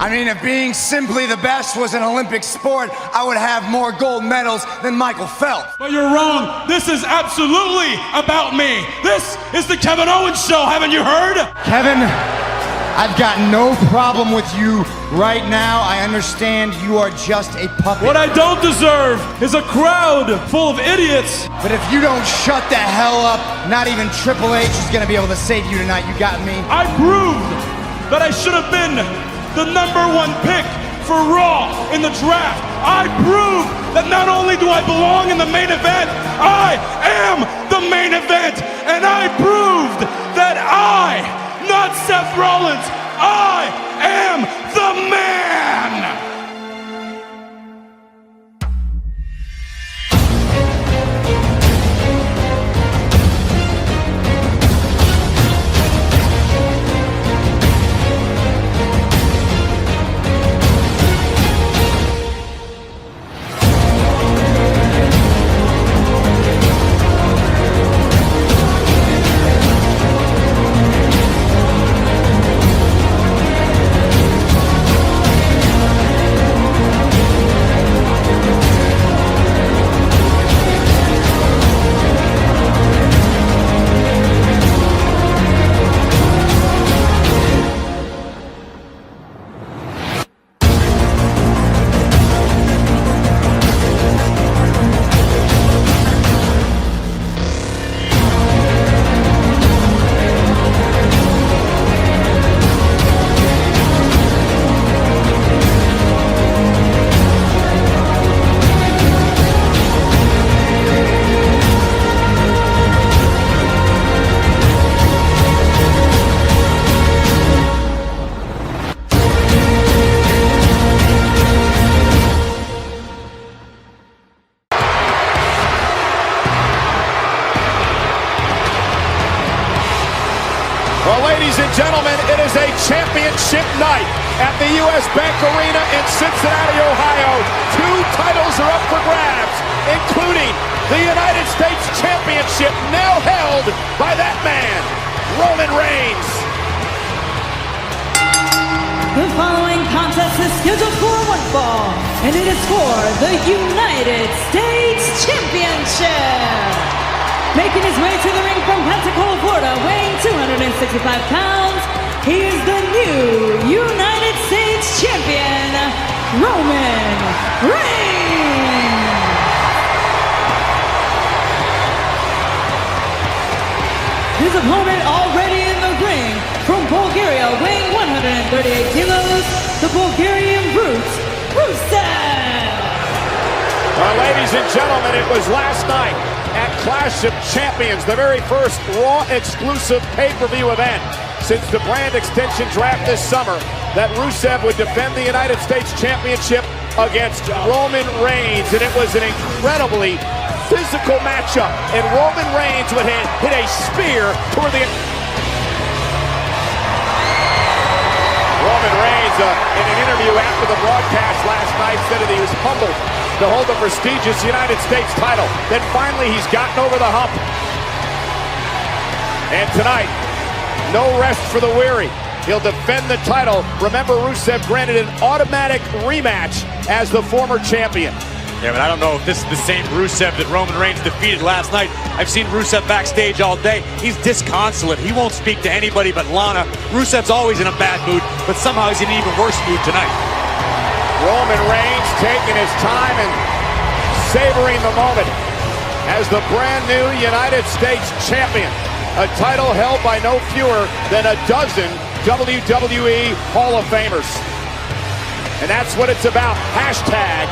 I mean, if being simply the best was an Olympic sport, I would have more gold medals than Michael Phelps. But you're wrong. This is absolutely about me. This is the Kevin Owens Show, haven't you heard? Kevin, I've got no problem with you right now. I understand you are just a puppet. What I don't deserve is a crowd full of idiots. But if you don't shut the hell up, not even Triple H is gonna be able to save you tonight. You got me? I proved that I should have been the #1 pick for Raw in the draft. I proved that not only do I belong in the main event, I am the main event. And I proved that I, not Seth Rollins, I am the man! Well, ladies and gentlemen, it is a championship night at the U.S. Bank Arena in Cincinnati, Ohio. 2 titles are up for grabs, including the United States Championship, now held by that man, Roman Reigns. The following contest is scheduled for one fall, and it is for the United States Championship. Making his way to the ring from Pensacola, Florida, weighing 265 pounds, he is the new United States Champion, Roman Reigns. His opponent already in the ring, from Bulgaria, weighing 138 kilos, the Bulgarian Brute, Rusev. Well, ladies and gentlemen, it was last night at Clash of Champions, the very first Raw exclusive pay-per-view event since the brand extension draft this summer, that Rusev would defend the United States Championship against Roman Reigns, and it was an incredibly physical matchup, and Roman Reigns would hit a spear toward the... Roman Reigns, in an interview after the broadcast last night, said that he was humbled to hold the prestigious United States title. Then finally he's gotten over the hump. And tonight, no rest for the weary. He'll defend the title. Remember, Rusev granted an automatic rematch as the former champion. Yeah, but I don't know if this is the same Rusev that Roman Reigns defeated last night. I've seen Rusev backstage all day. He's disconsolate. He won't speak to anybody but Lana. Rusev's always in a bad mood, but somehow he's in an even worse mood tonight. Roman Reigns taking his time and savoring the moment as the brand new United States Champion. A title held by no fewer than a dozen WWE Hall of Famers. And that's what it's about. Hashtag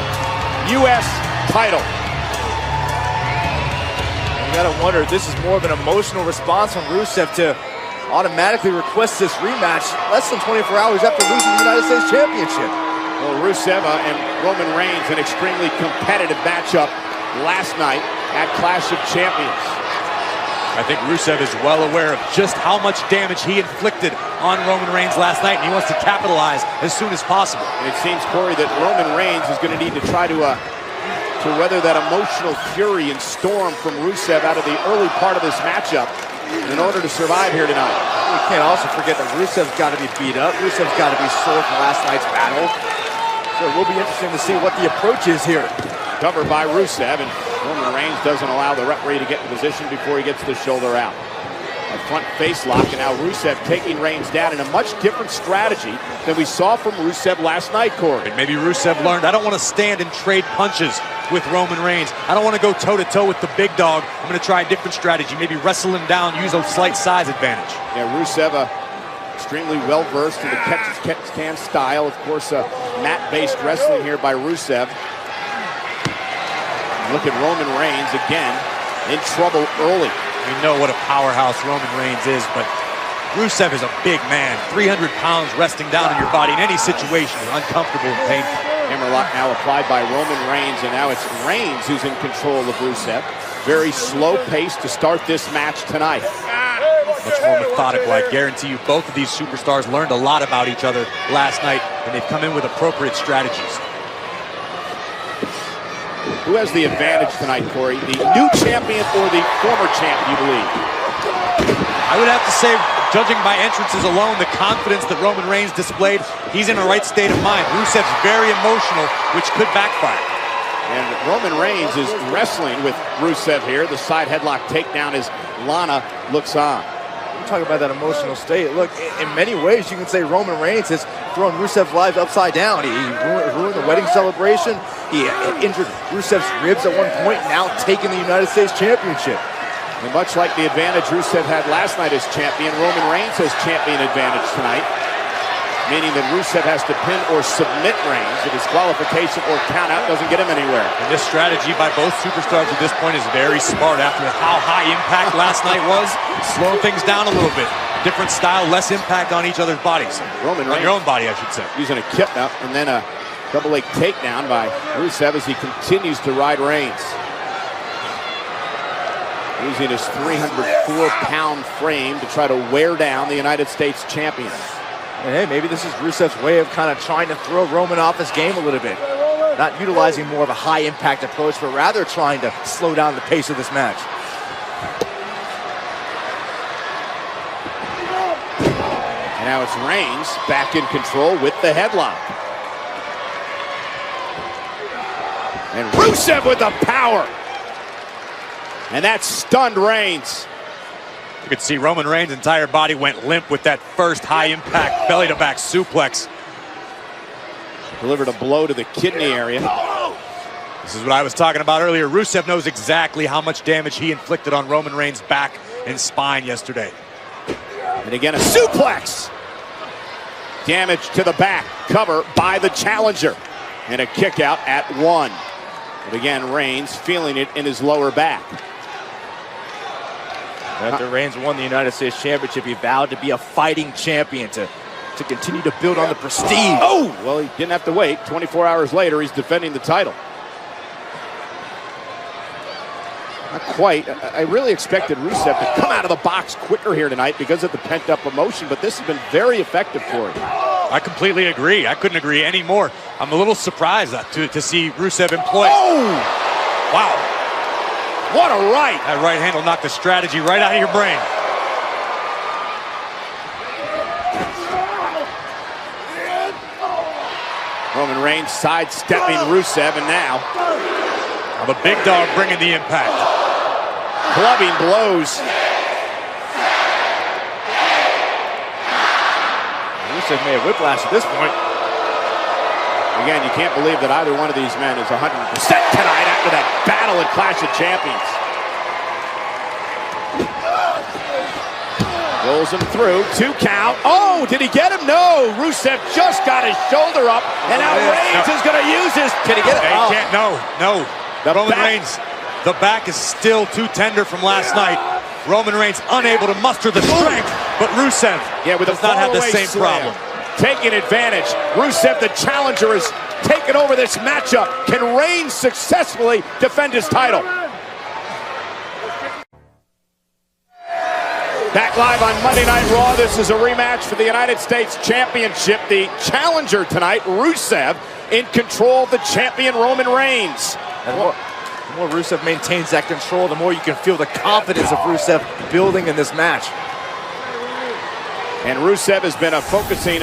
U.S. title. You gotta wonder if this is more of an emotional response from Rusev to automatically request this rematch less than 24 hours after losing the United States Championship. Well, Rusev and Roman Reigns, an extremely competitive matchup last night at Clash of Champions. I think Rusev is well aware of just how much damage he inflicted on Roman Reigns last night, and he wants to capitalize as soon as possible. And it seems, Corey, that Roman Reigns is going to need to try to weather that emotional fury and storm from Rusev out of the early part of this matchup. in order to survive here tonight. We can't also forget that Rusev's got to be beat up. Rusev's got to be sore from last night's battle. So it will be interesting to see what the approach is here. Covered by Rusev, and Roman Reigns doesn't allow the referee to get in position before he gets the shoulder out. A front face lock, and now Rusev taking Reigns down in a much different strategy than we saw from Rusev last night, Corey. And maybe Rusev learned, I don't want to stand and trade punches with Roman Reigns. I don't want to go toe-to-toe with the big dog. I'm going to try a different strategy, maybe wrestle him down, use a slight size advantage. Yeah, Rusev, extremely well-versed in the catch-as-catch-can style. Of course, mat-based wrestling here by Rusev. Look at Roman Reigns again in trouble early. We know what a powerhouse Roman Reigns is, but Rusev is a big man. 300 pounds resting down in your body in any situation is uncomfortable and painful. Hammerlock now applied by Roman Reigns, and now it's Reigns who's in control of Rusev. Very slow pace to start this match tonight. Much more methodical. I guarantee you both of these superstars learned a lot about each other last night, and they've come in with appropriate strategies. Who has the advantage tonight, Corey? The new champion or the former champ, you believe? I would have to say, judging by entrances alone, the confidence that Roman Reigns displayed, he's in the right state of mind. Rusev's very emotional, which could backfire. And Roman Reigns is wrestling with Rusev here. The side headlock takedown as Lana looks on. Talk about that emotional state. Look, in many ways, you can say Roman Reigns has thrown Rusev's life upside down. He ruined the wedding celebration. He injured Rusev's ribs at one point, now taking the United States Championship. And much like the advantage Rusev had last night as champion, Roman Reigns has champion advantage tonight, meaning that Rusev has to pin or submit Reigns. A disqualification or countout doesn't get him anywhere. And this strategy by both superstars at this point is very smart. After how high impact last night was, slowing things down a little bit. Different style, less impact on each other's bodies. Roman Reigns, on your own body, I should say. Using a kip up and then a double leg takedown by Rusev as he continues to ride Reigns. Using his 304-pound frame to try to wear down the United States champion. And hey, maybe this is Rusev's way of kind of trying to throw Roman off his game a little bit. Not utilizing more of a high-impact approach, but rather trying to slow down the pace of this match. And now it's Reigns back in control with the headlock. And Rusev with the power. And that stunned Reigns. You could see Roman Reigns' entire body went limp with that first high-impact belly-to-back suplex. Delivered a blow to the kidney area. This is what I was talking about earlier. Rusev knows exactly how much damage he inflicted on Roman Reigns' back and spine yesterday. And again, a suplex. Damage to the back. Cover by the challenger. And a kick out at 1. But again, Reigns feeling it in his lower back. After Reigns won the United States Championship, he vowed to be a fighting champion, to continue to build on the prestige. Oh! Well, he didn't have to wait. 24 hours later, he's defending the title. Not quite. I really expected Rusev to come out of the box quicker here tonight because of the pent-up emotion, but this has been very effective for him. I completely agree. I couldn't agree any more. I'm a little surprised to see Rusev employ. Oh! Wow. What a right! That right hand will knock the strategy right out of your brain. Roman Reigns sidestepping Rusev, and now the big dog bringing the impact. Clubbing blows. Rusev may have whiplash at this point. Again, you can't believe that either one of these men is 100% tonight after that battle at Clash of Champions. Rolls him through, 2 count. Oh, did he get him? No, Rusev just got his shoulder up, and now Reigns is going to use his. Can he get it? He can't, no. Roman Reigns, the back is still too tender from last night. Roman Reigns unable to muster the strength, but Rusev does not have the same problem. Taking advantage. Rusev, the challenger, is taking over this matchup. Can Reigns successfully defend his title? Back live on Monday Night Raw. This is a rematch for the United States Championship. The challenger tonight, Rusev, in control of the champion Roman Reigns. The more Rusev maintains that control, the more you can feel the confidence of Rusev building in this match. And Rusev has been focusing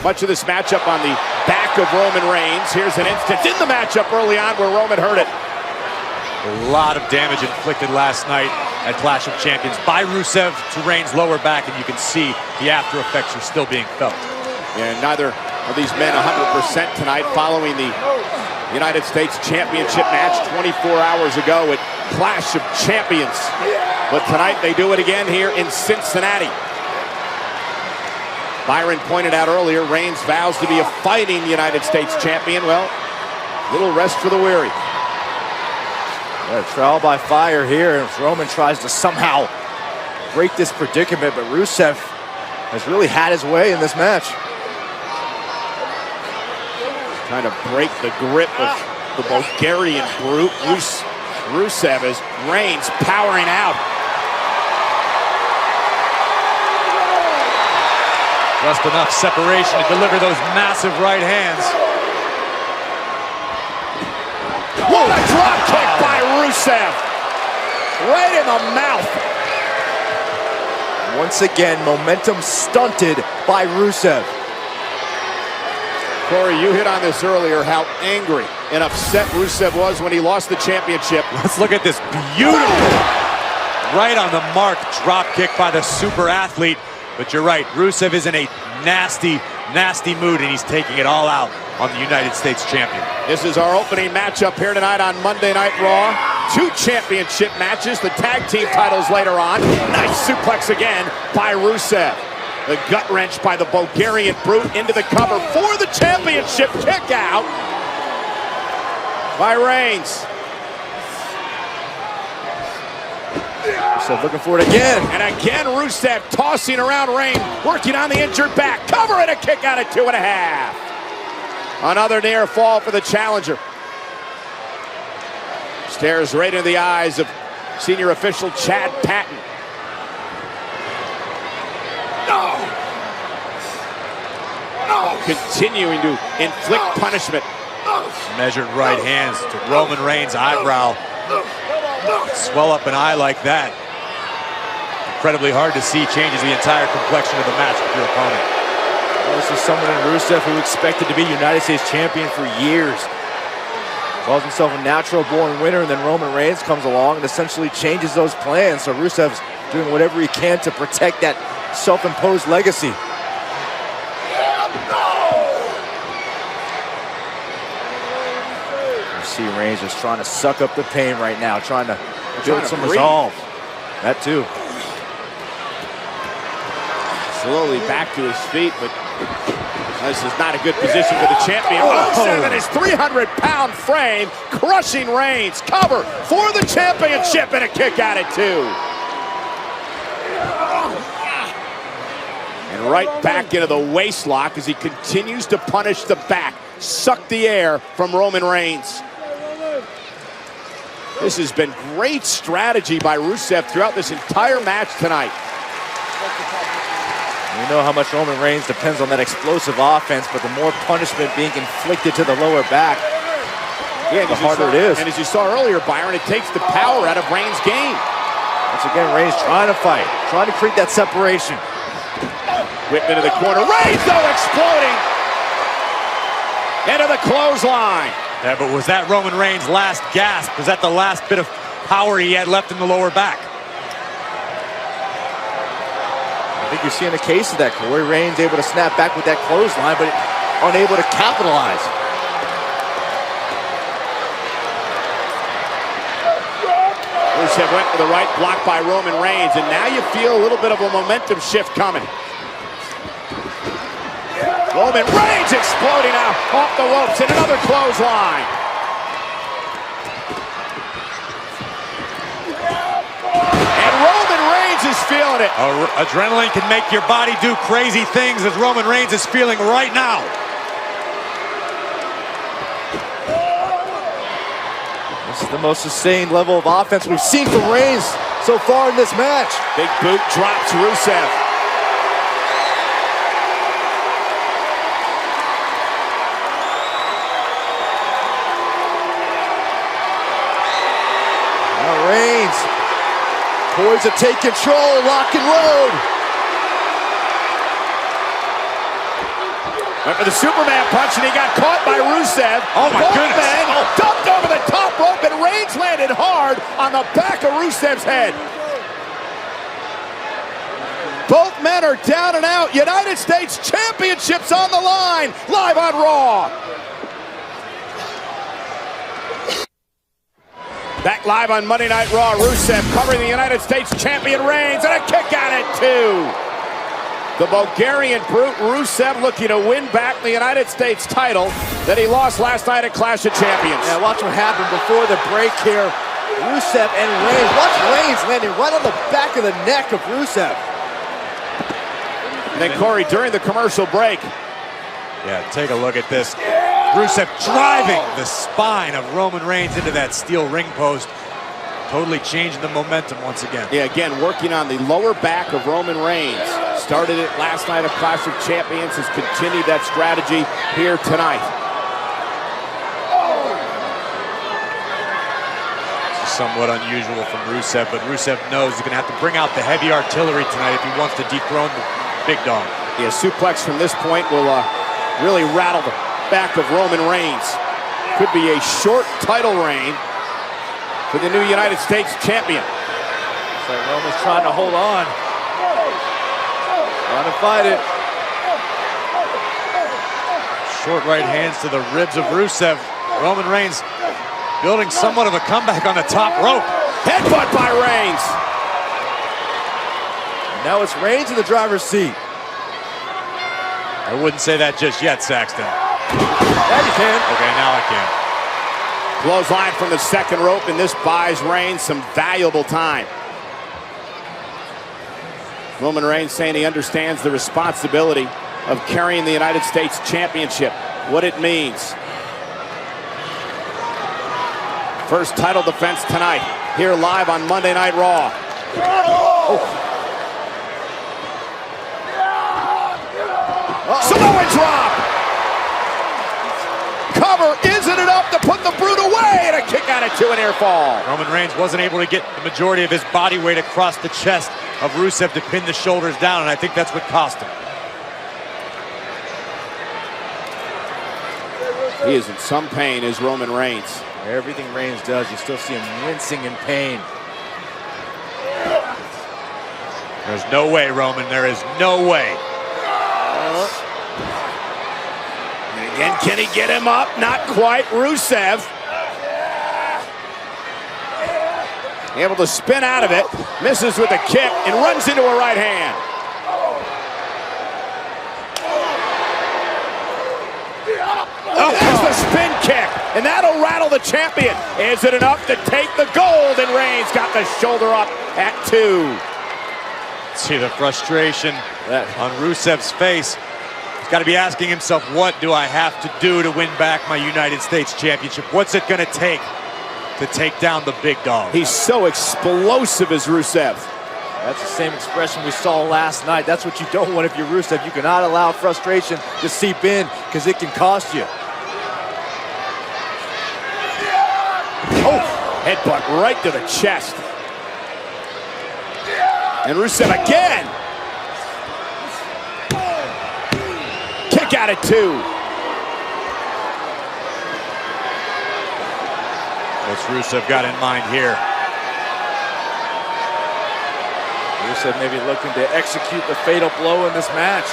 much of this matchup on the back of Roman Reigns. Here's an instance in the matchup early on where Roman hurt it. A lot of damage inflicted last night at Clash of Champions by Rusev to Reigns' lower back, and you can see the after effects are still being felt. And neither of these men 100% tonight following the United States Championship match 24 hours ago at Clash of Champions. But tonight they do it again here in Cincinnati. Byron pointed out earlier, Reigns vows to be a fighting United States champion. Well, little rest for the weary. A trial by fire here as Roman tries to somehow break this predicament, but Rusev has really had his way in this match. Trying to break the grip of the Bulgarian brute. Rusev as Reigns powering out. Just enough separation to deliver those massive right hands. What a drop kick by Rusev. Right in the mouth. Once again, momentum stunted by Rusev. Corey, you hit on this earlier, how angry and upset Rusev was when he lost the championship. Let's look at this beautiful, right on the mark drop kick by the super athlete. But you're right, Rusev is in a nasty, nasty mood, and he's taking it all out on the United States champion. This is our opening matchup here tonight on Monday Night Raw. 2 championship matches, the tag team titles later on. Nice suplex again by Rusev. The gut wrench by the Bulgarian brute into the cover for the championship kick out by Reigns. Rusev looking for it again. And again, Rusev tossing around Reigns, working on the injured back. Cover and a kick out at 2.5. Another near fall for the challenger. Stares right into the eyes of senior official Chad Patton. Continuing to inflict punishment. Measured right hands to Roman Reigns' eyebrow. Swell up an eye like that. Incredibly hard to see, changes the entire complexion of the match with your opponent. Well, this is someone in Rusev who expected to be United States champion for years. Calls himself a natural born winner, and then Roman Reigns comes along and essentially changes those plans. So Rusev's doing whatever he can to protect that self-imposed legacy. You see Reigns just trying to suck up the pain right now, trying to build some resolve. That too. Slowly back to his feet, but this is not a good position for the champion. Rusev in his 300-pound frame, crushing Reigns. Cover for the championship and a kick out at 2. And right back into the waist lock as he continues to punish the back. Suck the air from Roman Reigns. This has been great strategy by Rusev throughout this entire match tonight. We know how much Roman Reigns depends on that explosive offense, but the more punishment being inflicted to the lower back, the harder it is. And as you saw earlier, Byron, it takes the power out of Reigns' game. Once again, Reigns trying to fight, trying to create that separation. Whip into the corner. Reigns, though, exploding into the clothesline. Yeah, but was that Roman Reigns' last gasp? Was that the last bit of power he had left in the lower back? I think you're seeing a case of that. Corey Reigns able to snap back with that clothesline, but unable to capitalize. Rusev went for the right, blocked by Roman Reigns, and now you feel a little bit of a momentum shift coming. Roman Reigns exploding out off the ropes in another clothesline. And Roman Reigns is feeling it. Adrenaline can make your body do crazy things, as Roman Reigns is feeling right now. This is the most sustained level of offense we've seen from Reigns so far in this match. Big boot drops Rusev. Poised to take control, lock and load. Went for the Superman punch, and he got caught by Rusev. Oh, my goodness. Men dumped over the top rope, and Reigns landed hard on the back of Rusev's head. Both men are down and out. United States Championship's on the line, live on Raw. Back live on Monday Night Raw, Rusev covering the United States champion Reigns, and a kick out at 2. The Bulgarian brute Rusev looking to win back the United States title that he lost last night at Clash of Champions. Yeah, watch what happened before the break here. Rusev and Reigns. Watch Reigns landing right on the back of the neck of Rusev. And then Corey, during the commercial break. Yeah, take a look at this. Rusev driving the spine of Roman Reigns into that steel ring post. Totally changing the momentum once again. Yeah, again, working on the lower back of Roman Reigns. Started it last night at Clash of Champions, has continued that strategy here tonight. This is somewhat unusual from Rusev, but Rusev knows he's going to have to bring out the heavy artillery tonight if he wants to dethrone the big dog. Yeah, suplex from this point will really rattle the back of Roman Reigns. Could be a short title reign for the new United States champion. So Roman's trying to hold on. Trying to fight it. Short right hands to the ribs of Rusev. Roman Reigns building somewhat of a comeback on the top rope. Headbutt by Reigns. Now it's Reigns in the driver's seat. I wouldn't say that just yet, Saxton. Now you can. Okay, now I can. Clothesline from the second rope, and this buys Reigns some valuable time. Roman Reigns saying he understands the responsibility of carrying the United States Championship, what it means. First title defense tonight, here live on Monday Night Raw. Oh. Samoa drop! Cover, isn't enough to put the Brute away, and a kick out at 2, and near fall. Roman Reigns wasn't able to get the majority of his body weight across the chest of Rusev to pin the shoulders down, and I think that's what cost him. He is in some pain, is Roman Reigns. Everything Reigns does, you still see him wincing in pain. There's no way, Roman, there is no way. And again, can he get him up? Not quite. Rusev able to spin out of it, misses with a kick, and runs into a right hand. Oh, there's the spin kick, and that'll rattle the champion. Is it enough to take the gold? And Reigns got the shoulder up at 2. See the frustration on Rusev's face. He's got to be asking himself, what do I have to do to win back my United States Championship? What's it going to take down the big dog? He's so explosive as Rusev. That's the same expression we saw last night. That's what you don't want if you're Rusev. You cannot allow frustration to seep in because it can cost you. Oh, headbutt right to the chest. And Rusev again. Kick out at 2. What's Rusev got in mind here? Rusev maybe looking to execute the fatal blow in this match.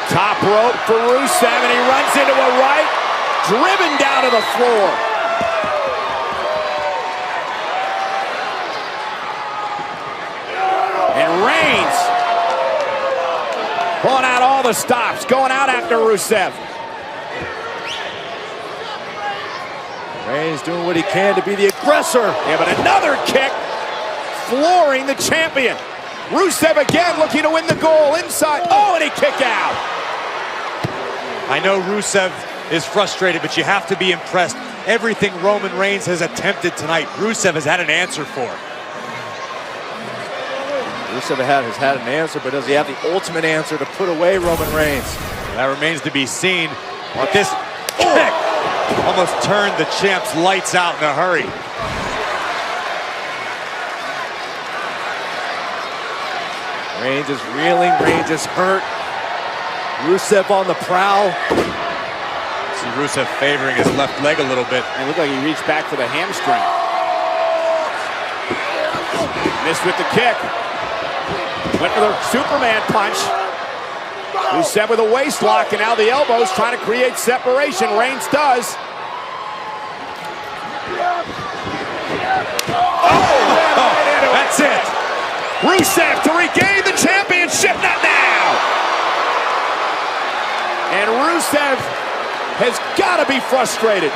Top rope for Rusev, and he runs into a right, driven down to the floor. And Reigns pulling out all the stops, going out after Rusev. Reigns doing what he can to be the aggressor. Yeah, but another kick, flooring the champion. Rusev again looking to win the goal inside. Oh, and he kick out. I know Rusev is frustrated, but you have to be impressed. Everything Roman Reigns has attempted tonight, Rusev has had an answer for. Rusev has had an answer, but does he have the ultimate answer to put away Roman Reigns? That remains to be seen. But this kick almost turned the champ's lights out in a hurry. Reigns is reeling, Reigns is hurt. Rusev on the prowl. See Rusev favoring his left leg a little bit. And it looked like he reached back for the hamstring. Missed with the kick. Went for the Superman punch. Rusev with a waist lock, and now the elbows trying to create separation. Reigns does. That's it. Rusev to regain the championship, not now. And Rusev has got to be frustrated.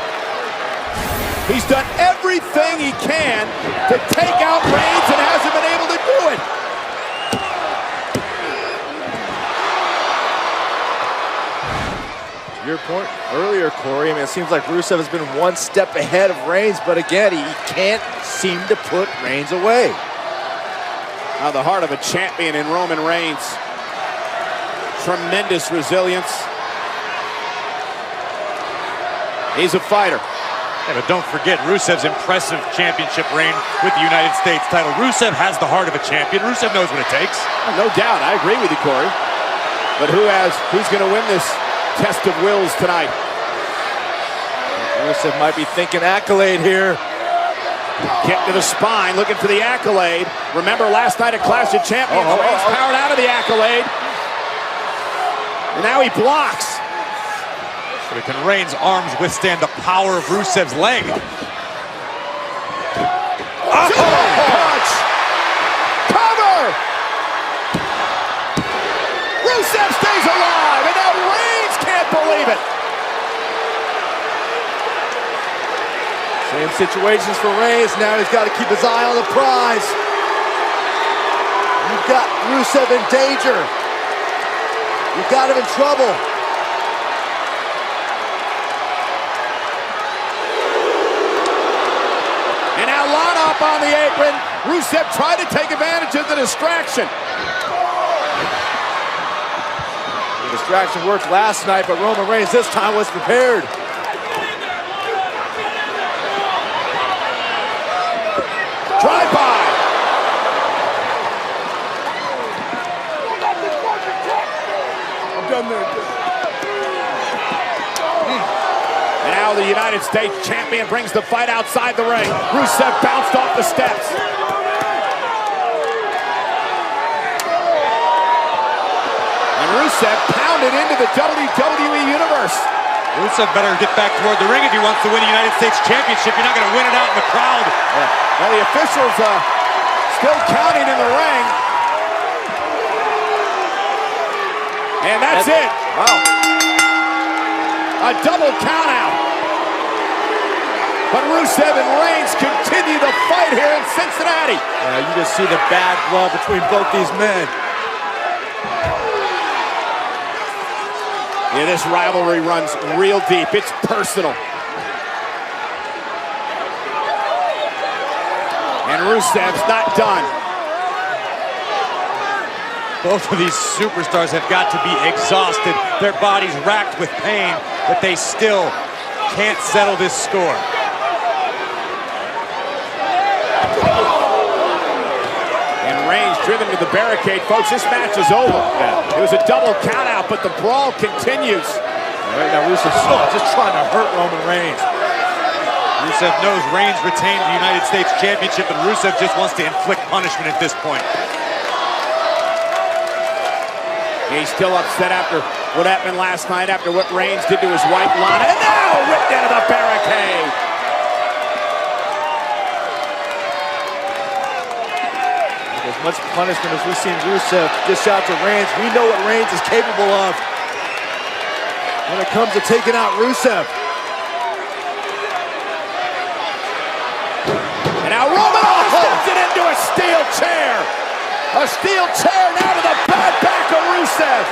He's done everything he can to take out Reigns and hasn't been able to do it. To your point earlier, Corey, I mean, it seems like Rusev has been one step ahead of Reigns, but again, he can't seem to put Reigns away. Now the heart of a champion in Roman Reigns. Tremendous resilience. He's a fighter. Yeah, but don't forget Rusev's impressive championship reign with the United States title. Rusev has the heart of a champion. Rusev knows what it takes. No doubt, I agree with you, Corey. But who's going to win this test of wills tonight? Rusev might be thinking accolade here. Kick to the spine, looking for the accolade. Remember last night at Clash of Champions, Reigns powered out of the accolade. And now he blocks. But can Reigns' arms withstand the power of Rusev's leg? Punch! Cover! Rusev stays alive, and now Reigns can't believe it. Same situations for Reigns. Now he's got to keep his eye on the prize. You've got Rusev in danger. You've got him in trouble. And now Lana up on the apron. Rusev tried to take advantage of the distraction. The distraction worked last night, but Roman Reigns this time was prepared. Drive-by. I'm done there. And now the United States champion brings the fight outside the ring. Rusev bounced off the steps. And Rusev pounded into the WWE Universe. Rusev better get back toward the ring if he wants to win the United States Championship. You're not going to win it out in the crowd. Yeah. Well, the officials still counting in the ring. And that's it. Wow. A double count out. But Rusev and Reigns continue the fight here in Cincinnati. You just see the bad blood between both these men. Yeah, this rivalry runs real deep. It's personal. And Rusev's not done. Both of these superstars have got to be exhausted. Their bodies racked with pain, but they still can't settle this score. And Reigns driven to the barricade. Folks, this match is over. It was a double countout, but the brawl continues. Right now, Rusev's just trying to hurt Roman Reigns. Rusev knows Reigns retained the United States Championship, and Rusev just wants to inflict punishment at this point. He's still upset after what happened last night, after what Reigns did to his wife, Lana. And now whipped into the barricade. As much punishment as we've seen Rusev dish out to Reigns, we know what Reigns is capable of when it comes to taking out Rusev. And now Roman steps it into a steel chair. A steel chair now to the bad back of Rusev.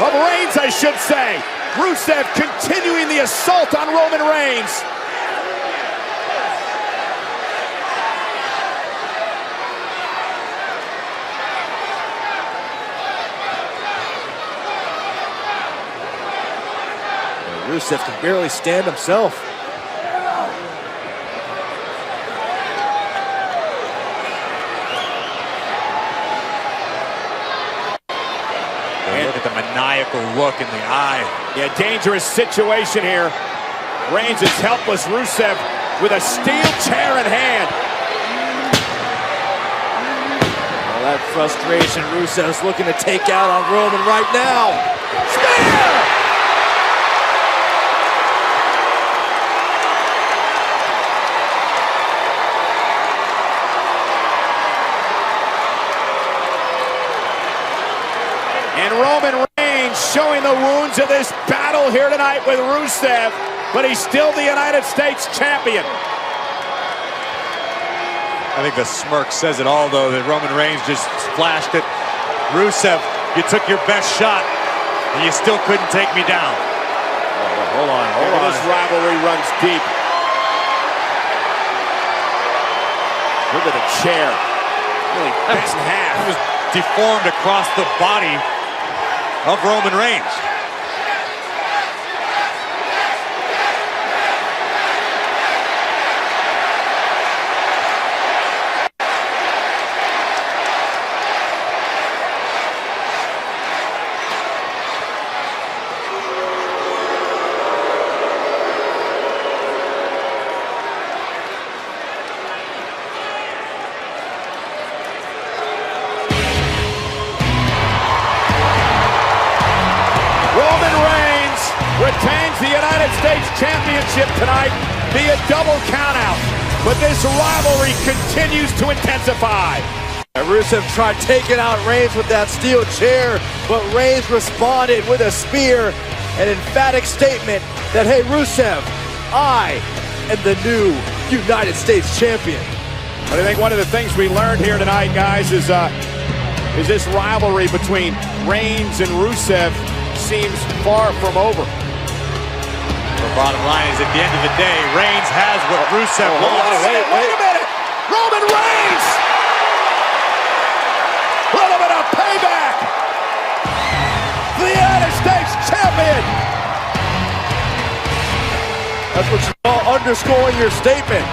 Of Reigns, I should say. Rusev continuing the assault on Roman Reigns. Rusev can barely stand himself. maniacal look in the eye. Yeah, dangerous situation here. Reigns is helpless. Rusev with a steel chair in hand. Well, that frustration Rusev's looking to take out on Roman right now. Spear! And Roman Reigns showing the wounds of this battle here tonight with Rusev, but he's still the United States champion. I think the smirk says it all, though, that Roman Reigns just flashed it. Rusev, you took your best shot, and you still couldn't take me down. Hold on. This rivalry runs deep. Look at the chair. Really bent in half. It was deformed across the body of Roman Reigns. Retains the United States Championship tonight via double countout. But this rivalry continues to intensify. Rusev tried taking out Reigns with that steel chair, but Reigns responded with a spear, an emphatic statement that, hey, Rusev, I am the new United States Champion. But I think one of the things we learned here tonight, guys, is this rivalry between Reigns and Rusev seems far from over. The bottom line is, at the end of the day, Reigns has what Rusev lost. Wait a minute! Roman Reigns! Little bit of payback! The United States champion! That's what you call underscoring your statement.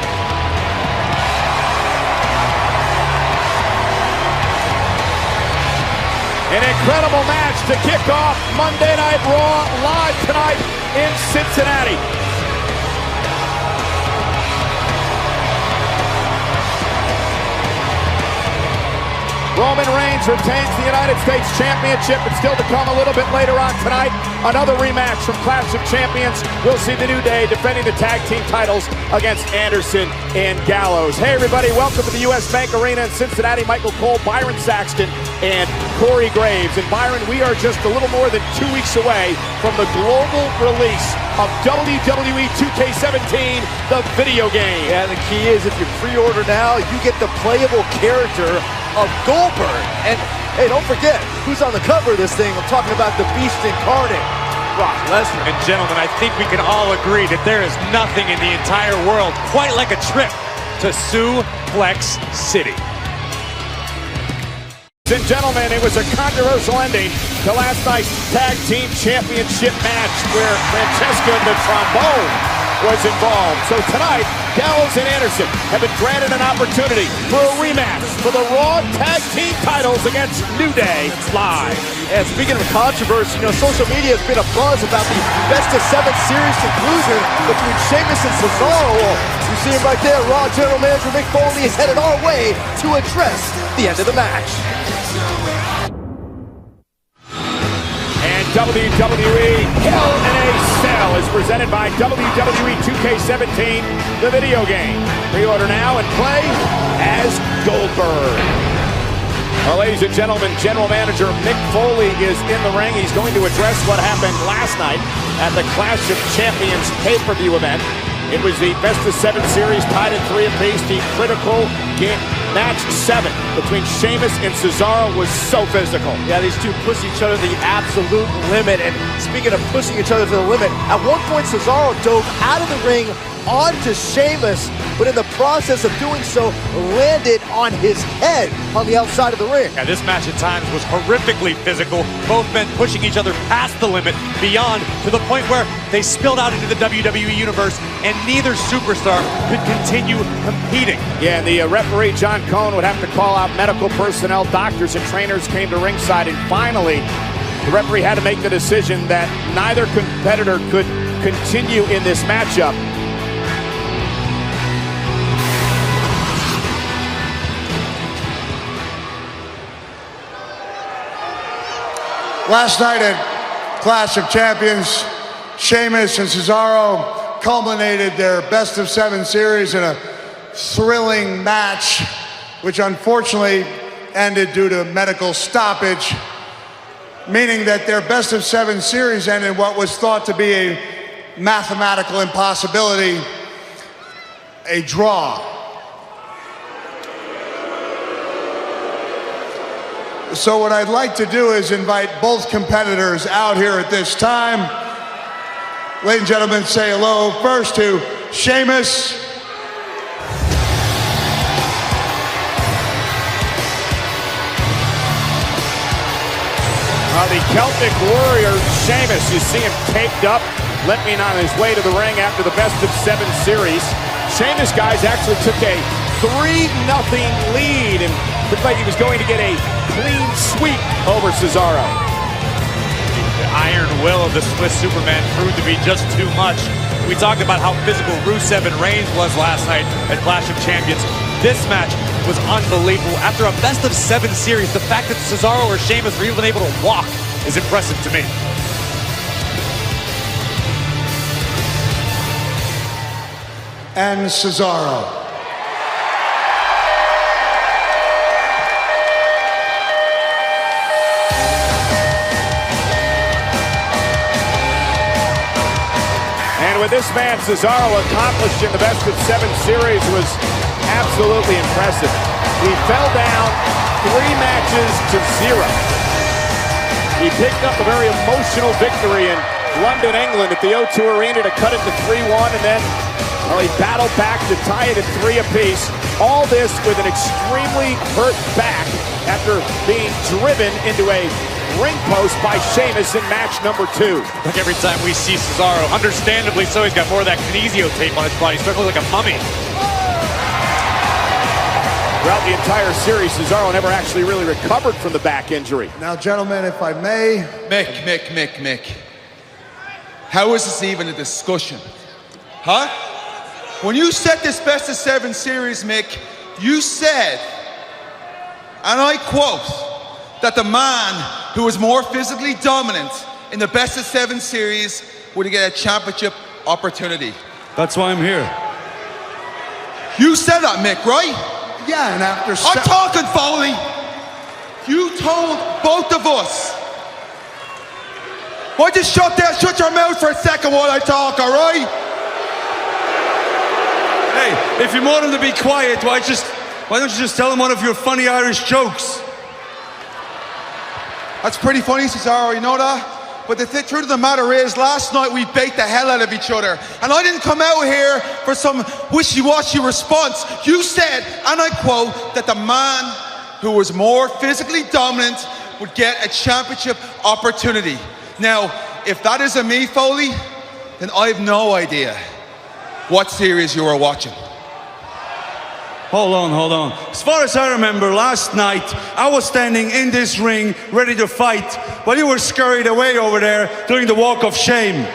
An incredible match to kick off Monday Night Raw live tonight in Cincinnati. Roman Reigns retains the United States Championship, and still to come a little bit later on tonight, another rematch from Clash of Champions. We'll see the New Day defending the tag team titles against Anderson and Gallows. Hey everybody, welcome to the US Bank Arena in Cincinnati. Michael Cole, Byron Saxton, and Corey Graves. And Byron, we are just a little more than 2 weeks away from the global release of WWE 2K17, the video game. Yeah, the key is if you pre-order now, you get the playable character of Goldberg. And hey, don't forget who's on the cover of this thing. I'm talking about the Beast Incarnate, Brock Lesnar. And gentlemen, I think we can all agree that there is nothing in the entire world quite like a trip to Suplex City. And gentlemen, it was a controversial ending to last night's Tag Team Championship match where Francesca the Trombone was involved. So tonight, Gallows and Anderson have been granted an opportunity for a rematch for the Raw Tag Team titles against New Day live. And speaking of controversy, social media has been a buzz about the best-of-7 series conclusion between Sheamus and Cesaro. You see him right there. Raw General Manager Mick Foley is headed our way to address the end of the match. And WWE Hell in a Cell is presented by WWE 2K17, the video game. Pre-order now and play as Goldberg. Well, ladies and gentlemen, General Manager Mick Foley is in the ring. He's going to address what happened last night at the Clash of Champions pay-per-view event. It was the best-of-7 series tied at 3 apiece. The critical game, match 7 between Sheamus and Cesaro was so physical. Yeah, these two pushed each other to the absolute limit. And speaking of pushing each other to the limit, at one point Cesaro dove out of the ring onto Sheamus, but in the process of doing so, landed on his head on the outside of the ring. Yeah, this match at times was horrifically physical. Both men pushing each other past the limit, beyond, to the point where they spilled out into the WWE Universe, and neither superstar could continue competing. Yeah, and the referee, John Cone, would have to call out medical personnel. Doctors and trainers came to ringside, and finally, The referee had to make the decision that neither competitor could continue in this matchup. Last night at Clash of Champions, Sheamus and Cesaro culminated their best of 7 series in a thrilling match, which unfortunately ended due to medical stoppage, meaning that their best of 7 series ended in what was thought to be a mathematical impossibility, a draw. So what I'd like to do is invite both competitors out here at this time. Ladies and gentlemen, say hello first to Sheamus. The Celtic Warrior, Sheamus, you see him taped up, limping on his way to the ring after the best of 7 series. Sheamus, guys, actually took a 3-0 lead and looked like he was going to get a clean sweep over Cesaro. The iron will of the Swiss Superman proved to be just too much. We talked about how physical Rusev and Reigns was last night at Clash of Champions. This match was unbelievable. After a best of 7 series, the fact that Cesaro or Sheamus were even able to walk is impressive to me. And Cesaro. And with this man, Cesaro accomplished in the best of 7 series was absolutely impressive. He fell down 3 matches to 0. He picked up a very emotional victory in London, England at the O2 Arena to cut it to 3-1, and then he battled back to tie it at 3 apiece. All this with an extremely hurt back after being driven into a ring post by Sheamus in match number 2. Like every time we see Cesaro, understandably so, he's got more of that kinesio tape on his body. He's starting to look like a mummy. Throughout the entire series, Cesaro never actually really recovered from the back injury. Now, gentlemen, if I may. Mick. How is this even a discussion? Huh? When you set this best of 7 series, Mick, you said, and I quote, that the man who was more physically dominant in the best of 7 series would get a championship opportunity. That's why I'm here. You said that, Mick, right? Yeah, and after I'm talking, Foley. You told both of us. Why just shut your mouth for a second while I talk, all right? Hey, if you want him to be quiet, why don't you just tell him one of your funny Irish jokes? That's pretty funny, Cesaro, you know that? But the truth of the matter is, last night we baked the hell out of each other. And I didn't come out here for some wishy-washy response. You said, and I quote, that the man who was more physically dominant would get a championship opportunity. Now, if that isn't me, Foley, then I have no idea what series you were watching. Hold on. As far as I remember, last night, I was standing in this ring, ready to fight, while you were scurried away over there doing the walk of shame.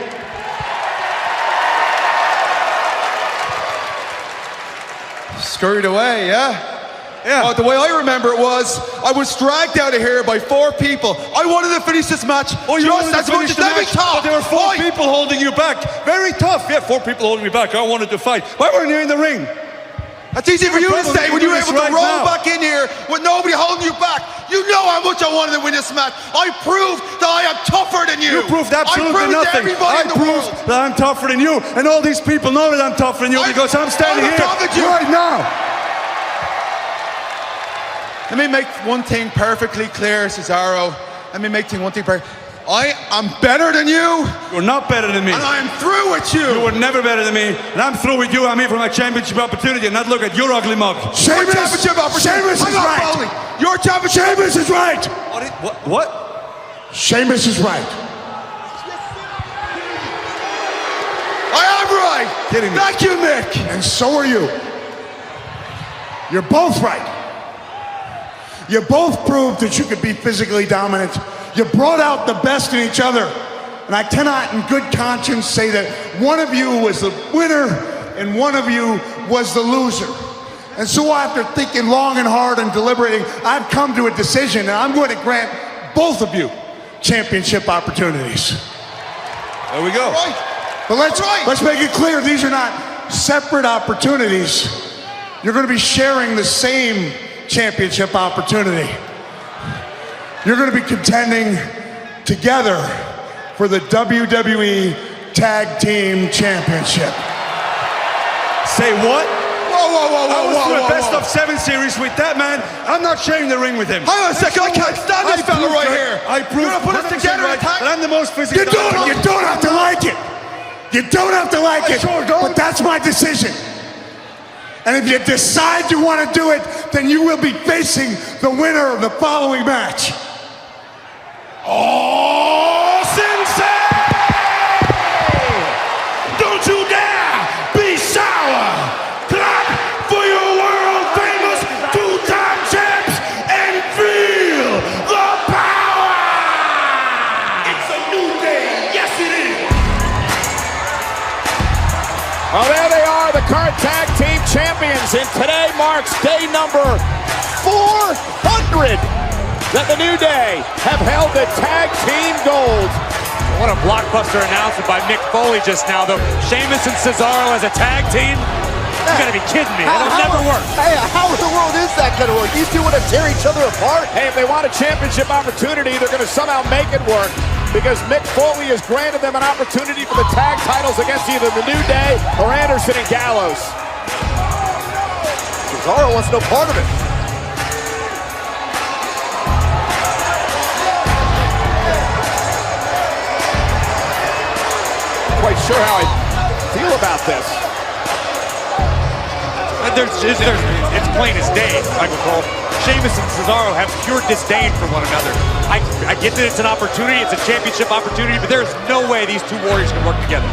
Scurried away, yeah? Yeah. Oh, the way I remember it was, I was dragged out of here by 4 people. I wanted to finish this match just as much as let me talk. But there were 4 people holding you back. Very tough. Yeah, 4 people holding me back. I wanted to fight. Why weren't you in the ring? That's easy for you to say when you were able to roll now. back in here with nobody holding you back. You know how much I wanted to win this match. I proved that I am tougher than you. You proved absolutely nothing. I proved that I'm tougher than you, and all these people know that I'm tougher than you because I'm standing here right now. Let me make one thing perfectly clear, Cesaro. Let me make one thing perfect. I am better than you. You're not better than me. And I am through with you. You were never better than me, and I'm through with you. I'm here for my championship opportunity and not look at your ugly mug. Sheamus, championship opportunity. Sheamus is right. Foley. Your championship. Sheamus is right. What? Sheamus is right. I am right. Kidding me. Thank you, Mick. And so are you. You're both right. You both proved that you could be physically dominant. You brought out the best in each other. And I cannot in good conscience say that one of you was the winner and one of you was the loser. And so after thinking long and hard and deliberating, I've come to a decision, and I'm going to grant both of you championship opportunities. There we go. Right. But let's make it clear, these are not separate opportunities. You're going to be sharing the same championship opportunity. You're going to be contending together for the WWE Tag Team Championship. Say what? Whoa, I was in the best of 7 series with that man. I'm not sharing the ring with him. Hang on a second, I can't stand this fella right here. I proved You're gonna put us together and attack? I'm the most physical. You don't have to like it. You don't have to like it. sure don't. But that's my decision. And if you decide you want to do it, then you will be facing the winner of the following match. Oh, Sensei! Don't you dare be sour! Clap for your world-famous two-time champs and feel the power! It's a new day, yes it is! Oh, there they are, the current tag team champions, and today marks day number 400 that the New Day have held the tag team gold. What a blockbuster announcement by Mick Foley just now, though. Sheamus and Cesaro as a tag team? You gotta be kidding me. That'll never work. Hey, how in the world is that going to work? These two want to tear each other apart. Hey, if they want a championship opportunity, they're going to somehow make it work, because Mick Foley has granted them an opportunity for the tag titles against either the New Day or Anderson and Gallows. Cesaro wants no part of it. Quite sure how I feel about this. It's plain as day, Michael Cole. Sheamus and Cesaro have pure disdain for one another. I get that it's an opportunity, it's a championship opportunity, but there's no way these two warriors can work together.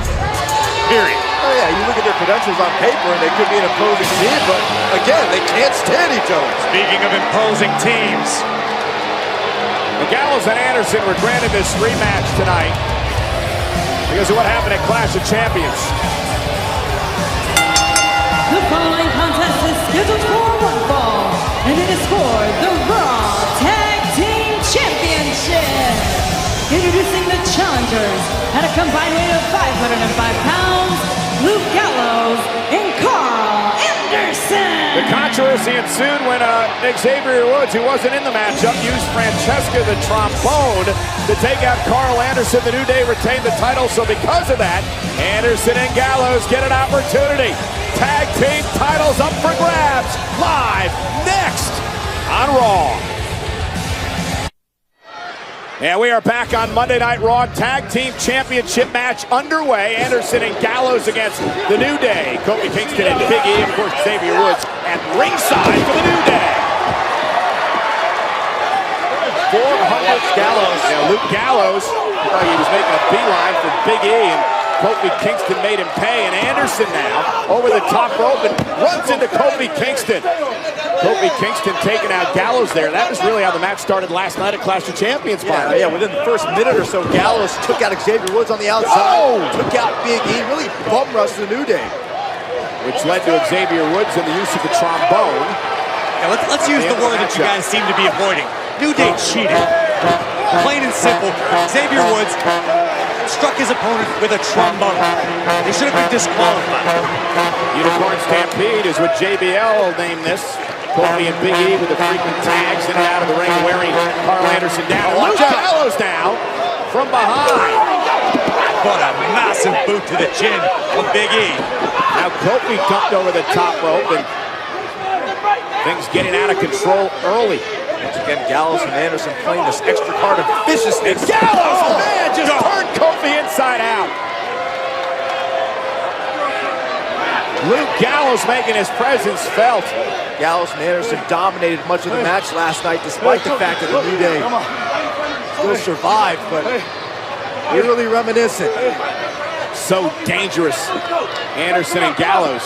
Period. Oh yeah, you look at their credentials on paper and they could be an opposing team, but again, they can't stand each other. Speaking of imposing teams, The Gallows and Anderson were granted this rematch tonight because of what happened at Clash of Champions. The following contest is scheduled for one fall, and it is for the Raw Tag Team Championship. Introducing the challengers at a combined weight of 505 pounds, Luke Gallows and Carl Anderson. The controversy ensued when Xavier Woods, who wasn't in the matchup, used Francesca the trombone to take out Carl Anderson. The New Day retained the title, so because of that, Anderson and Gallows get an opportunity. Tag team titles up for grabs, live next on Raw. And we are back on Monday Night Raw. Tag Team Championship match underway. Anderson and Gallows against the New Day. Kofi Kingston and Big E, of course, Xavier Woods at ringside for the New Day. 400 Gallows. Yeah, Luke Gallows, he was making a beeline for Big E, and Kofi Kingston made him pay. And Anderson now over the top rope and runs into Kofi Kingston. Kofi Kingston taking out Gallows there. That was really how the match started last night at Clash of Champions. Yeah, within the first minute or so, Gallows took out Xavier Woods on the outside, took out Big E, really bum rushed the New Day. Which led to Xavier Woods and the use of the trombone. yeah, let's use the word that you guys seem to be avoiding. New Day cheated. Plain and simple. Xavier Woods struck his opponent with a trombone. He should have been disqualified. Unicorn Stampede is what JBL will name this. Kofi and Big E with the frequent tags in and out of the ring, wearing Carl Anderson down. Luke Gallows now from behind. What a massive boot to the chin of Big E. Now Kofi dumped over the top rope, and things getting out of control early. Once again, Gallows and Anderson playing this extra card of viciousness. Gallows, man, just turned Kofi inside out. Luke Gallows making his presence felt. Gallows and Anderson dominated much of the match last night, despite the fact that the New Day still survived, but eerily reminiscent. So dangerous. Anderson and Gallows.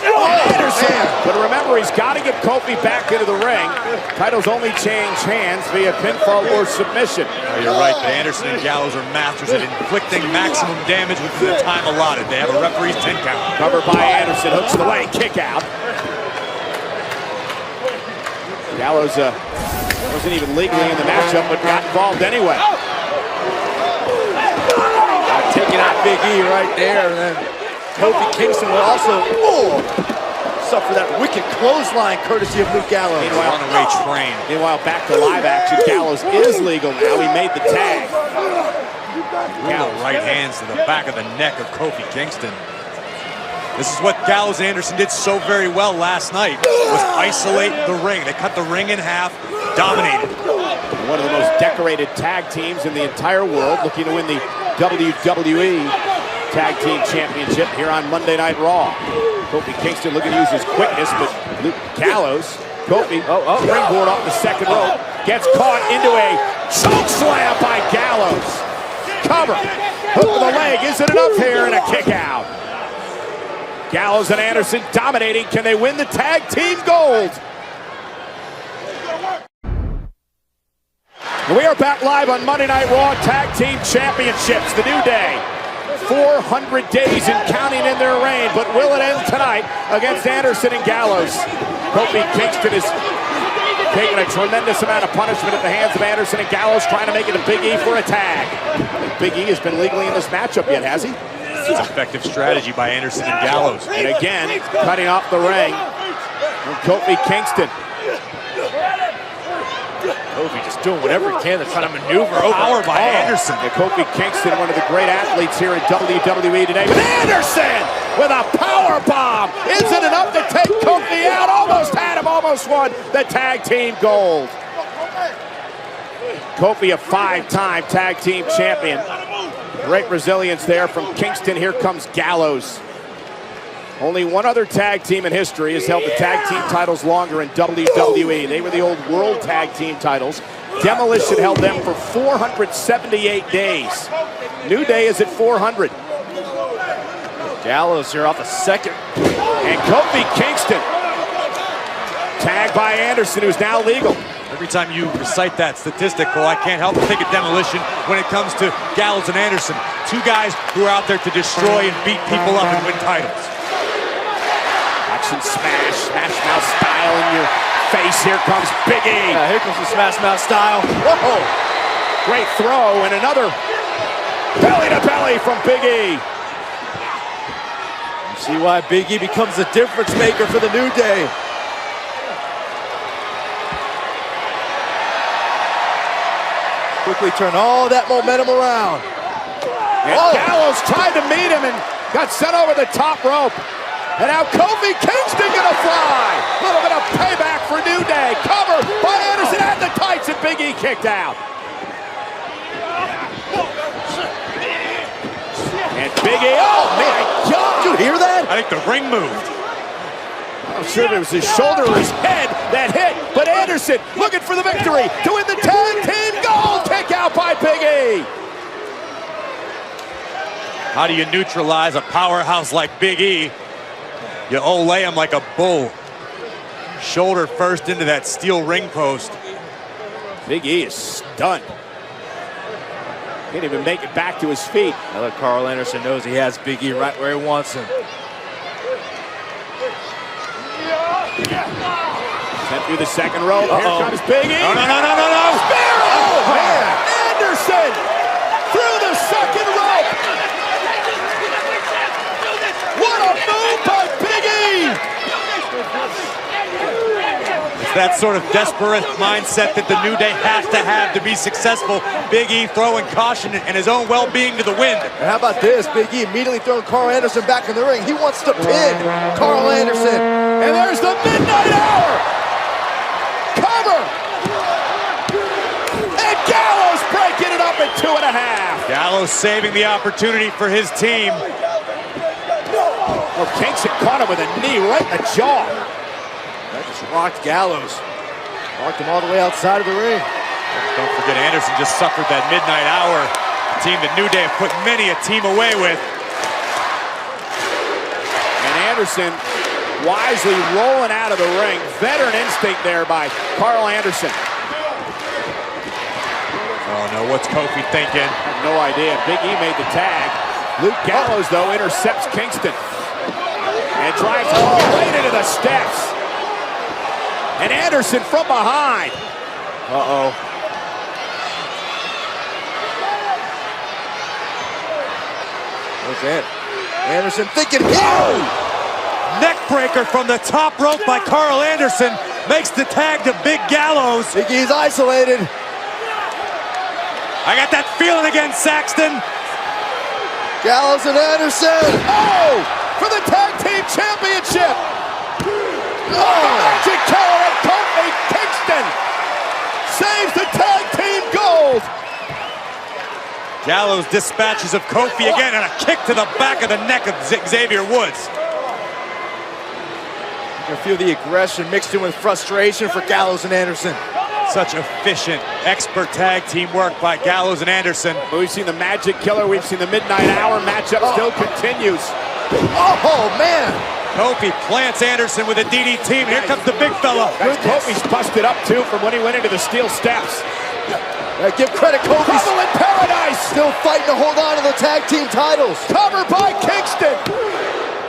Anderson! But remember, he's got to get Kofi back into the ring. Titles only change hands via pinfall or submission. Oh, you're right, but Anderson and Gallows are masters at inflicting maximum damage within the time allotted. They have a referee's 10 count. Covered by Anderson, hooks the leg, kick out. Gallows wasn't even legally in the matchup, but got involved anyway. Taking out Big E right there, and then Kofi Kingston will also suffer that wicked clothesline courtesy of Luke Gallows. Runaway train. Meanwhile, back to live action. Gallows is legal now. He made the tag. Gallows right hands to the back of the neck of Kofi Kingston. This is what Gallows and Anderson did so very well last night, was isolate the ring. They cut the ring in half, dominated. One of the most decorated tag teams in the entire world, looking to win the WWE Tag Team Championship here on Monday Night Raw. Kofi Kingston looking to use his quickness, but Luke Gallows, Kofi, springboard off the second rope, gets caught into a choke slam by Gallows. Cover, hook to the leg, isn't enough here, and a kick out. Gallows and Anderson dominating. Can they win the tag team gold? We are back live on Monday Night Raw Tag Team Championships. The New Day, 400 days and counting in their reign, but will it end tonight against Anderson and Gallows? Kofi Kingston is taking a tremendous amount of punishment at the hands of Anderson and Gallows, trying to make it a Big E for a tag. Big E has been legally in this matchup yet, has he? It's effective strategy by Anderson and Gallows. And again, cutting off the ring from Kofi Kingston. Kofi just doing whatever he can to try to maneuver over. Power by Anderson. And Kofi Kingston, one of the great athletes here in WWE today. But Anderson with a power bomb. Isn't enough to take Kofi out. Almost had him, almost won the tag team gold. Kofi, a 5-time tag team champion. Great resilience there from Kingston. Here comes Gallows. Only one other tag team in history has held the tag team titles longer in WWE. They were the old World Tag Team titles. Demolition held them for 478 days. New Day is at 400. Gallows here off the second. And Kofi Kingston. Tagged by Anderson, who's now legal. Every time you recite that statistical, I can't help but think of Demolition when it comes to Gallows and Anderson. Two guys who are out there to destroy and beat people up and win titles. Action smash, smash mouth style in your face. Here comes Big E. Here comes the smash mouth style. Whoa! Great throw and another belly to belly from Big E. You see why Big E becomes the difference maker for the New Day. Quickly turn all that momentum around. And Gallows tried to meet him and got sent over the top rope. And now Kofi Kingston gonna fly. A little bit of payback for New Day. Cover by Anderson at the tights, and Big E kicked out. And Big E, oh my God! Did you hear that? I think the ring moved. I'm sure it was his shoulder or his head that hit, but Anderson looking for the victory to win the tag team gold. Kick out by Big E. How do you neutralize a powerhouse like Big E? You lay him like a bull. Shoulder first into that steel ring post. Big E is stunned. Can't even make it back to his feet. Now that Carl Anderson knows he has Big E right where he wants him. Sent through the second rope. Here comes Big E. No. Spear! Oh, man! Anderson through the second rope. What a move by Big E! It's that sort of desperate mindset that the New Day has to have to be successful. Big E throwing caution and his own well-being to the wind. And how about this? Big E immediately throwing Carl Anderson back in the ring. He wants to pin Carl Anderson. And there's the midnight hour. Cover. And Gallows breaking it up at 2.5. Gallows saving the opportunity for his team. Oh, Kingston caught him with a knee right in the jaw. That just rocked Gallows. Rocked him all the way outside of the ring. Don't forget, Anderson just suffered that midnight hour. A team that New Day have put many a team away with. And Anderson wisely rolling out of the ring. Veteran instinct there by Carl Anderson. Oh no, what's Kofi thinking? I have no idea. Big E made the tag. Luke Gallows, though, intercepts Kingston. And drives right into the steps. And Anderson from behind. Uh-oh. What's that? Anderson thinking, oh! Neck breaker from the top rope by Carl Anderson. Makes the tag to Big Gallows. Big E's isolated. I got that feeling again, Saxton. Gallows and Anderson. Oh! For the tag team championship. Oh! Magic Killer and Kofi Kingston saves the tag team gold. Gallows dispatches of Kofi again, and a kick to the back of the neck of Xavier Woods. You can feel the aggression mixed in with frustration for Gallows and Anderson. Such efficient, expert tag team work by Gallows and Anderson. We've seen the Magic Killer, we've seen the Midnight Hour matchup still continues. Oh, man! Kofi plants Anderson with a DDT, and here comes the big fella. Kofi's busted up, too, from when he went into the steel steps. Give credit, Kofi. Trouble in paradise! Still fighting to hold on to the tag team titles. Covered by Kingston.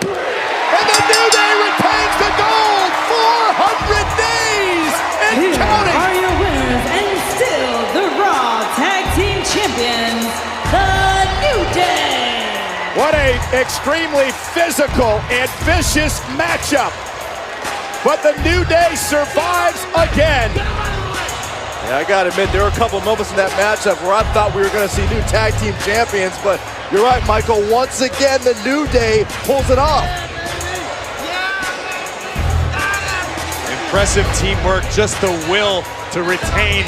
And the New Day retains the gold. 400 days and Here counting. are your winners and still the Raw Tag Team Champions, the New Day. What a extremely physical and vicious matchup. But the New Day survives again. Yeah, I gotta admit, there were a couple moments in that matchup where I thought we were gonna see new tag team champions, but you're right, Michael. Once again, the New Day pulls it off. Impressive teamwork, just the will to retain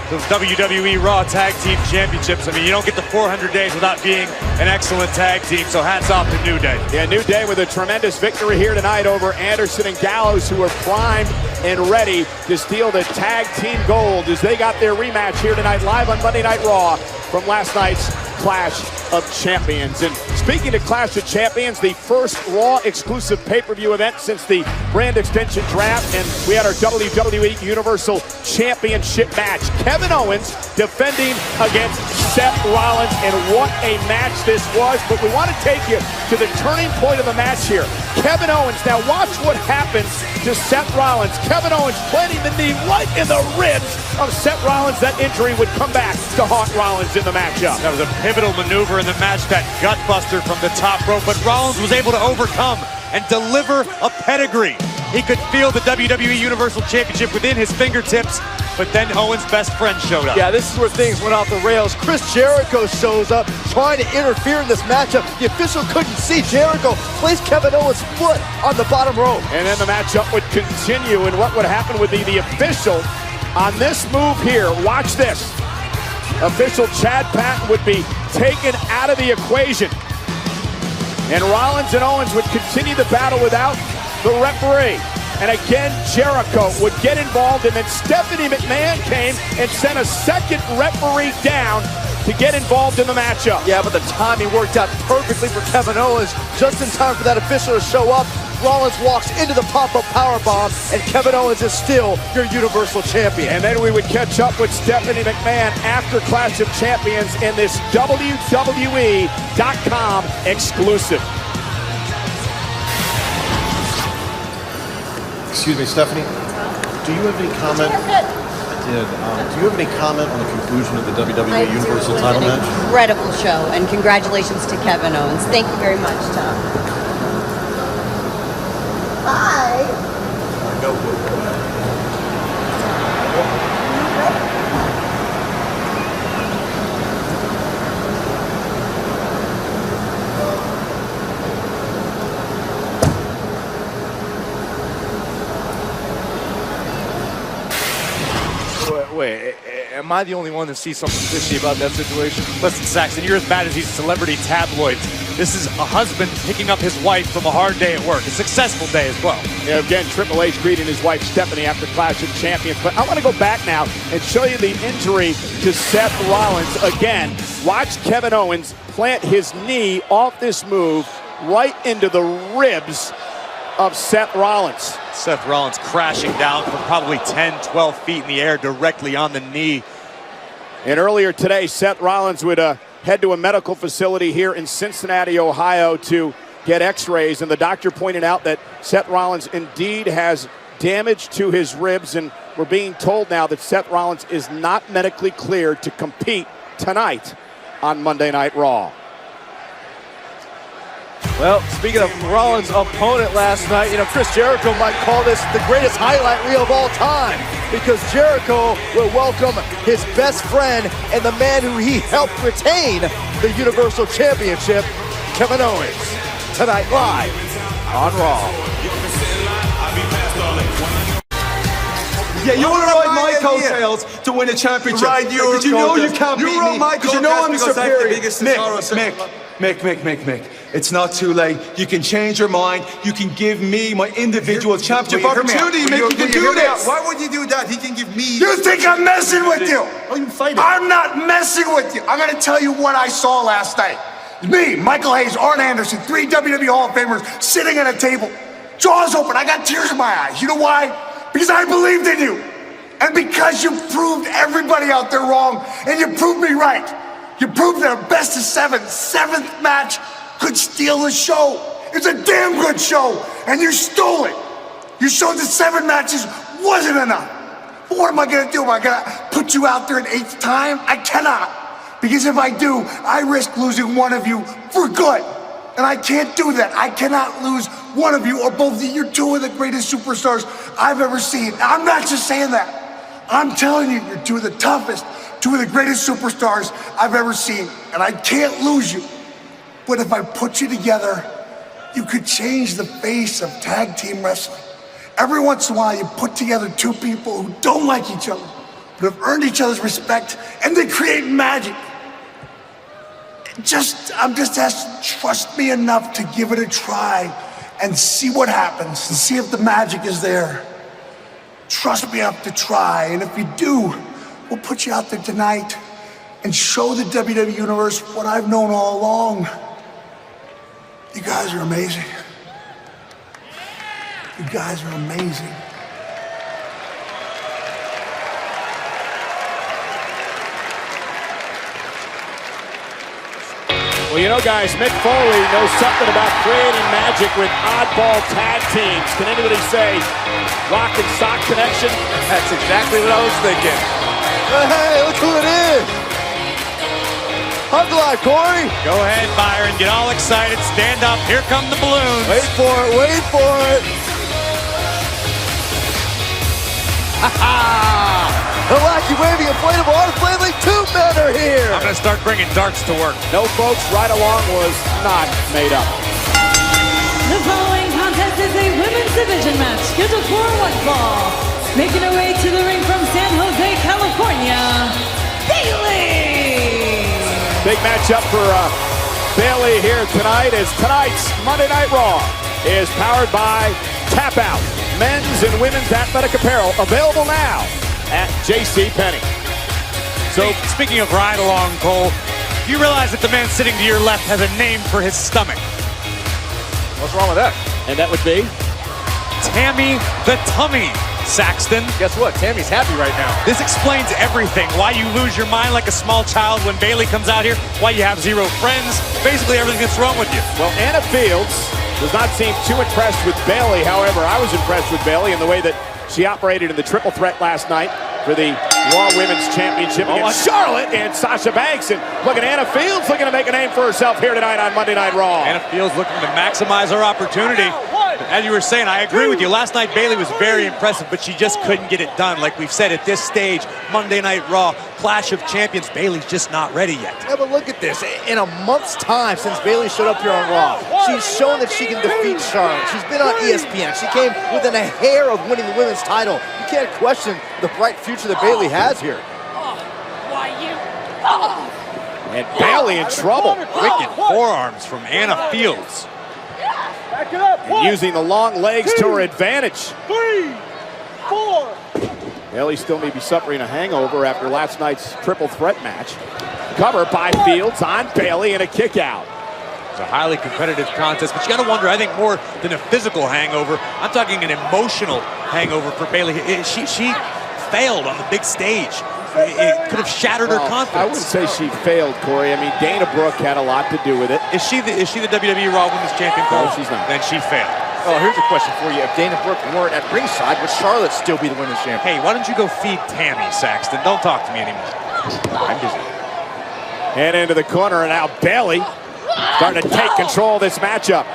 the WWE Raw Tag Team Championships. I mean, you don't get to 400 days without being an excellent tag team, so hats off to New Day. Yeah, New Day with a tremendous victory here tonight over Anderson and Gallows, who are primed and ready to steal the tag team gold as they got their rematch here tonight live on Monday Night Raw from last night's Clash of Champions. And speaking of Clash of Champions, the first Raw exclusive pay-per-view event since the brand extension draft, and we had our WWE Universal Championship match. Kevin Owens defending against Seth Rollins, and what a match this was. But we want to take you to the turning point of the match here. Kevin Owens, now watch what happens to Seth Rollins. Kevin Owens planting the knee right in the ribs of Seth Rollins. That injury would come back to haunt Rollins in the matchup. That was a pivotal maneuver in the match, that gutbuster from the top rope, but Rollins was able to overcome and deliver a pedigree. He could feel the WWE Universal Championship within his fingertips, but then Owens' best friend showed up. Yeah, this is where things went off the rails. Chris Jericho shows up trying to interfere in this matchup. The official couldn't see. Jericho placed Kevin Owens' foot on the bottom rope. And then the matchup would continue, and what would happen would be the official on this move here. Watch this. Official Chad Patton would be taken out of the equation. And Rollins and Owens would continue the battle without the referee. And again, Jericho would get involved, and then Stephanie McMahon came and sent a second referee down to get involved in the matchup. Yeah, but the timing worked out perfectly for Kevin Owens. Just in time for that official to show up, Rollins walks into the pop-up powerbomb, and Kevin Owens is still your Universal Champion. And then we would catch up with Stephanie McMahon after Clash of Champions in this WWE.com exclusive. Excuse me, Stephanie. Do you have any comment? Do you have any comment on the conclusion of the WWE Universal title match? Incredible show, and congratulations to Kevin Owens. Thank you very much, Tom. Bye. Wait, am I the only one that sees something fishy about that situation? Listen, Saxon, you're as bad as these celebrity tabloids. This is a husband picking up his wife from a hard day at work, a successful day as well. Yeah, again, Triple H greeting his wife Stephanie after Clash of Champions. But I want to go back now and show you the injury to Seth Rollins. Again, watch Kevin Owens plant his knee off this move right into the ribs of Seth Rollins. Seth Rollins crashing down from probably 10, 12 feet in the air directly on the knee. And earlier today, Seth Rollins would head to a medical facility here in Cincinnati, Ohio to get x-rays, and the doctor pointed out that Seth Rollins indeed has damage to his ribs, and we're being told now that Seth Rollins is not medically cleared to compete tonight on Monday Night Raw. Well, speaking of Rollins' opponent last night, you know, Chris Jericho might call this the greatest highlight reel of all time, because Jericho will welcome his best friend and the man who he helped retain the Universal Championship, Kevin Owens, tonight live on Raw. Yeah, you want to ride my coattails to win a championship. Ride your because you know you can't You beat rode me. my Because you know I'm coattails because I'm the superior. biggest Cesaro Mick. It's not too late. You can change your mind. You can give me my individual championship opportunity, Mick. You can do this. Why would you do that? He can give me... You think I'm messing with you? Oh, you fight it. I'm not messing with you. I'm going to tell you what I saw last night. Me, Michael Hayes, Arn Anderson, 3 WWE Hall of Famers sitting at a table, jaws open. I got tears in my eyes. You know why? Because I believed in you. And because you proved everybody out there wrong, and you proved me right. You proved that a best of 7, 7th match could steal the show. It's a damn good show, and you stole it. You showed that 7 matches wasn't enough. But what am I gonna do? Am I gonna put you out there an 8th time? I cannot. Because if I do, I risk losing one of you for good. And I can't do that. I cannot lose one of you or both of you. You're 2 of the greatest superstars I've ever seen. I'm not just saying that. I'm telling you, you're 2 of the toughest, 2 of the greatest superstars I've ever seen. And I can't lose you. But if I put you together, you could change the face of tag team wrestling. Every once in a while, you put together 2 people who don't like each other, but have earned each other's respect, and they create magic. I'm just asking, trust me enough to give it a try and see what happens, and see if the magic is there. Trust me enough to try, and if you do, we'll put you out there tonight and show the WWE Universe what I've known all along. You guys are amazing. You guys are amazing. Well, you know, guys, Mick Foley knows something about creating magic with oddball tag teams. Can anybody say rock and sock connection? That's exactly what I was thinking. Hey, look who it is. Hug live, Corey. Go ahead, Byron. Get all excited. Stand up. Here come the balloons. Wait for it, wait for it. The wacky waving inflatable arm flailing 2 men are here. I'm going to start bringing darts to work. No, folks, Ride Along was not made up. The following contest is a women's division match scheduled for 1 fall. Making her way to the ring from San Jose, California, Bayley. Big matchup for Bayley here tonight, as tonight's Monday Night Raw is powered by Tap Out, men's and women's athletic apparel, available now at JCPenney. So, speaking of Ride Along, Cole, do you realize that the man sitting to your left has a name for his stomach? What's wrong with that? And that would be? Tammy the Tummy, Saxton. Guess what? Tammy's happy right now. This explains everything. Why you lose your mind like a small child when Bayley comes out here. Why you have 0 friends. Basically everything that's wrong with you. Well, Anna Fields does not seem too impressed with Bayley. However, I was impressed with Bayley in the way that she operated in the triple threat last night for the Raw Women's Championship against Charlotte and Sasha Banks. And look at Anna Fields looking to make a name for herself here tonight on Monday Night Raw. Anna Fields looking to maximize her opportunity. As you were saying, I agree with you. Last night, Bayley was very impressive, but she just couldn't get it done. Like we've said, at this stage, Monday Night Raw, Clash of Champions, Bayley's just not ready yet. Yeah, but look at this. In a month's time since Bayley showed up here on Raw, she's shown that she can defeat Charlotte. She's been on ESPN. She came within a hair of winning the women's title. You can't question the bright future that Bayley has here. And Bayley in trouble. Wicked forearms from Anna Fields. And using the long legs to her advantage. 3, 4. Bayley still may be suffering a hangover after last night's triple threat match. Cover by Fields on Bayley and a kick out. It's a highly competitive contest, but you got to wonder, I think more than a physical hangover, I'm talking an emotional hangover for Bayley. She failed on the big stage. It could have shattered her confidence. I wouldn't say she failed, Corey. I mean, Dana Brooke had a lot to do with it. Is she the WWE Raw Women's Champion? No, she's not. Then she failed. Oh, here's a question for you. If Dana Brooke weren't at ringside, would Charlotte still be the women's champion? Hey, why don't you go feed Tammy, Saxton? Don't talk to me anymore. I'm busy. And into the corner, and now Bayley starting to take control of this matchup.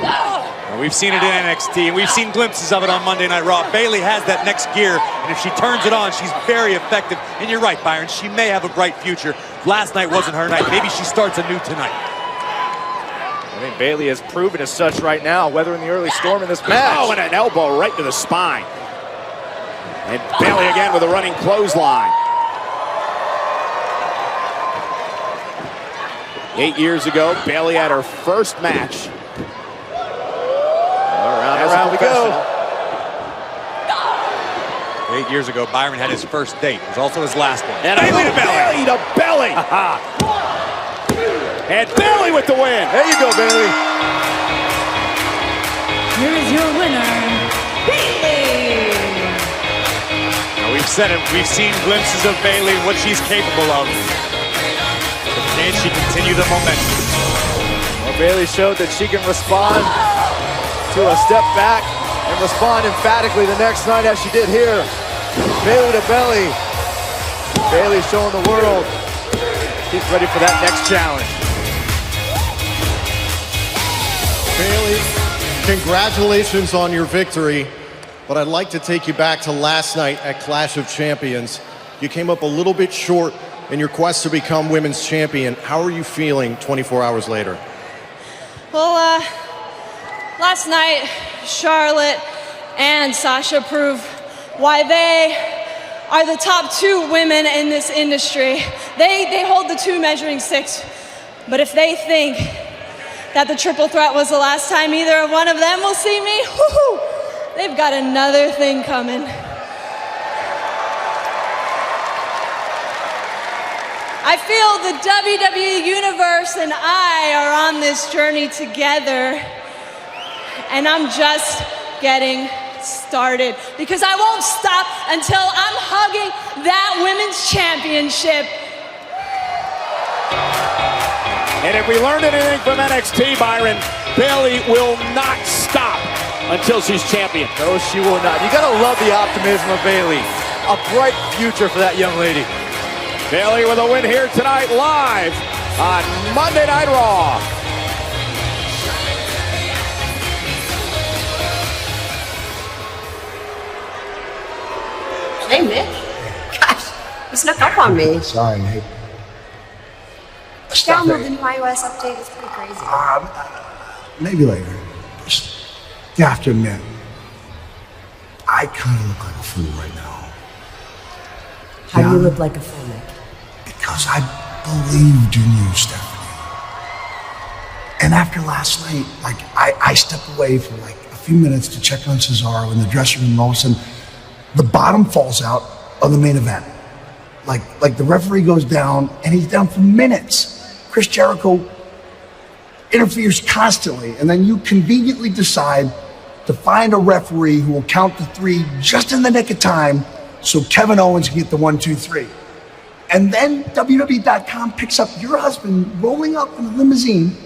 Well, we've seen it in NXT, and we've seen glimpses of it on Monday Night Raw. Bayley has that next gear, and if she turns it on, she's very effective. And you're right, Byron, she may have a bright future. Last night wasn't her night. Maybe she starts anew tonight. I think Bayley has proven as such right now, weathering the early storm in this match. Oh, and an elbow right to the spine. And Bayley again with a running clothesline. 8 years ago, Bayley had her first match. Around we go. 8 years ago, Byron had his first date. It was also his last one. And Bayley to belly. Bayley to belly. And Bayley with the win. There you go, Bayley. Here is your winner, Bayley. Now, we've said it. We've seen glimpses of Bayley and what she's capable of. But can she continue the momentum? Well, Bayley showed that she can respond to a step back and respond emphatically the next night as she did here. Bayley to belly. Bayley showing the world she's ready for that next challenge. Bayley, congratulations on your victory, but I'd like to take you back to last night at Clash of Champions. You came up a little bit short in your quest to become women's champion. How are you feeling 24 hours later? Well, last night, Charlotte and Sasha proved why they are the top two women in this industry. They hold the two measuring sticks, but if they think that the triple threat was the last time either one of them will see me, whoo, they've got another thing coming. I feel the WWE Universe and I are on this journey together, and I'm just getting started because I won't stop until I'm hugging that women's championship. And if we learned anything from NXT, Byron, Bayley will not stop until she's champion. No, she will not. You gotta love the optimism of Bayley. A bright future for that young lady. Bayley with a win here tonight live on Monday Night Raw. Hey, Mick. Gosh, you snuck up on me. Sorry, Nate. Download the new iOS update. It's pretty crazy. Maybe later. You have to admit, I kind of look like a fool right now. How do you look like a fool, Mick? Because I believed in you, Stephanie. And after last night, I stepped away for a few minutes to check on Cesaro in the dressing room. All of a sudden, the bottom falls out of the main event. Like the referee goes down, and he's down for minutes. Chris Jericho interferes constantly, and then you conveniently decide to find a referee who will count to three just in the nick of time so Kevin Owens can get the 1, 2, 3. And then WWE.com picks up your husband rolling up in a limousine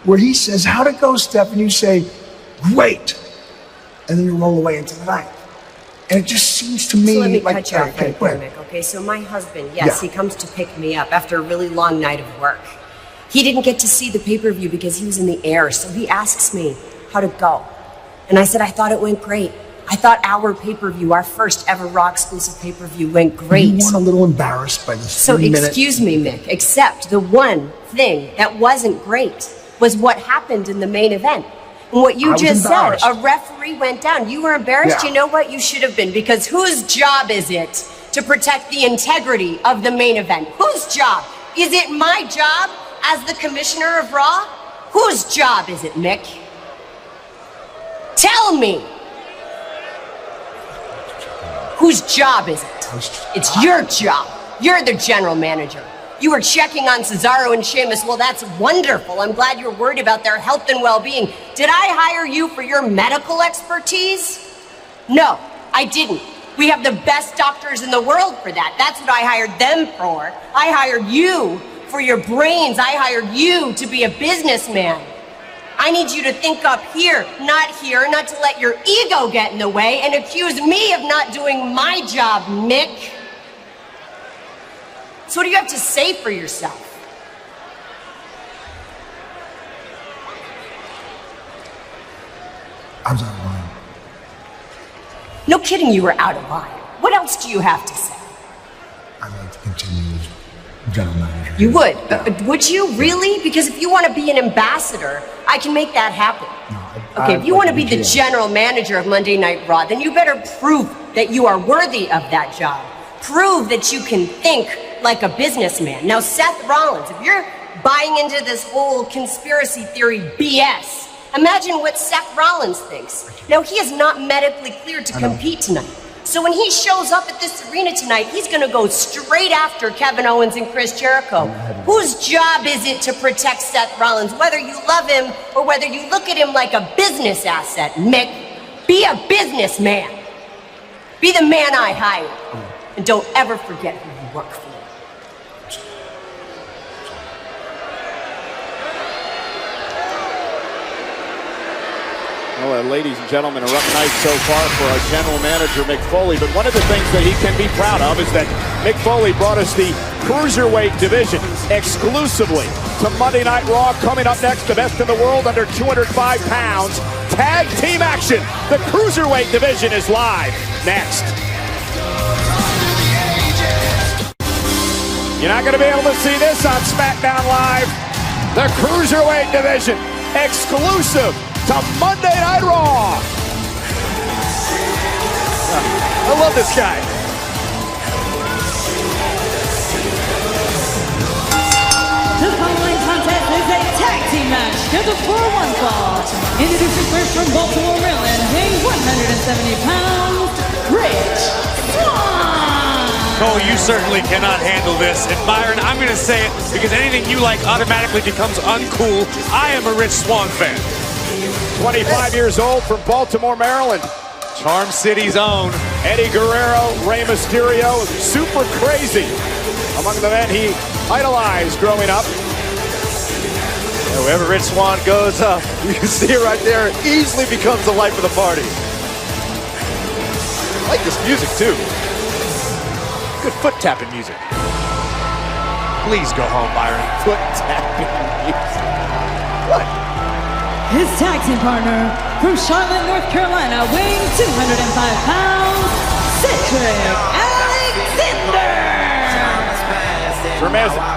where he says, "How'd it go, Steph?" And you say, "Great." And then you roll away into the night. And it just seems to me so let me like... cut you off right there, Mick. Okay, so my husband, yes, he comes to pick me up after a really long night of work. He didn't get to see the pay-per-view because he was in the air, so he asks me, how'd it go? And I said, I thought it went great. I thought our pay-per-view, our first ever Raw exclusive pay-per-view went great. You weren't a little embarrassed by this So excuse me, Mick, except the one thing that wasn't great was what happened in the main event. And what you just said, a referee went down. You were embarrassed? Yeah. You know what? You should have been, because whose job is it to protect the integrity of the main event? Whose job? Is it my job as the commissioner of Raw? Whose job is it, Mick? Tell me. Whose job is it? It's your job. You're the general manager. You were checking on Cesaro and Sheamus. Well, that's wonderful. I'm glad you're worried about their health and well-being. Did I hire you for your medical expertise? No, I didn't. We have the best doctors in the world for that. That's what I hired them for. I hired you for your brains. I hired you to be a businessman. I need you to think up here, not to let your ego get in the way and accuse me of not doing my job, Mick. So what do you have to say for yourself? I was out of line. No kidding, you were out of line. What else do you have to say? I'd like to continue as general manager. You would? Would you really? Because if you want to be an ambassador, I can make that happen. No, okay, if you want to be the general manager of Monday Night Raw, then you better prove that you are worthy of that job. Prove that you can think like a businessman. Now, Seth Rollins, if you're buying into this whole conspiracy theory BS, imagine what Seth Rollins thinks. Now, he is not medically cleared to compete tonight. So when he shows up at this arena tonight, he's going to go straight after Kevin Owens and Chris Jericho. Whose job is it to protect Seth Rollins, whether you love him or whether you look at him like a business asset, Mick? Be a businessman. Be the man I hired. And don't ever forget who you work for. Well, ladies and gentlemen, a rough night so far for our general manager, Mick Foley. But one of the things that he can be proud of is that Mick Foley brought us the Cruiserweight division exclusively to Monday Night Raw. Coming up next, the best in the world under 205 pounds. Tag team action. The Cruiserweight division is live next. You're not going to be able to see this on SmackDown Live. The Cruiserweight division exclusive to Monday Night Raw. I love this guy. The following contest is a tag team match scheduled for one fall. Introducing first from Baltimore, Maryland, weighing 170 pounds, Rich Swann. Cole, you certainly cannot handle this. And Byron, I'm going to say it because anything you like automatically becomes uncool. I am a Rich Swann fan. 25 years old from Baltimore, Maryland. Charm City's own. Eddie Guerrero, Rey Mysterio, super crazy. Among the men he idolized growing up. Yeah, wherever Rich Swann goes, you can see it right there. It easily becomes the life of the party. I like this music too. Good foot tapping music. Please go home, Byron. Foot tapping music. What? His tag team partner from Charlotte, North Carolina, weighing 205 pounds, Cedric Alexander.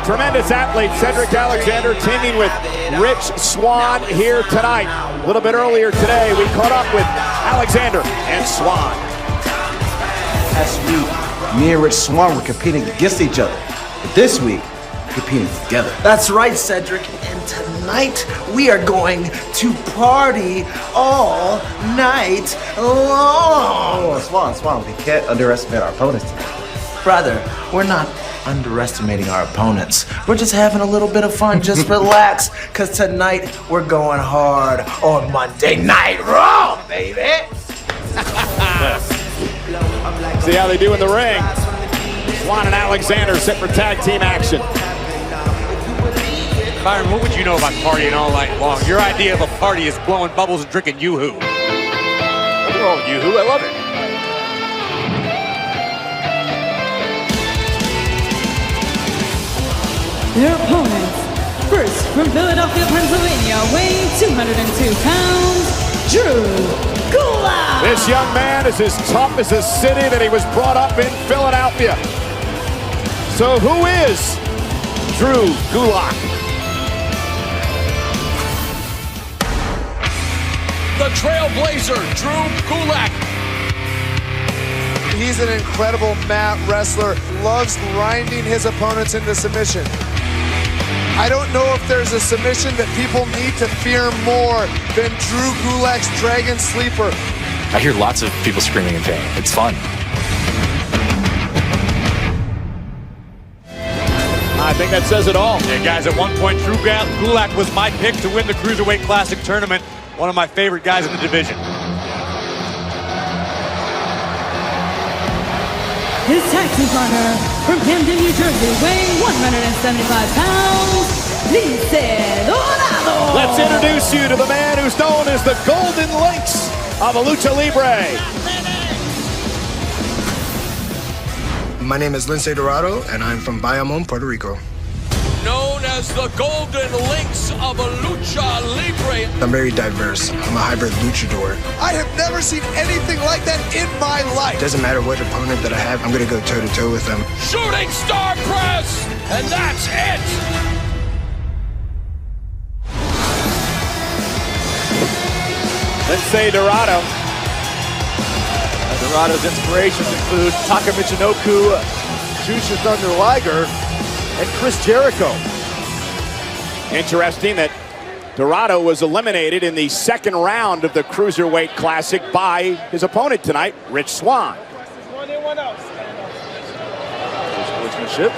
Tremendous athlete Cedric Alexander teaming with Rich Swann here tonight. A little bit earlier today, we caught up with Alexander and Swann. Last week, me and Rich Swann were competing against each other. But this week, we're competing together. That's right, Cedric. And tonight, we are going to party all night long. Oh, Swann, we can't underestimate our opponents tonight. Brother, we're not underestimating our opponents. We're just having a little bit of fun. Just relax, because tonight, we're going hard on Monday Night Raw, baby. See how they do in the ring. Swann and Alexander set for tag team action. Byron, what would you know about partying all night long? Your idea of a party is blowing bubbles and drinking Yoo-Hoo. Nothing wrong with Yoo-Hoo, I love it. Their opponents, first from Philadelphia, Pennsylvania, weighing 202 pounds, Drew Gulak. This young man is as tough as the city that he was brought up in, Philadelphia. So who is Drew Gulak? The Trailblazer, Drew Gulak. He's an incredible mat wrestler, loves grinding his opponents into submission. I don't know if there's a submission that people need to fear more than Drew Gulak's Dragon Sleeper. I hear lots of people screaming in pain. It's fun. I think that says it all. Yeah, guys, at one point, Drew Gulak was my pick to win the Cruiserweight Classic tournament. One of my favorite guys in the division. His tag team partner from Camden, New Jersey, weighing 175 pounds, Lince Dorado. Let's introduce you to the man who's known as the Golden Links of Lucha Libre. My name is Lince Dorado, and I'm from Bayamon, Puerto Rico. Known as the Golden Links of Lucha Libre. I'm very diverse. I'm a hybrid luchador. I have never seen anything like that in my life. Doesn't matter what opponent that I have, I'm gonna go toe-to-toe with them. Shooting star press, and that's it. Lince Dorado. Dorado's inspirations include Taka Michinoku, Jushin Thunder Liger, and Chris Jericho. Interesting that Dorado was eliminated in the second round of the Cruiserweight Classic by his opponent tonight, Rich Swann. Sportsmanship.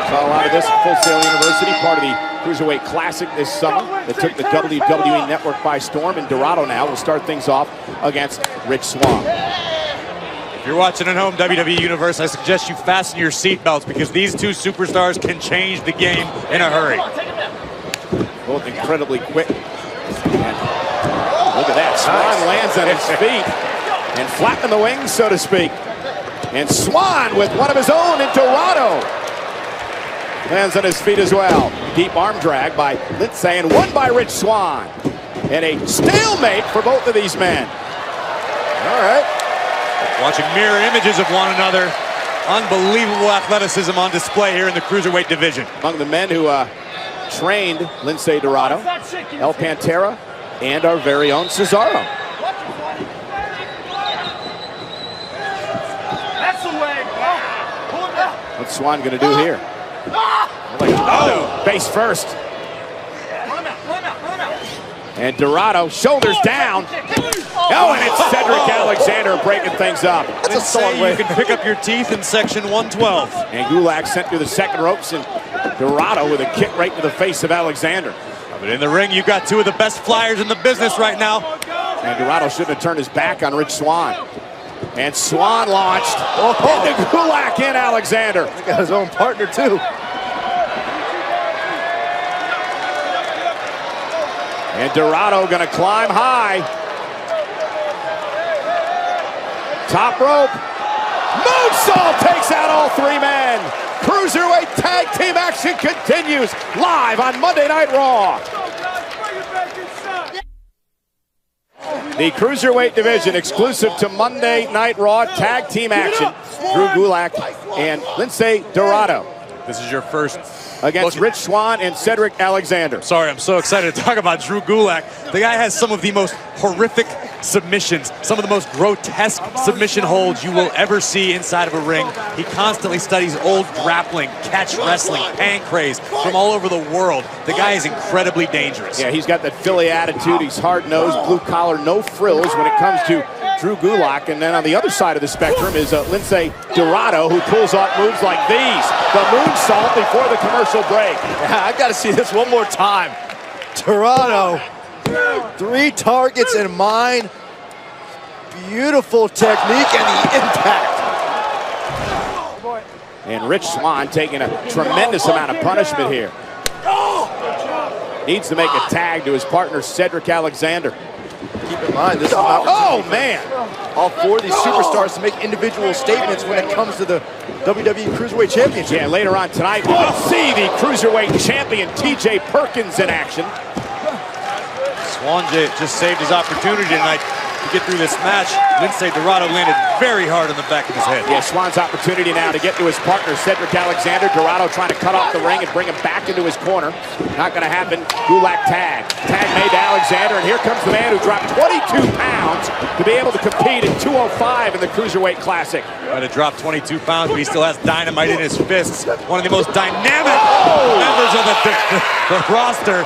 Saw a lot of this at Full Sail University, part of the Cruiserweight Classic this summer that took the WWE Network by storm, and Dorado now will start things off against Rich Swann. If you're watching at home, WWE Universe, I suggest you fasten your seatbelts because these two superstars can change the game in a hurry. Both incredibly quick. And look at that, Swann lands on his feet and flapping the wings, so to speak. And Swann with one of his own, and Dorado lands on his feet as well. Deep arm drag by Lince and one by Rich Swann. And a stalemate for both of these men. All right. Watching mirror images of one another. Unbelievable athleticism on display here in the Cruiserweight division. Among the men who trained Lince Dorado, El Pantera, and our very own Cesaro. That's the way. What's Swann going to do here? Oh, face first. And Dorado, shoulders down. Oh, and it's Cedric Alexander breaking things up. That's a solid way. You can pick up your teeth in section 112. And Gulak sent through the second ropes, and Dorado with a kick right to the face of Alexander. But in the ring, you've got two of the best flyers in the business right now. And Dorado shouldn't have turned his back on Rich Swann. And Swann launched into Gulak and Alexander. He got his own partner, too. And Dorado gonna climb high. Top rope. Moonsault takes out all three men. Cruiserweight tag team action continues live on Monday Night Raw. The Cruiserweight division exclusive to Monday Night Raw tag team action. Drew Gulak and Lince Dorado. This is your first against Rich Swann and Cedric Alexander. Sorry, I'm so excited to talk about Drew Gulak. The guy has some of the most horrific submissions, some of the most grotesque submission holds you will ever see inside of a ring. He constantly studies old grappling, catch wrestling, pancrase from all over the world. The guy is incredibly dangerous. Yeah, he's got that Philly attitude. He's hard-nosed, blue collar, no frills when it comes to Drew Gulak. And then on the other side of the spectrum is Lince Dorado, who pulls off moves like these. The moonsault before the commercial break. Yeah, I've got to see this one more time. Dorado, 3 targets in mind. Beautiful technique and the impact. And Rich Swann taking a tremendous amount of punishment here. Needs to make a tag to his partner, Cedric Alexander. Keep in mind, this is about all 4 of these superstars to make individual statements when it comes to the WWE Cruiserweight Championship. Yeah, later on tonight, we'll see the Cruiserweight Champion, TJ Perkins, in action. Swann just saved his opportunity tonight to get through this match. Lince Dorado landed very hard on the back of his head. Yeah, Swann's opportunity now to get to his partner, Cedric Alexander. Dorado trying to cut off the ring and bring him back into his corner. Not going to happen. Gulak tag. Tag made to Alexander, and here comes the man who dropped 22 pounds to be able to compete at 205 in the Cruiserweight Classic. Trying to drop 22 pounds, but he still has dynamite in his fists. One of the most dynamic members of the roster.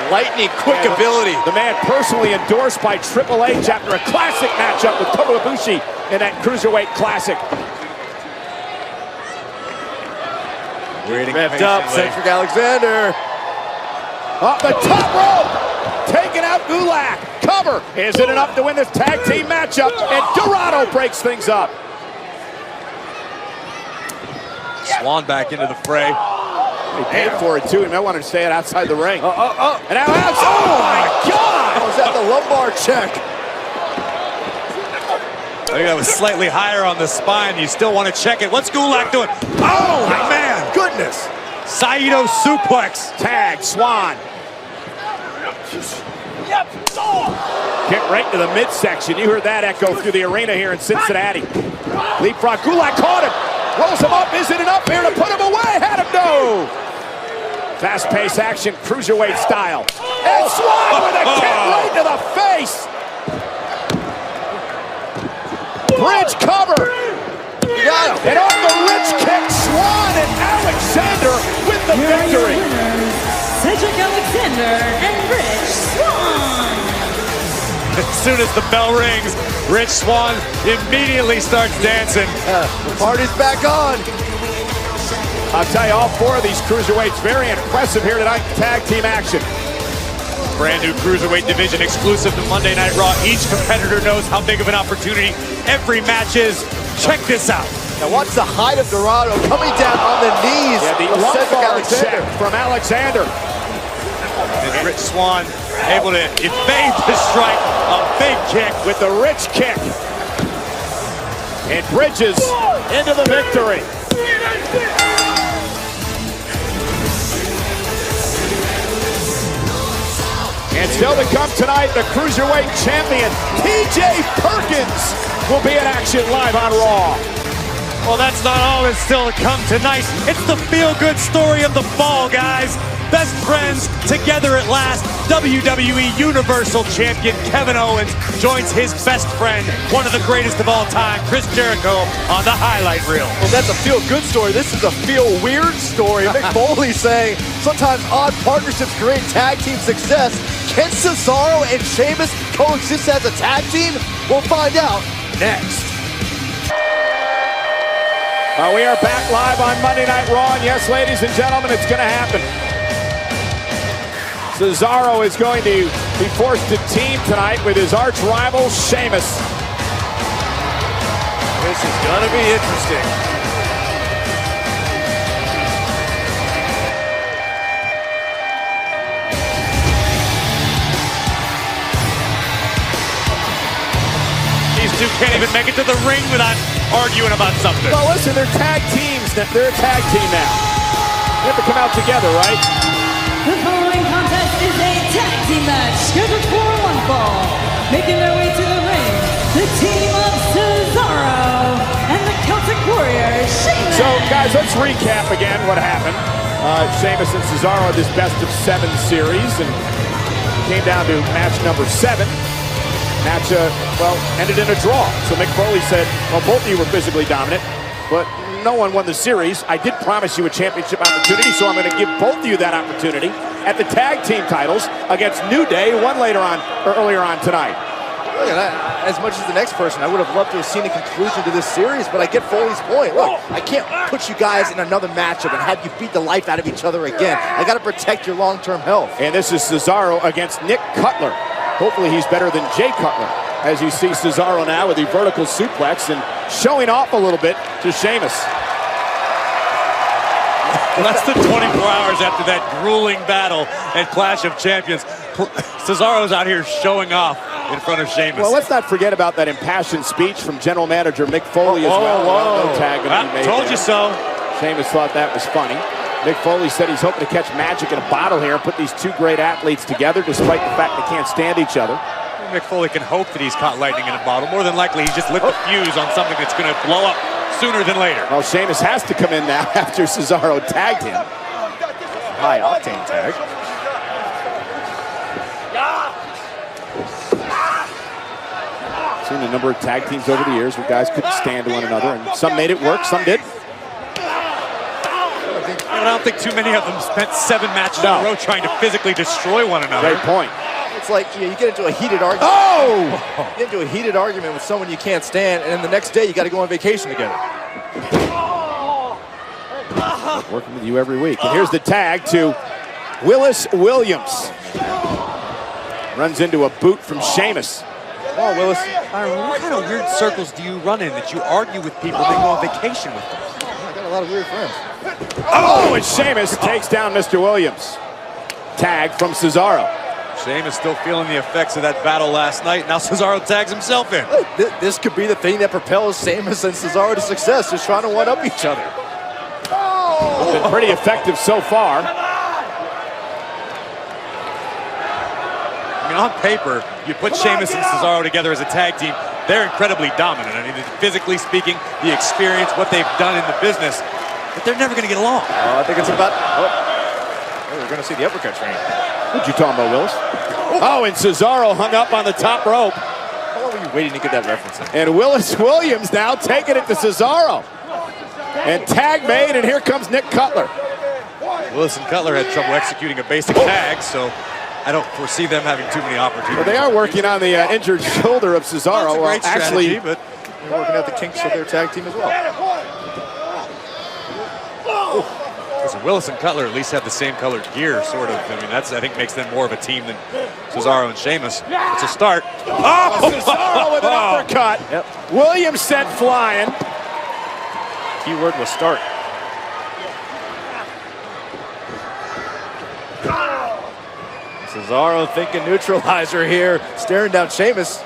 Lightning quick ability. The man personally endorsed by Triple H after a classic matchup with Kota Ibushi in that Cruiserweight Classic. Revved up, Cedric Alexander. Off the top rope, taking out Gulak. Cover. Is it enough to win this tag team matchup? And Dorado breaks things up. Swan back into the fray. He paid for it too. He might want to stay outside the ring. And now oh my God! Was that the lumbar check? I think that was slightly higher on the spine. You still want to check it. What's Gulak doing? Oh, man! Goodness! Saito suplex. Tag, Swan. Kick right to the midsection. You heard that echo through the arena here in Cincinnati. Leapfrog. Gulak caught him. Rolls him up. Is it enough here to put him away? Had him no. Fast-paced action, Cruiserweight style. And Swan with a kick right to the face. Bridge cover. And off the rich kick, Swan and Alexander with the victory. Cedric Alexander and Rich Swann. As soon as the bell rings, Rich Swann immediately starts dancing. The party's back on. I'll tell you, all four of these Cruiserweights very impressive here tonight in tag team action. Brand new Cruiserweight division exclusive to Monday Night Raw. Each competitor knows how big of an opportunity every match is. Check this out. Now watch the height of Dorado coming down on the knees. Yeah, the of Cedric lumbar Alexander. check from Alexander. And Rich Swann able to evade the strike. A big kick with the rich kick. And Bridges into the victory. And still to come tonight, the Cruiserweight Champion, TJ Perkins, will be in action live on Raw. Well, that's not all that's still to come tonight. It's the feel-good story of the fall, guys. Best friends together at last. WWE Universal Champion Kevin Owens joins his best friend, one of the greatest of all time, Chris Jericho, on the highlight reel. Well, that's a feel-good story. This is a feel-weird story. Mick Foley saying sometimes odd partnerships create tag team success. Can Cesaro and Sheamus coexist as a tag team? We'll find out next. We are back live on Monday Night Raw, and yes, ladies and gentlemen, it's going to happen. Cesaro is going to be forced to team tonight with his arch rival, Sheamus. This is going to be interesting. These two can't even make it to the ring without arguing about something. Well, listen, they're tag teams. They're a tag team now. They have to come out together, right? The following contest is a tag team match scheduled for one fall. Making their way to the ring, the team of Cesaro and the Celtic Warrior, Sheamus. So, guys, let's recap again what happened. Sheamus and Cesaro had this best-of-7 series, and came down to match number 7. Match, ended in a draw. So Mick Foley said, well, both of you were physically dominant, but no one won the series. I did promise you a championship opportunity, so I'm going to give both of you that opportunity at the tag team titles against New Day, earlier on tonight. Look at that. As much as the next person, I would have loved to have seen a conclusion to this series, but I get Foley's point. Look, I can't put you guys in another matchup and have you beat the life out of each other again. I got to protect your long-term health. And this is Cesaro against Nick Cutler. Hopefully he's better than Jay Cutler. As you see Cesaro now with the vertical suplex and showing off a little bit to Sheamus. Less than 24 hours after that grueling battle at Clash of Champions, Cesaro's out here showing off in front of Sheamus. Well, let's not forget about that impassioned speech from General Manager Mick Foley as well. No tag gonna be made told there. you so. Sheamus thought that was funny. Mick Foley said he's hoping to catch magic in a bottle here and put these two great athletes together despite the fact they can't stand each other. Mick Foley can hope that he's caught lightning in a bottle. More than likely, he just lit the fuse on something that's going to blow up sooner than later. Well, Sheamus has to come in now after Cesaro tagged him. High octane tag. Seen a number of tag teams over the years where guys couldn't stand one another, and some made it work, some did. I don't think too many of them spent 7 matches in a row trying to physically destroy one another. Great point. It's like you get into a heated argument. Oh! You get into a heated argument with someone you can't stand, and then the next day you got to go on vacation together. Working with you every week. And here's the tag to Willis Williams. Runs into a boot from Sheamus. Come on, Willis. Byron, what kind of weird circles do you run in that you argue with people and then go on vacation with them? I got a lot of weird friends. Oh, and Sheamus takes down Mr. Williams. Tag from Cesaro. Sheamus still feeling the effects of that battle last night. Now Cesaro tags himself in. This could be the thing that propels Sheamus and Cesaro to success, just trying to one-up each other. Been pretty effective so far. I mean, on paper, you put Sheamus and Cesaro together as a tag team, they're incredibly dominant. I mean, physically speaking, the experience, what they've done in the business, but they're never going to get along. I think it's about... we're going to see the uppercut train. What you talking about, Willis? Oh, and Cesaro hung up on the top rope. How long were you waiting to get that reference in? And Willis Williams now taking it to Cesaro. And tag made, and here comes Nick Cutler. Willis and Cutler had trouble executing a basic tag, so I don't foresee them having too many opportunities. Well, they are working on the injured shoulder of Cesaro. Well, that's a great strategy, but they're working out the kinks of their tag team as well. Listen, Willis and Cutler at least have the same colored gear, sort of. I mean, that's, I think, makes them more of a team than Cesaro and Sheamus. It's a start. Oh, Cesaro with an uppercut. Yep. Williams sent flying. Keyword was start. Cesaro thinking neutralizer here, staring down Sheamus.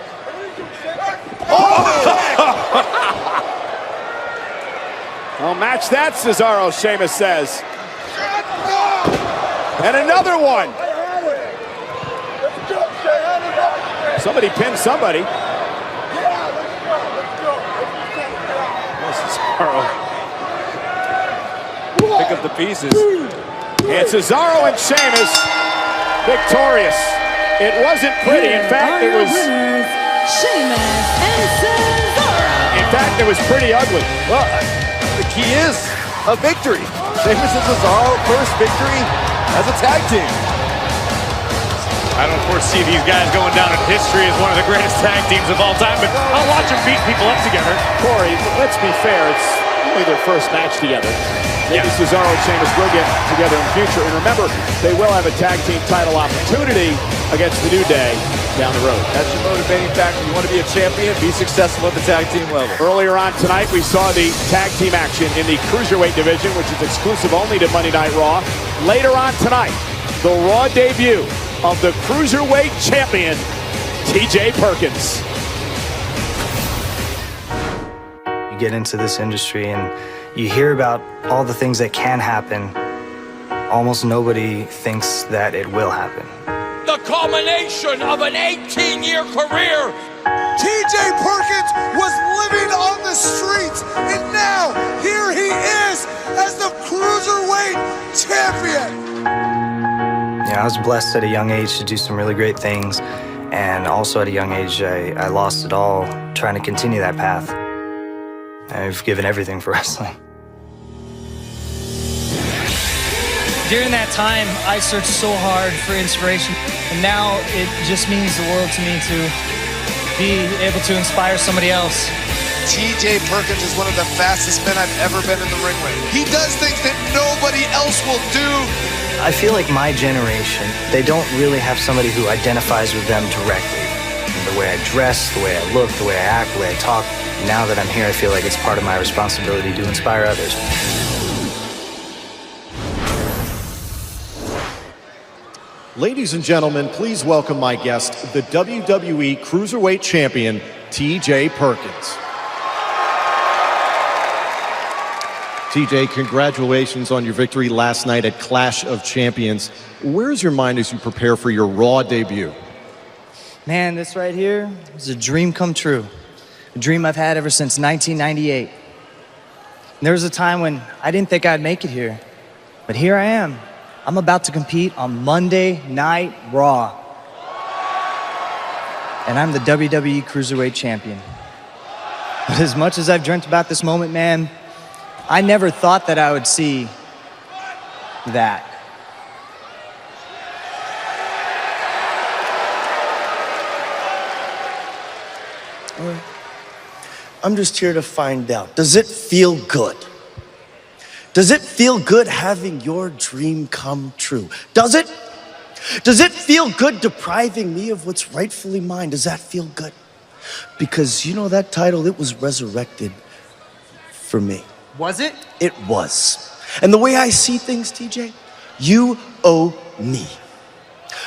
Well, match that, Cesaro, Sheamus says. And another one. Somebody pinned somebody. Cesaro. Pick up the pieces. And Cesaro and Sheamus victorious. It wasn't pretty. In fact, it was... Sheamus and Cesaro. In fact, it was pretty ugly. Well, the key is a victory. Sheamus and Cesaro, first victory as a tag team. I don't foresee these guys going down in history as one of the greatest tag teams of all time, but I'll watch them beat people up together. Corey, let's be fair. It's only their first match together. Maybe Cesaro and Sheamus will get together in the future. And remember, they will have a tag team title opportunity against the New Day down the road. That's your motivating factor. You want to be a champion, be successful at the tag team level. Earlier on tonight, we saw the tag team action in the Cruiserweight division, which is exclusive only to Monday Night Raw. Later on tonight, the Raw debut of the Cruiserweight champion, TJ Perkins. You get into this industry and you hear about all the things that can happen. Almost nobody thinks that it will happen. The culmination of an 18-year career. TJ Perkins was living on the streets, and now here he is as the Cruiserweight champion. You know, I was blessed at a young age to do some really great things, and also at a young age, I lost it all trying to continue that path. I've given everything for wrestling. During that time, I searched so hard for inspiration, and now it just means the world to me to be able to inspire somebody else. TJ Perkins is one of the fastest men I've ever been in the ring with. He does things that nobody else will do. I feel like my generation, they don't really have somebody who identifies with them directly. The way I dress, the way I look, the way I act, the way I talk. Now that I'm here, I feel like it's part of my responsibility to inspire others. Ladies and gentlemen, please welcome my guest, the WWE Cruiserweight Champion, TJ Perkins. TJ, congratulations on your victory last night at Clash of Champions. Where's your mind as you prepare for your Raw debut? Man, this right here is a dream come true. A dream I've had ever since 1998. There was a time when I didn't think I'd make it here, but here I am. I'm about to compete on Monday Night Raw. And I'm the WWE Cruiserweight Champion. But as much as I've dreamt about this moment, man, I never thought that I would see that. All right. I'm just here to find out. Does it feel good? Does it feel good having your dream come true? Does it? Does it feel good depriving me of what's rightfully mine? Does that feel good? Because you know that title, it was resurrected for me. Was it? It was. And the way I see things, TJ, you owe me.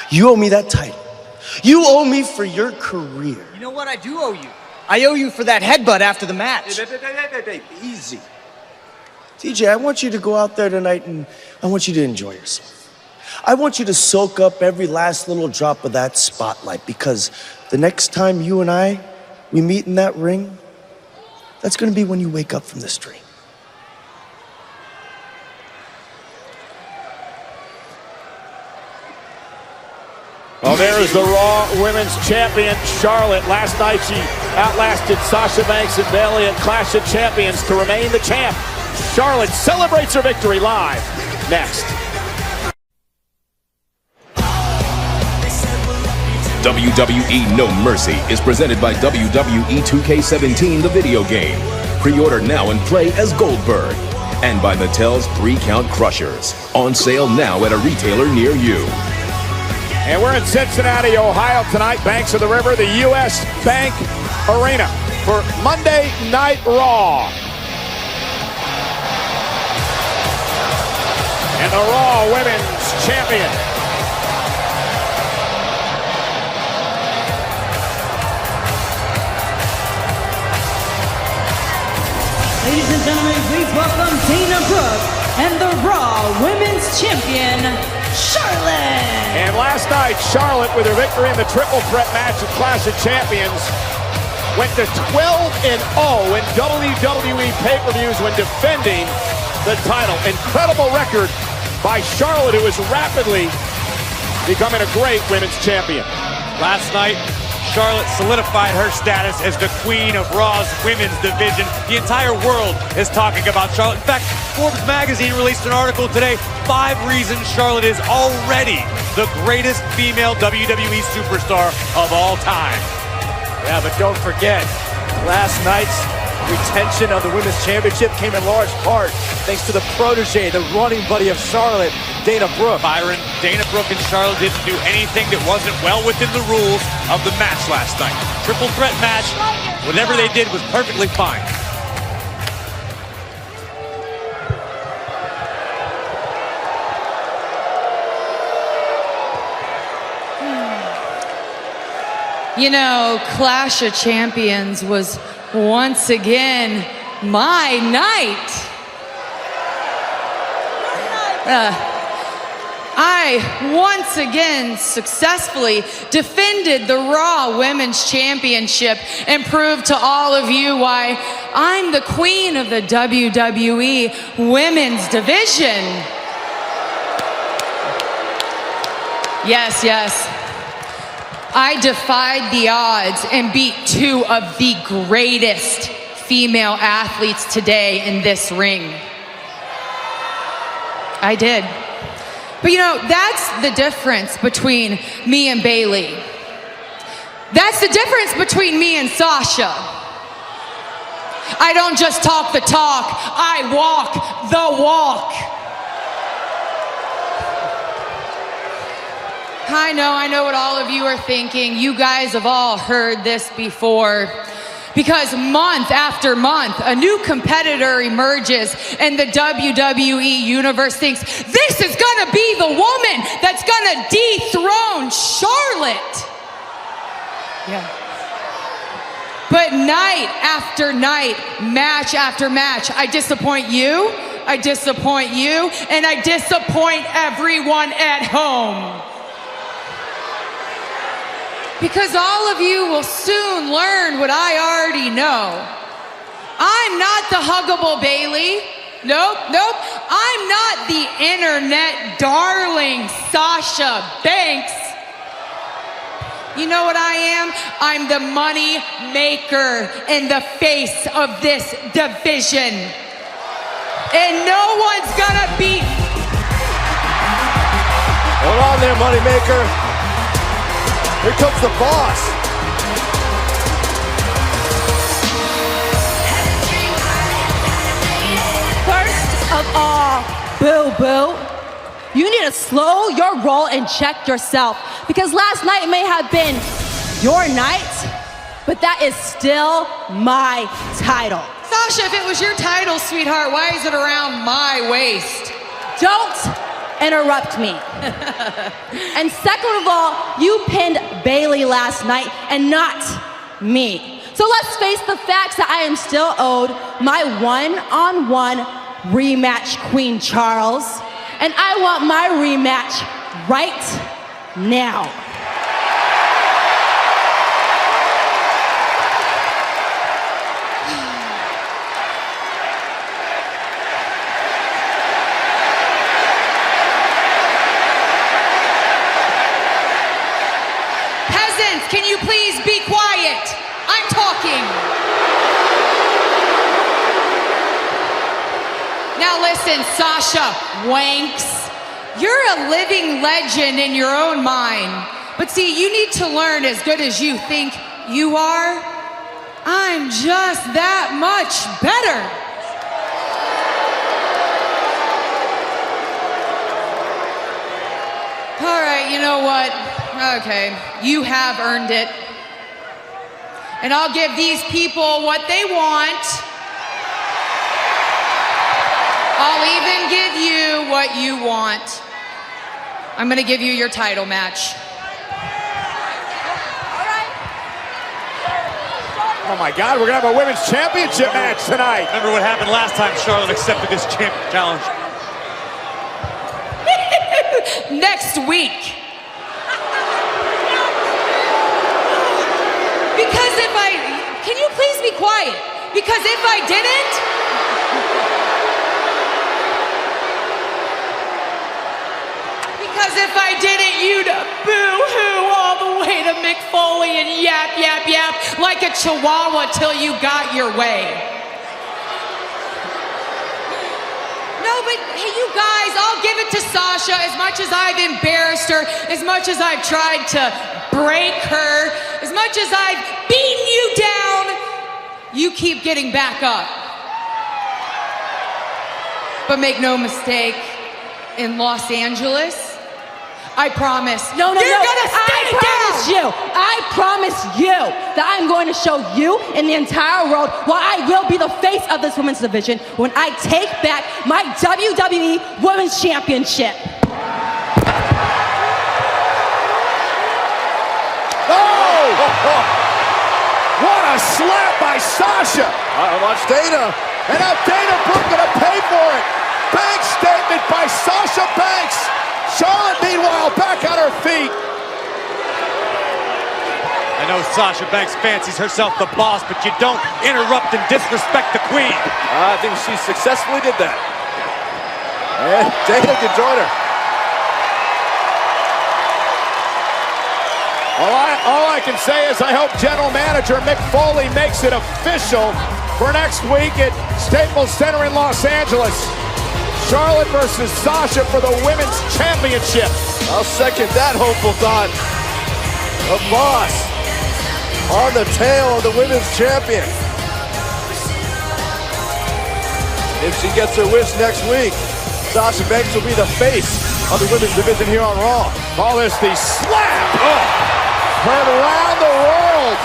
You owe me that title. You owe me for your career. You know what? I do owe you. I owe you for that headbutt after the match. Easy. TJ, I want you to go out there tonight and I want you to enjoy yourself. I want you to soak up every last little drop of that spotlight, because the next time you and we meet in that ring, that's gonna be when you wake up from this dream. Well, there's the Raw Women's Champion, Charlotte. Last night she outlasted Sasha Banks and Bayley at Clash of Champions to remain the champ. Charlotte celebrates her victory live. Next. WWE No Mercy is presented by WWE 2K17, the video game. Pre-order now and play as Goldberg. And by Mattel's 3-Count Crushers. On sale now at a retailer near you. And we're in Cincinnati, Ohio tonight, banks of the river, the U.S. Bank Arena for Monday Night Raw. And the Raw Women's Champion. Ladies and gentlemen, please welcome Dana Brooke and the Raw Women's Champion, Charlotte. And last night, Charlotte, with her victory in the triple threat match at Clash of Champions, went to 12-0 in WWE pay-per-views when defending the title. Incredible record by Charlotte, who is rapidly becoming a great women's champion. Last night, Charlotte solidified her status as the queen of Raw's women's division. The entire world is talking about Charlotte. In fact, Forbes magazine released an article today, 5 reasons Charlotte is already the greatest female WWE superstar of all time. Yeah, but don't forget, last night's retention of the Women's Championship came in large part thanks to the protege, the running buddy of Charlotte, Dana Brooke. Byron, Dana Brooke and Charlotte didn't do anything that wasn't well within the rules of the match last night. Triple threat match, whatever they did was perfectly fine. You know, Clash of Champions was once again my night. I once again successfully defended the Raw Women's Championship and proved to all of you why I'm the queen of the WWE Women's Division. Yes, yes. I defied the odds and beat 2 of the greatest female athletes today in this ring. I did. But you know, that's the difference between me and Bayley. That's the difference between me and Sasha. I don't just talk the talk, I walk the walk. I know what all of you are thinking. You guys have all heard this before. Because month after month, a new competitor emerges and the WWE universe thinks, this is gonna be the woman that's gonna dethrone Charlotte. Yeah. But night after night, match after match, I disappoint you, I disappoint you, and I disappoint everyone at home. Because all of you will soon learn what I already know. I'm not the huggable Bayley. Nope. I'm not the internet darling Sasha Banks. You know what I am? I'm the money maker and the face of this division. And no one's gonna beat. Hold on there, money maker. Here comes the boss. boo-boo. You need to slow your roll and check yourself, because last night may have been your night, but that is still my title. Sasha, if it was your title, sweetheart, why is it around my waist? Don't interrupt me. And second of all, you pinned Bailey last night and not me. So let's face the facts that I am still owed my one-on-one rematch, Queen Charles. And I want my rematch right now. Peasants, can you please be quiet? I'm talking. Now listen, Sasha Wanks, you're a living legend in your own mind. But see, you need to learn, as good as you think you are, I'm just that much better. All right, you know what? Okay, you have earned it. And I'll give these people what they want. I'll even give you what you want. I'm gonna give you your title match. Oh my God, we're gonna have a women's championship match tonight. Remember what happened last time Charlotte accepted this challenge? Next week. Because can you please be quiet? Because if I didn't, you'd boo-hoo all the way to Mick Foley and yap, yap, yap like a chihuahua till you got your way. No, but hey, you guys, I'll give it to Sasha. As much as I've embarrassed her, as much as I've tried to break her, as much as I've beaten you down, you keep getting back up. But make no mistake, in Los Angeles, I promise. No, You're gonna stay I promise you that I'm going to show you and the entire world why I will be the face of this women's division when I take back my WWE Women's Championship. Oh! What a slap by Sasha! Watch Dana. And now Dana Brooke gonna pay for it. Bank statement by Sasha Banks. Charlotte, meanwhile, back on her feet. I know Sasha Banks fancies herself the boss, but you don't interrupt and disrespect the queen. I think she successfully did that. And Dana can join her. All I can say is I hope General Manager Mick Foley makes it official for next week at Staples Center in Los Angeles. Charlotte versus Sasha for the Women's Championship. I'll second that hopeful thought. The boss on the tail of the Women's Champion. If she gets her wish next week, Sasha Banks will be the face of the Women's Division here on Raw. Call this the slap. Oh. Heard around the world.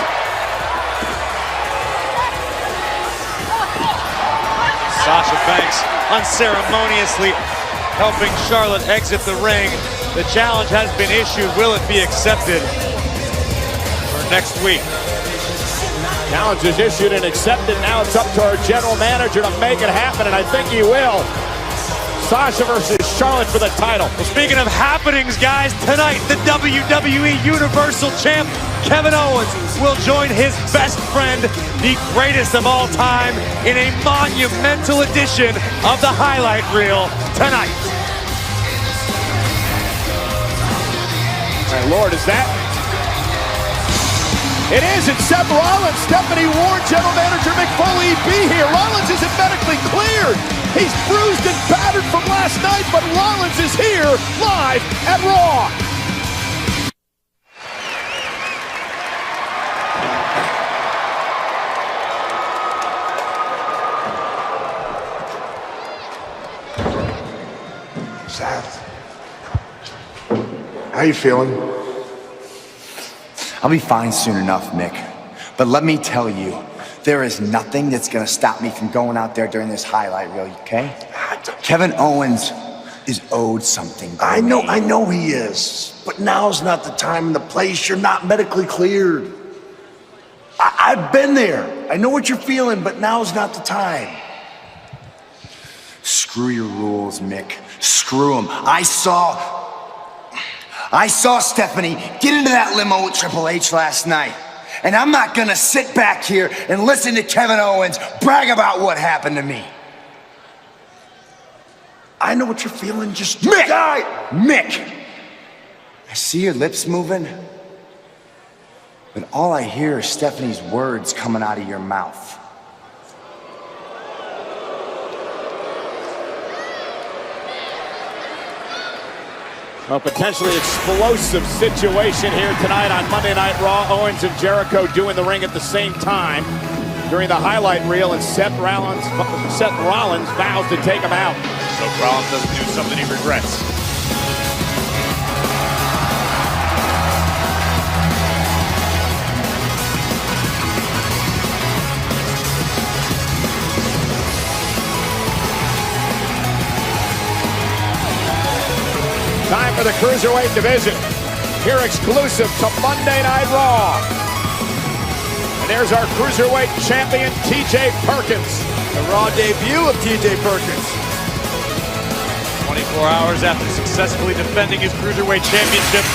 Sasha Banks unceremoniously helping Charlotte exit the ring. The challenge has been issued. Will it be accepted for next week? Challenge is issued and accepted. Now it's up to our general manager to make it happen, and I think he will. Sasha versus Charlotte for the title. Well, speaking of happenings, guys, tonight the WWE Universal Champ Kevin Owens will join his best friend, the greatest of all time, in a monumental edition of the highlight reel tonight. My Lord, is that? It is. It's Seth Rollins. Stephanie warned General Manager Mick Foley he'd be here. Rollins isn't medically cleared. He's bruised and battered from last night, but Rollins is here live at Raw. How you feeling? I'll be fine soon enough, Mick. But let me tell you, there is nothing that's gonna stop me from going out there during this highlight reel, okay? Kevin Owens is owed something. I know he is. But now's not the time and the place. You're not medically cleared. I've been there. I know what you're feeling, but now's not the time. Screw your rules, Mick. Screw them. I saw Stephanie get into that limo with Triple H last night. And I'm not gonna sit back here and listen to Kevin Owens brag about what happened to me. I know what you're feeling. Just Mick! die. Mick! I see your lips moving, but all I hear is Stephanie's words coming out of your mouth. A potentially explosive situation here tonight on Monday Night Raw. Owens and Jericho doing the ring at the same time during the highlight reel, and Seth Rollins vows to take him out. So Rollins doesn't do something he regrets. Time for the Cruiserweight division. Here exclusive to Monday Night Raw. And there's our Cruiserweight champion, TJ Perkins. The Raw debut of TJ Perkins. 24 hours after successfully defending his Cruiserweight Championship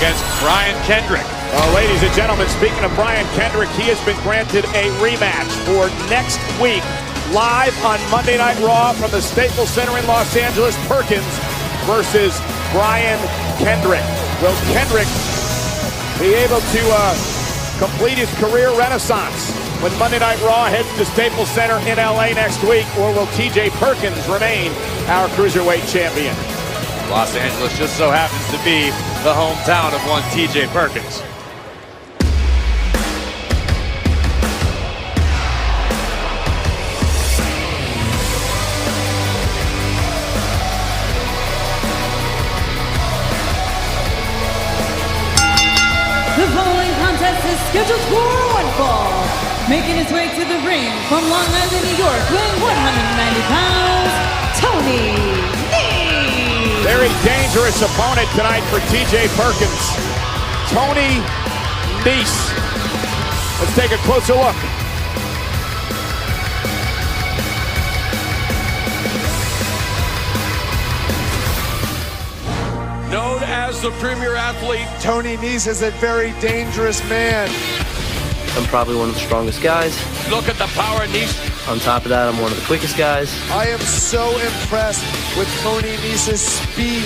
against Brian Kendrick. Ladies and gentlemen, speaking of Brian Kendrick, he has been granted a rematch for next week, live on Monday Night Raw from the Staples Center in Los Angeles. Perkins versus Brian Kendrick. Will Kendrick be able to complete his career renaissance when Monday Night Raw heads to Staples Center in LA next week, or will TJ Perkins remain our Cruiserweight champion? Los Angeles just so happens to be the hometown of one TJ Perkins. The following contest is scheduled for one fall. Making his way to the ring from Long Island, New York, weighing 190 pounds, Tony Nese. Very dangerous opponent tonight for TJ Perkins. Tony Nese. Let's take a closer look. Known as the premier athlete, Tony Nese is a very dangerous man. I'm probably one of the strongest guys. look at the power of Nese. On top of that, I'm one of the quickest guys. I am so impressed with Tony Nese's speed.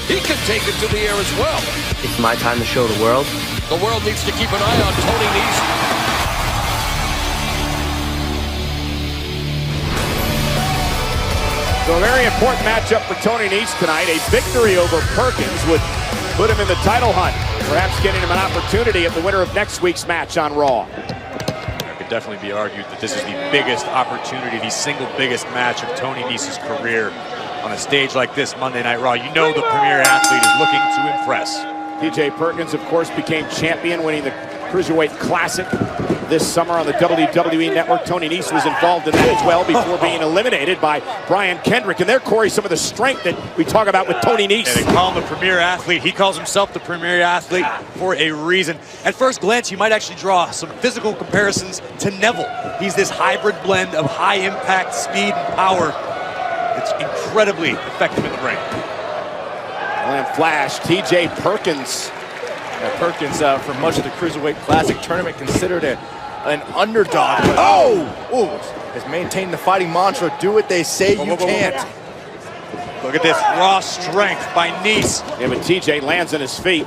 He can take it to the air as well. It's my time to show the world. The world needs to keep an eye on Tony Nese. So a very important matchup for Tony Nese tonight. A victory over Perkins would put him in the title hunt, perhaps getting him an opportunity at the winner of next week's match on Raw. It could definitely be argued that this is the biggest opportunity, the single biggest match of Tony Nese's career on a stage like this, Monday Night Raw. You know the premier athlete is looking to impress. TJ Perkins, of course, became champion, winning the Cruiserweight Classic this summer on the WWE Network. Tony Nese was involved in that as well before being eliminated by Brian Kendrick. And there, Corey, some of the strength that we talk about with Tony Nese. And they call him the premier athlete. He calls himself the premier athlete for a reason. At first glance, you might actually draw some physical comparisons to Neville. He's this hybrid blend of high impact, speed, and power. It's incredibly effective in the ring. And flash, TJ Perkins. Perkins, for much of the Cruiserweight Classic tournament, considered an underdog. But, has maintained the fighting mantra, do what they say you can't. Look at this raw strength by Nese. Yeah, but TJ lands on his feet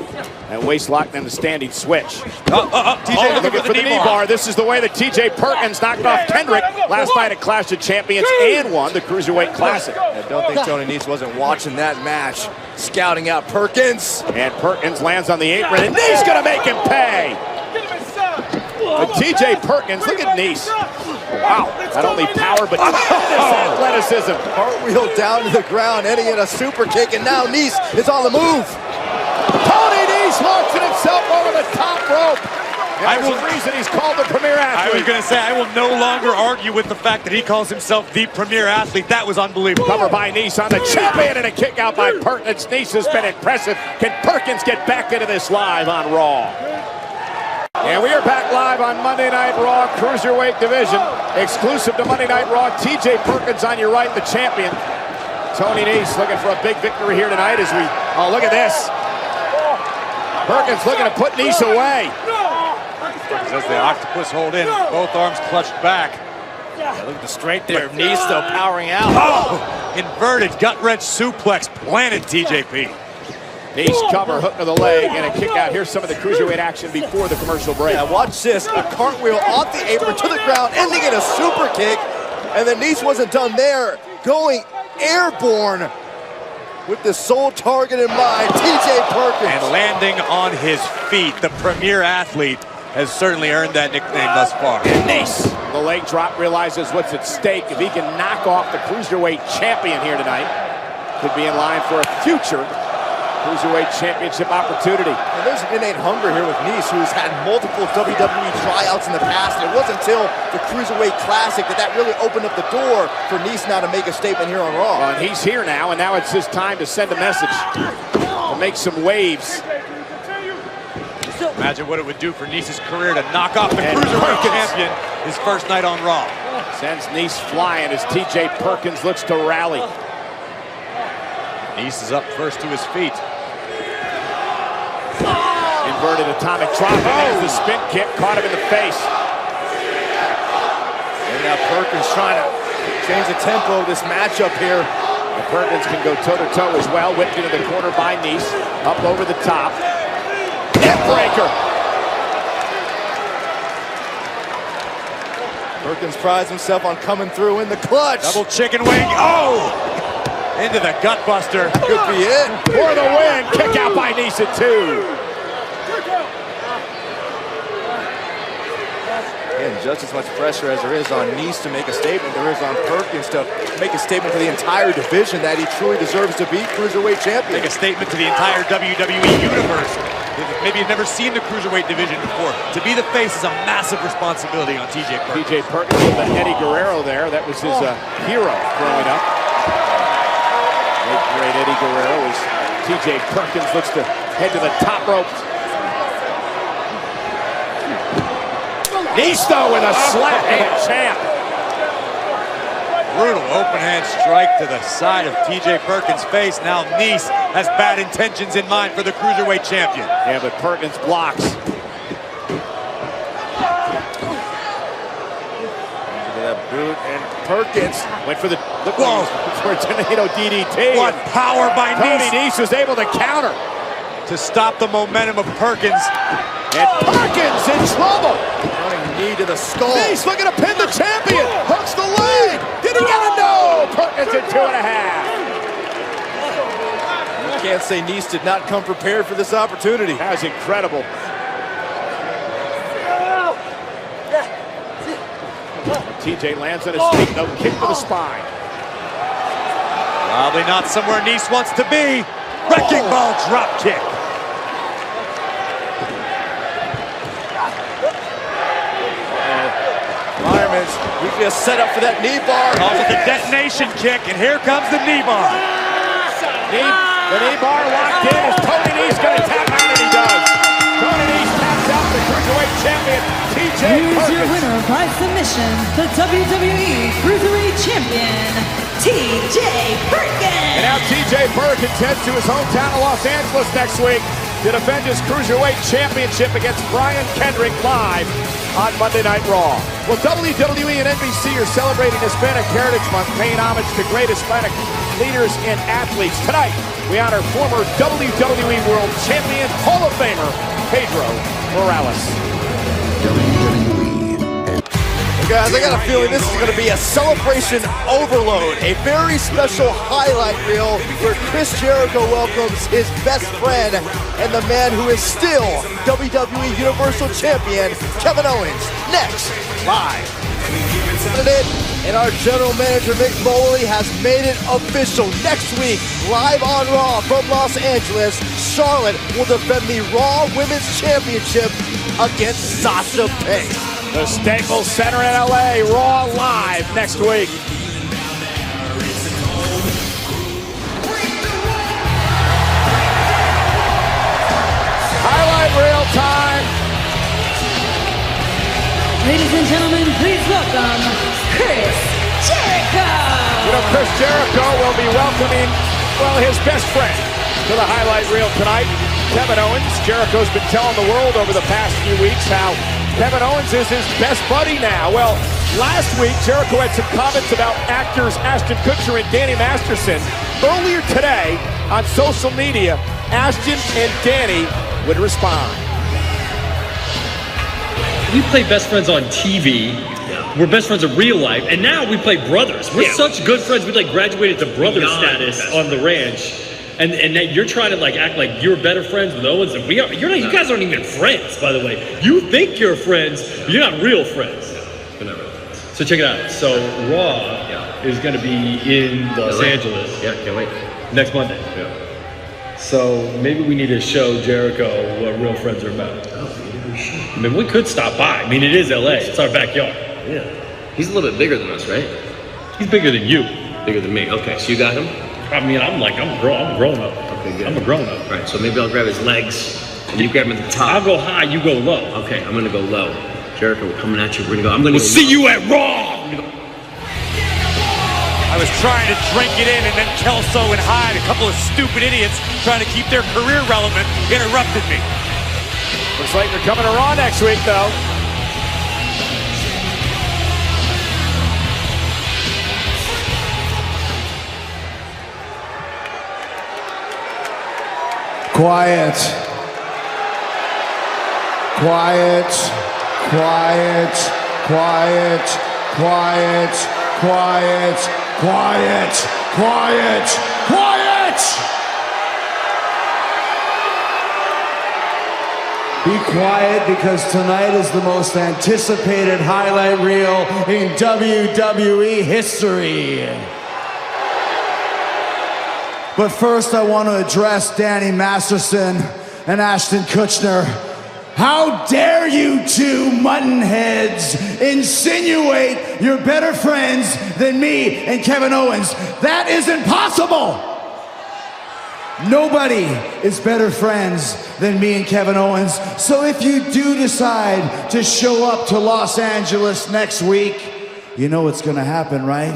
and waist locked in the standing switch. TJ looking for the knee bar. This is the way that TJ Perkins knocked off Kendrick last night at Clash of Champions and won the Cruiserweight Classic. I don't think Tony Nese wasn't watching that match, scouting out Perkins. And Perkins lands on the apron, and Nese gonna make him pay. But TJ Perkins, look at Nese. Wow, not only power, but athleticism. Cartwheel down to the ground, ending in a super kick, and now Nese is on the move. Tony Nese launching himself over the top rope. There's a reason he's called the premier athlete. I was going to say, I will no longer argue with the fact that he calls himself the premier athlete. That was unbelievable. Cover by Nese on the champion and a kick out by Perkins. Nese has been impressive. Can Perkins get back into this live on Raw? And we are back live on Monday Night Raw, Cruiserweight Division. Exclusive to Monday Night Raw, TJ Perkins on your right, the champion. Tony Nese looking for a big victory here tonight as we, oh, look at this. Perkins looking to put Nese away. As the octopus hold in, both arms clutched back. Look at the strength there. Nese still powering out. Oh! Inverted gut-wrench suplex planted TJP. Nese cover, hook of the leg, and a kick out. Here's some of the cruiserweight action before the commercial break. Yeah, watch this. A cartwheel off the apron to the ground, ending in a super kick. And then Nese wasn't done there. Going airborne with the sole target in mind, TJ Perkins. And landing on his feet, the premier athlete has certainly earned that nickname thus far. And Nese, the leg drop, realizes what's at stake. If he can knock off the Cruiserweight champion here tonight, could be in line for a future Cruiserweight Championship opportunity. And there's an innate hunger here with Nese, who's had multiple WWE tryouts in the past. It wasn't until the Cruiserweight Classic that really opened up the door for Nese now to make a statement here on Raw. Well, and he's here now, and now it's his time to send a message, to make some waves. Imagine what it would do for Nese's career to knock off the Cruiserweight champion his first night on Raw. Sends Nese flying as TJ Perkins looks to rally. Nese is up first to his feet. Inverted atomic drop, and there's the spin kick, caught him in the face. And now Perkins trying to change the tempo of this matchup here. And Perkins can go toe-to-toe as well, whipped into the corner by Nese, up over the top. Neckbreaker. Perkins prides himself on coming through in the clutch. Double chicken wing. Oh! Into the gut buster. Could be it. For the win. Kick out by Nese at 2. Again, just as much pressure as there is on Nese to make a statement, there is on Perkins to make a statement to the entire division that he truly deserves to be Cruiserweight champion. Make a statement to the entire WWE universe. Maybe you've never seen the Cruiserweight division before. To be the face is a massive responsibility on TJ Perkins. TJ Perkins with the Eddie Guerrero there. That was his hero growing up. Great Eddie Guerrero as TJ Perkins looks to head to the top rope. Nese though with a slap hand champ. Brutal open hand strike to the side of TJ Perkins' face. Now Nese has bad intentions in mind for the Cruiserweight champion. Yeah, but Perkins blocks. That boot, and Perkins went for the for a tornado DDT. What power by Tony Nese. Nese was able to counter To stop the momentum of Perkins. And Perkins in trouble. Running knee to the skull. Nese looking to pin the champion. Hooks the leg. Did he get a no? Perkins at 2.5. You can't say Nese did not come prepared for this opportunity. That was incredible. TJ lands on his feet, no kick to the spine. Probably not somewhere Nese wants to be. Wrecking ball drop kick. Fireman's, we just set up for that knee bar. Calls it the detonation kick, and here comes the knee bar. The knee bar locked in. Is Tony Nese going to tap out? And he does. Tony Nese taps out the Cruiserweight champion, TJ Here's Perkins. your winner by submission, the WWE Cruiserweight Champion, TJ Perkins. And now TJ Perkins heads to his hometown of Los Angeles next week to defend his Cruiserweight Championship against Brian Kendrick live on Monday Night Raw. Well, WWE and NBC are celebrating Hispanic Heritage Month, paying homage to great Hispanic leaders and athletes. Tonight, we honor former WWE World Champion, Hall of Famer, Pedro Morales. Guys, I got a feeling this is going to be a celebration overload. A very special highlight reel where Chris Jericho welcomes his best friend and the man who is still WWE Universal Champion, Kevin Owens. Next, live. And our general manager, Mick Foley, has made it official. Next week, live on Raw from Los Angeles, Charlotte will defend the Raw Women's Championship against Sasha Banks. The Staples Center in LA, Raw live next week. Highlight reel time. Ladies and gentlemen, please welcome Chris Jericho. You know, Chris Jericho will be welcoming, well, his best friend to the highlight reel tonight, Kevin Owens. Jericho's been telling the world over the past few weeks how Kevin Owens is his best buddy now. Well, last week, Jericho had some comments about actors Ashton Kutcher and Danny Masterson. Earlier today, on social media, Ashton and Danny would respond. We play best friends on TV. We're best friends in real life, and now we play brothers. We're such good friends. We like graduated to brother status on the ranch, and now you're trying to like act like you're better friends with Owens, and we are. You're not. You guys aren't even friends, by the way. You think you're friends, but you're not real friends. So check it out. So Raw is going to be in Los Angeles. Yeah, can't wait. Next Monday. Yeah. So maybe we need to show Jericho what real friends are about. I mean, we could stop by. I mean, it is LA. It's our backyard. Yeah. He's a little bit bigger than us, right? He's bigger than you. Bigger than me. Okay, so you got him? I mean, I'm grown up. Okay, good. I'm a grown up. All right, so maybe I'll grab his legs and you grab him at the top. I'll go high, you go low. Okay, I'm going to go low. Jericho, we're coming at you. We're going to go. I'm going to We'll see you at Raw. I was trying to drink it in, and then Kelso and Hyde, a couple of stupid idiots trying to keep their career relevant, interrupted me. Looks like they're coming to Raw next week, though. Quiet. Quiet. Quiet. Quiet. Quiet. Quiet. Quiet. Quiet. Quiet. Be quiet, because tonight is the most anticipated highlight reel in WWE history. But first, I want to address Danny Masterson and Ashton Kutcher. How dare you two muttonheads insinuate you're better friends than me and Kevin Owens? That isn't possible. Nobody is better friends than me and Kevin Owens. So if you do decide to show up to Los Angeles next week, you know what's gonna happen, right?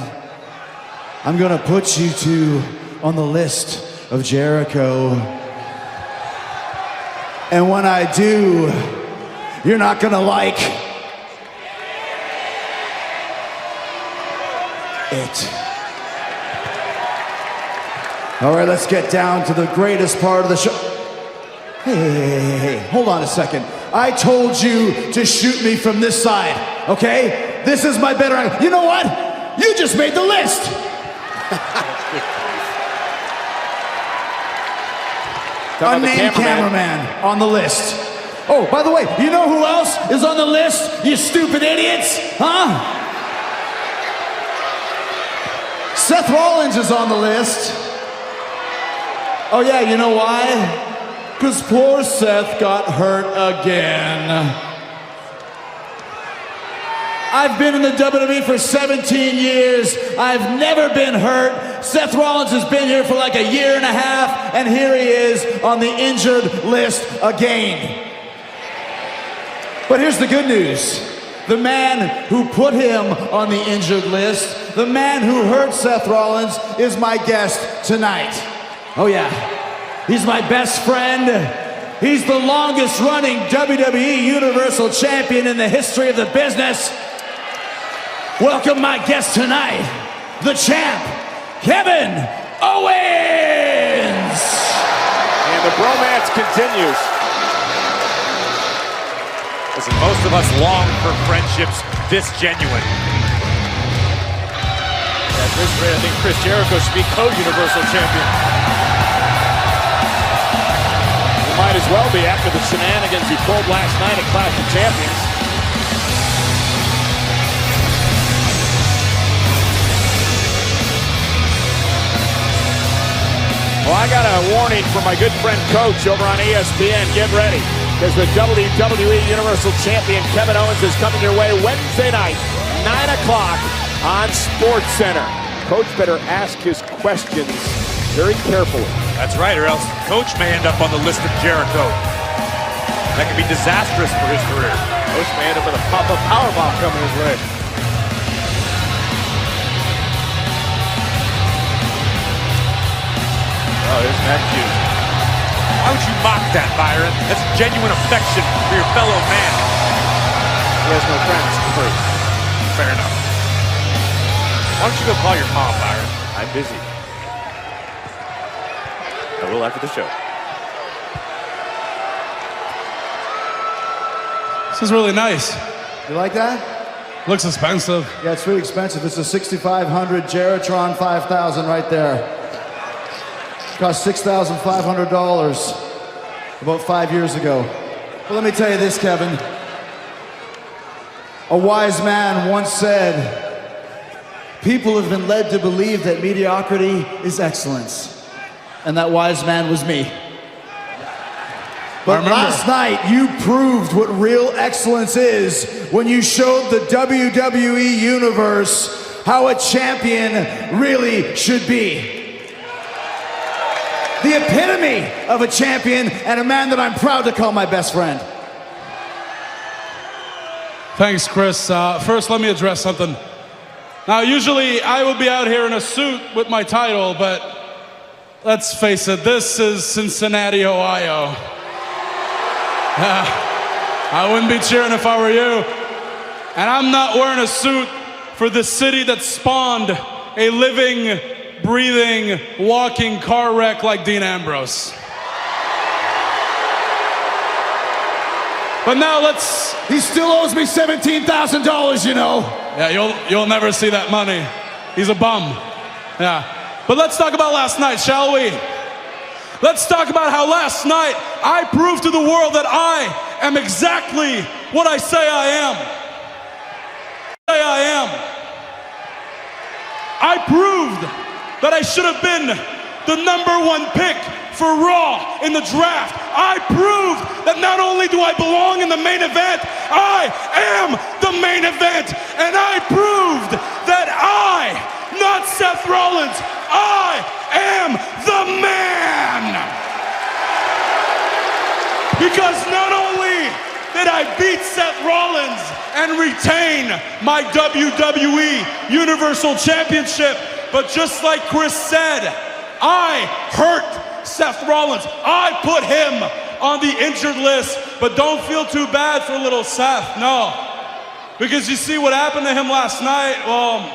I'm gonna put you two on the list of Jericho. And when I do, you're not gonna like it. All right, let's get down to the greatest part of the show. Hey, hold on a second. I told you to shoot me from this side, okay? This is my better angle. You know what? You just made the list. Unnamed cameraman on the list. Oh, by the way, you know who else is on the list, you stupid idiots? Huh? Seth Rollins is on the list. Oh yeah, you know why? Because poor Seth got hurt again. I've been in the WWE for 17 years. I've never been hurt. Seth Rollins has been here for like a year and a half, and here he is on the injured list again. But here's the good news. The man who put him on the injured list, the man who hurt Seth Rollins, is my guest tonight. Oh yeah, he's my best friend. He's the longest running WWE Universal Champion in the history of the business. Welcome my guest tonight, the champ, Kevin Owens! And the bromance continues. Listen, most of us long for friendships this genuine. At this rate, I think Chris Jericho should be co-Universal Champion. He might as well be after the shenanigans he pulled last night at Clash of Champions. Well, I got a warning from my good friend Coach over on ESPN. Get ready, because the WWE Universal Champion Kevin Owens is coming your way Wednesday night, 9 o'clock on SportsCenter. Coach better ask his questions very carefully. That's right, or else Coach may end up on the list of Jericho. That could be disastrous for his career. Coach may end up with a pop-up powerbomb coming his way. Oh, there's Matthew. Why would you mock that, Byron? That's genuine affection for your fellow man. He has no friends. Please. Fair enough. Why don't you go call your mom, Byron? I'm busy. I will after the show. This is really nice. You like that? Looks expensive. Yeah, it's really expensive. It's a 6,500 Geratron 5000 right there. Cost $6,500 about 5 years ago. But let me tell you this, Kevin. A wise man once said, people have been led to believe that mediocrity is excellence. And that wise man was me. But last night, you proved what real excellence is when you showed the WWE Universe how a champion really should be. The epitome of a champion and a man that I'm proud to call my best friend. Thanks, Chris. First, let me address something. Now, usually I would be out here in a suit with my title, but let's face it, this is Cincinnati, Ohio. I wouldn't be cheering if I were you. And I'm not wearing a suit for the city that spawned a living, breathing, walking car wreck like Dean Ambrose. But now let's... He still owes me $17,000, you know. Yeah, you'll never see that money. He's a bum. Yeah. But let's talk about last night, shall we? Let's talk about how last night I proved to the world that I am exactly what I say I am. I proved that I should have been the #1 pick for Raw in the draft. I proved that not only do I belong in the main event, I am the main event. And I proved that I, not Seth Rollins, I am the man. Because not only did I beat Seth Rollins and retain my WWE Universal Championship, but just like Chris said, I hurt Seth Rollins. I put him on the injured list, but don't feel too bad for little Seth, no. Because you see what happened to him last night, well,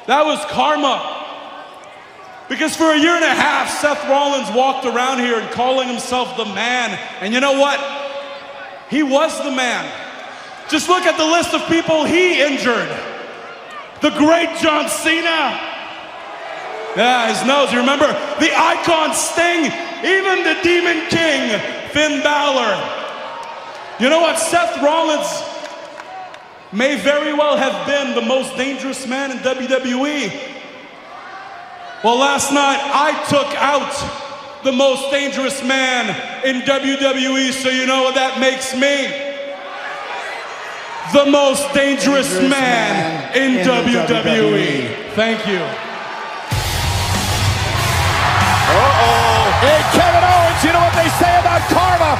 that was karma. Because for 1.5 years, Seth Rollins walked around here and calling himself the man. And you know what? He was the man. Just look at the list of people he injured. The great John Cena. Yeah, his nose, you remember? The Icon Sting, even the Demon King, Finn Balor. You know what? Seth Rollins may very well have been the most dangerous man in WWE. Well, last night, I took out the most dangerous man in WWE, so you know what that makes me? The most dangerous man in WWE. Thank you. Hey, Kevin Owens, you know what they say about karma?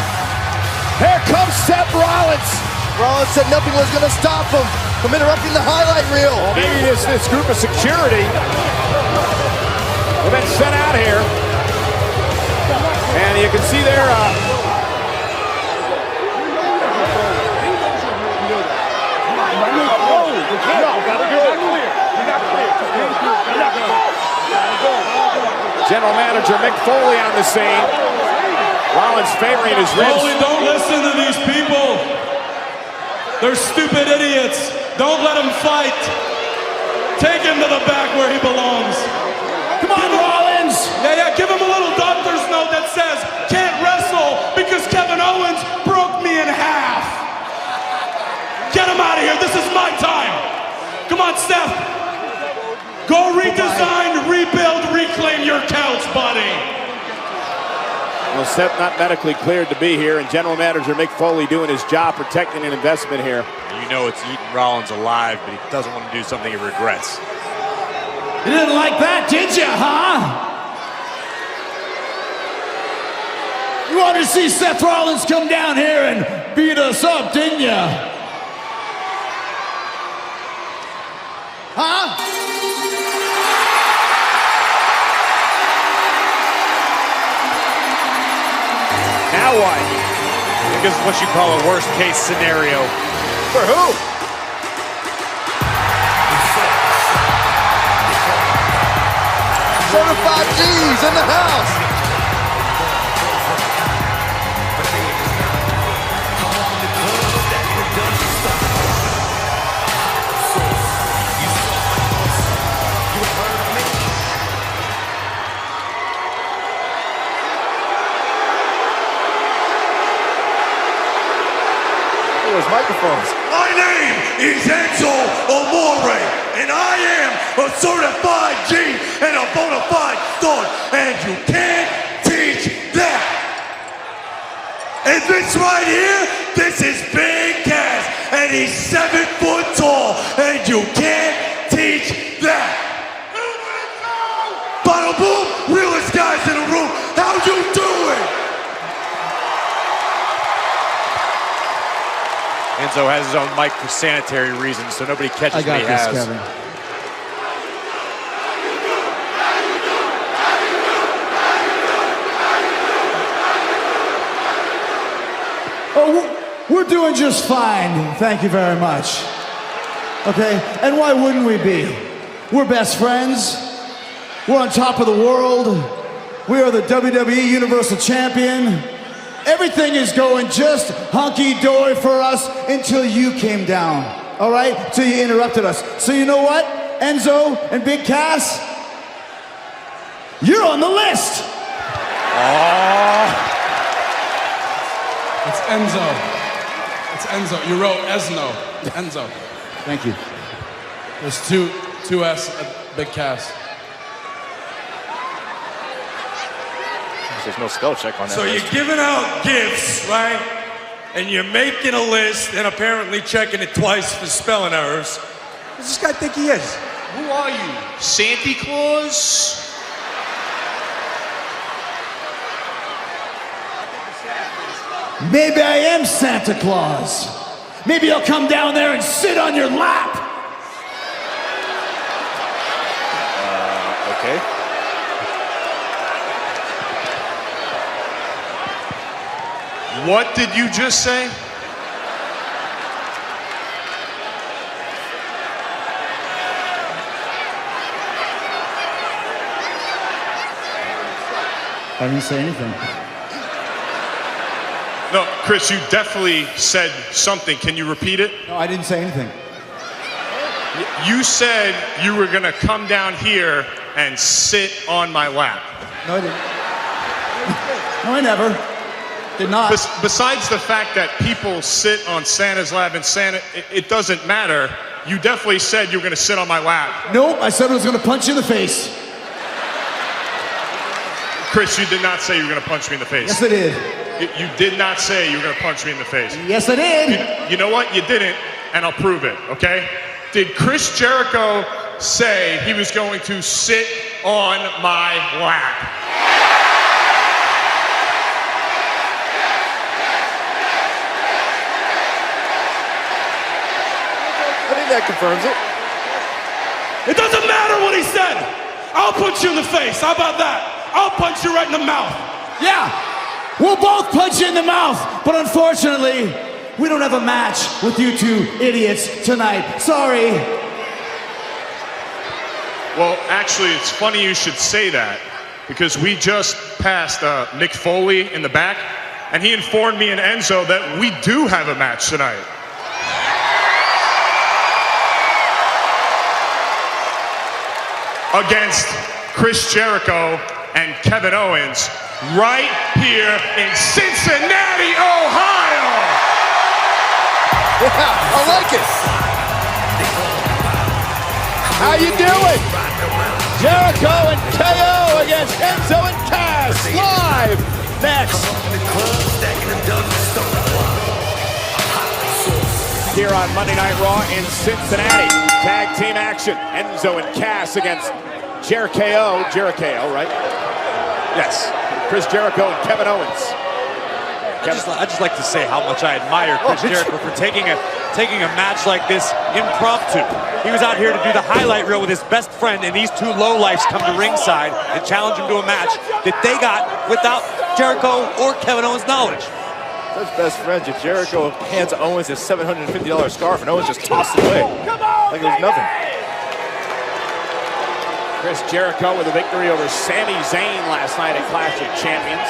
Here comes Seth Rollins. Rollins said nothing was going to stop him from interrupting the highlight reel. Well, maybe this group of security have been sent out here. And you can see there, General Manager Mick Foley on the scene. Rollins favoring his ribs. Foley, don't listen to these people. They're stupid idiots. Don't let them fight. Take him to the back where he belongs. Come on, Rollins. Yeah, give him a little doctor's note that says, can't wrestle because Kevin Owens broke me in half. Get him out of here. This is my time. Come on, Steph. Go redesign, rebuild, reclaim your couch, buddy. Well, Seth not medically cleared to be here, and General Manager Mick Foley doing his job protecting an investment here. You know it's eating Rollins alive, but he doesn't want to do something he regrets. You didn't like that, did you, huh? You wanted to see Seth Rollins come down here and beat us up, didn't you? Huh? Now what? I think this is what you call a worst case scenario. For who? Certified G's in the house. Microphones. My name is Enzo Amore, and I am a certified G and a bona fide stud, and you can't teach that. And this right here, this is Big Cass, and he's 7 foot tall, and you can't teach that. Bada boom, realest guys in the room, how you doing? Enzo has his own mic for sanitary reasons, so nobody catches what he has. Kevin. Oh, we're doing just fine. Thank you very much. Okay, and why wouldn't we be? We're best friends. We're on top of the world. We are the WWE Universal Champion. Everything is going just hunky-dory for us until you came down, all right? Until you interrupted us. So you know what, Enzo and Big Cass? You're on the list. It's Enzo. It's Enzo. You wrote Esno. Enzo. Thank you. There's two S at Big Cass. There's no spell check on that. So list. you're giving out gifts, right? And you're making a list and apparently checking it twice for spelling errors. What does this guy think he is? Who are you? Santa Claus? Maybe I am Santa Claus. Maybe I'll come down there and sit on your lap. Okay. What did you just say? I didn't say anything. No, Chris, you definitely said something. Can you repeat it? No, I didn't say anything. You said you were going to come down here and sit on my lap. No, I didn't. No, I never. Did not. Besides the fact that people sit on Santa's lap and Santa, it doesn't matter. You definitely said you were going to sit on my lap. Nope, I said I was going to punch you in the face. Chris, you did not say you were going to punch me in the face. Yes, I did. You did not say you were going to punch me in the face. Yes, I did. You know what? You didn't, and I'll prove it, okay? Did Chris Jericho say he was going to sit on my lap? I think that confirms it. It doesn't matter what he said. I'll punch you in the face. How about that? I'll punch you right in the mouth. Yeah, we'll both punch you in the mouth, but unfortunately, we don't have a match with you two idiots tonight. Sorry. Well, actually, it's funny you should say that, because we just passed Mick Foley in the back, and he informed me and Enzo that we do have a match tonight. Against Chris Jericho and Kevin Owens right here in Cincinnati, Ohio. Yeah, I like it. How you doing? Jericho and KO against Enzo and Cass live next. Here on Monday Night Raw in Cincinnati. Tag team action. Enzo and Cass against Jericho, right? Yes. Chris Jericho and Kevin Owens. I just like to say how much I admire Chris Jericho for taking a match like this impromptu. He was out here to do the highlight reel with his best friend, and these two lowlifes come to ringside and challenge him to a match that they got without Jericho or Kevin Owens' knowledge. Such best friends. If Jericho hands Owens his $750 scarf, and Owens just tossed it away like it was nothing. Chris Jericho with a victory over Sami Zayn last night at Clash of Champions.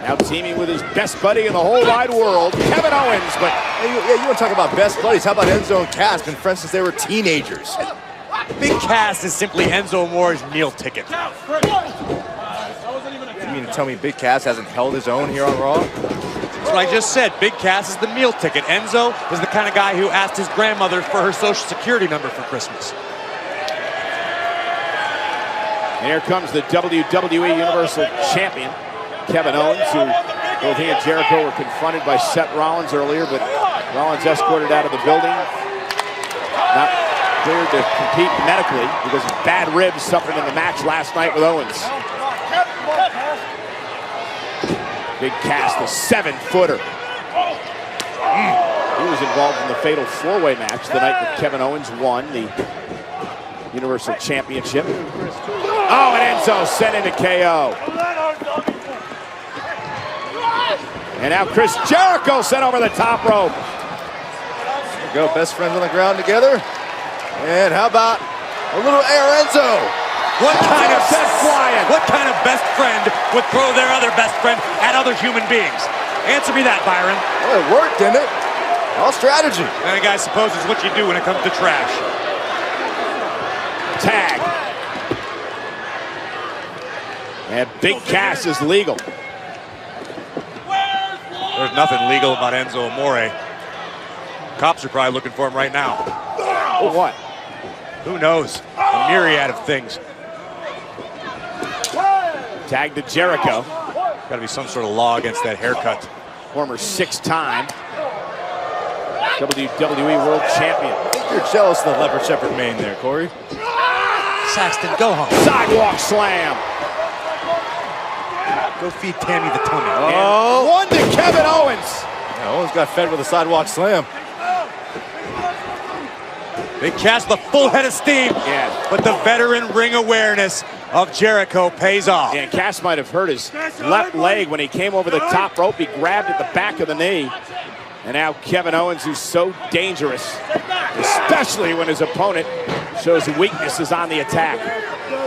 Now teaming with his best buddy in the whole wide world, Kevin Owens. But you want to talk about best buddies? How about Enzo and Cass? Been friends since they were teenagers. Big Cass is simply Enzo Amore's meal ticket. You mean to tell me Big Cass hasn't held his own here on Raw? That's what I just said. Big Cass is the meal ticket. Enzo is the kind of guy who asked his grandmother for her Social Security number for Christmas. Here comes the WWE Universal Champion, Kevin Owens, who both he and Jericho were confronted by Seth Rollins earlier, but Rollins escorted out of the building. Not cleared to compete medically because of bad ribs suffered in the match last night with Owens. Big Cass, the 7-footer. He was involved in the fatal four-way match the night that Kevin Owens won the Universal Championship. Oh, and Enzo sent into KO. And now Chris Jericho sent over the top rope. There you go, best friends on the ground together. And how about a little air Enzo? What kind of best friend would throw their other best friend at other human beings? Answer me that, Byron. Well, it worked, didn't it? All strategy. And I suppose it's what you do when it comes to trash. Tag. And Big Cass is legal. There's nothing legal about Enzo Amore. Cops are probably looking for him right now. For what? Who knows? A myriad of things. Tag to Jericho. Got to be some sort of law against that haircut. Former 6-time WWE World Champion. I think you're jealous of the leopard shepherd mane there, Corey. Saxton, go home. Sidewalk slam. Go feed Tammy the tummy. Oh, one to Kevin Owens. Yeah, Owens got fed with a sidewalk slam. Big Cass, the full head of steam. Yeah. But the veteran ring awareness of Jericho pays off. Yeah, and Cass might have hurt his left leg when he came over the top rope. He grabbed at the back of the knee. And now Kevin Owens, who's so dangerous, especially when his opponent shows weaknesses on the attack.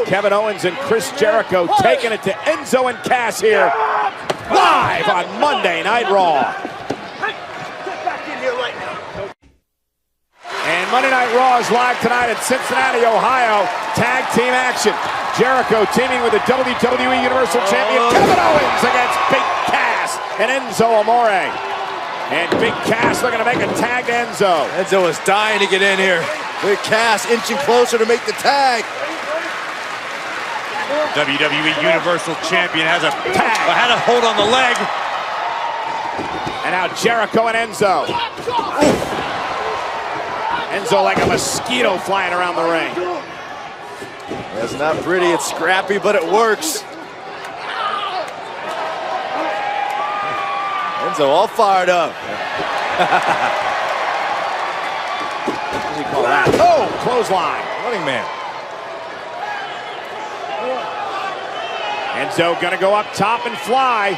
Kevin Owens and Chris Jericho taking it to Enzo and Cass here, live on Monday Night Raw. And Monday Night Raw is live tonight in Cincinnati, Ohio. Tag team action. Jericho teaming with the WWE Universal Champion Kevin Owens against Big Cass and Enzo Amore. And Big Cass looking to make a tag to Enzo. Enzo is dying to get in here. Big Cass inching closer to make the tag. WWE Universal Champion has a hold on the leg. And now Jericho and Enzo. Enzo like a mosquito flying around the ring. It's not pretty, it's scrappy, but it works. Enzo all fired up. What do you call that? Oh, clothesline. Running man. Enzo gonna go up top and fly.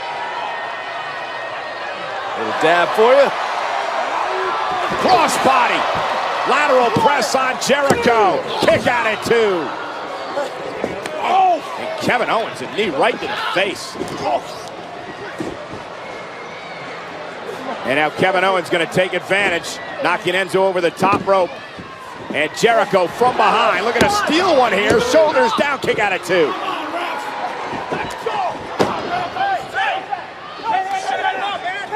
Little dab for you. Crossbody. Lateral press on Jericho. Kick out at 2. Oh! And Kevin Owens, a knee right to the face. And now Kevin Owens going to take advantage, knocking Enzo over the top rope. And Jericho from behind, looking to steal one here. Shoulders down, kick out at 2.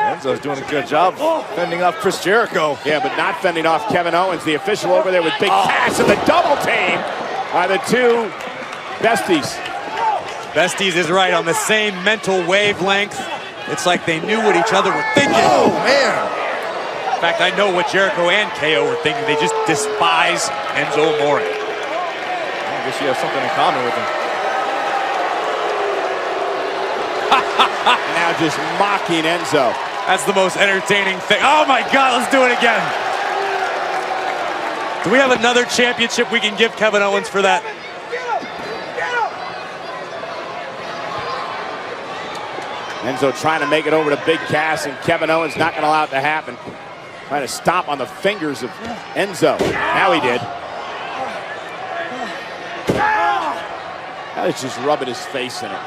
Enzo's doing a good job fending off Chris Jericho. Yeah, but not fending off Kevin Owens, the official over there with Big Cass and the double team by the two besties. Besties is right, on the same mental wavelength. It's like they knew what each other were thinking. Oh, man. In fact, I know what Jericho and KO were thinking. They just despise Enzo Amore. I guess you have something in common with him. Now just mocking Enzo. That's the most entertaining thing. Oh my God, let's do it again. Do we have another championship we can give Kevin Owens for that? Enzo trying to make it over to Big Cass, and Kevin Owens not going to allow it to happen. Trying to stomp on the fingers of Enzo. Now he did. Now he's just rubbing his face in it.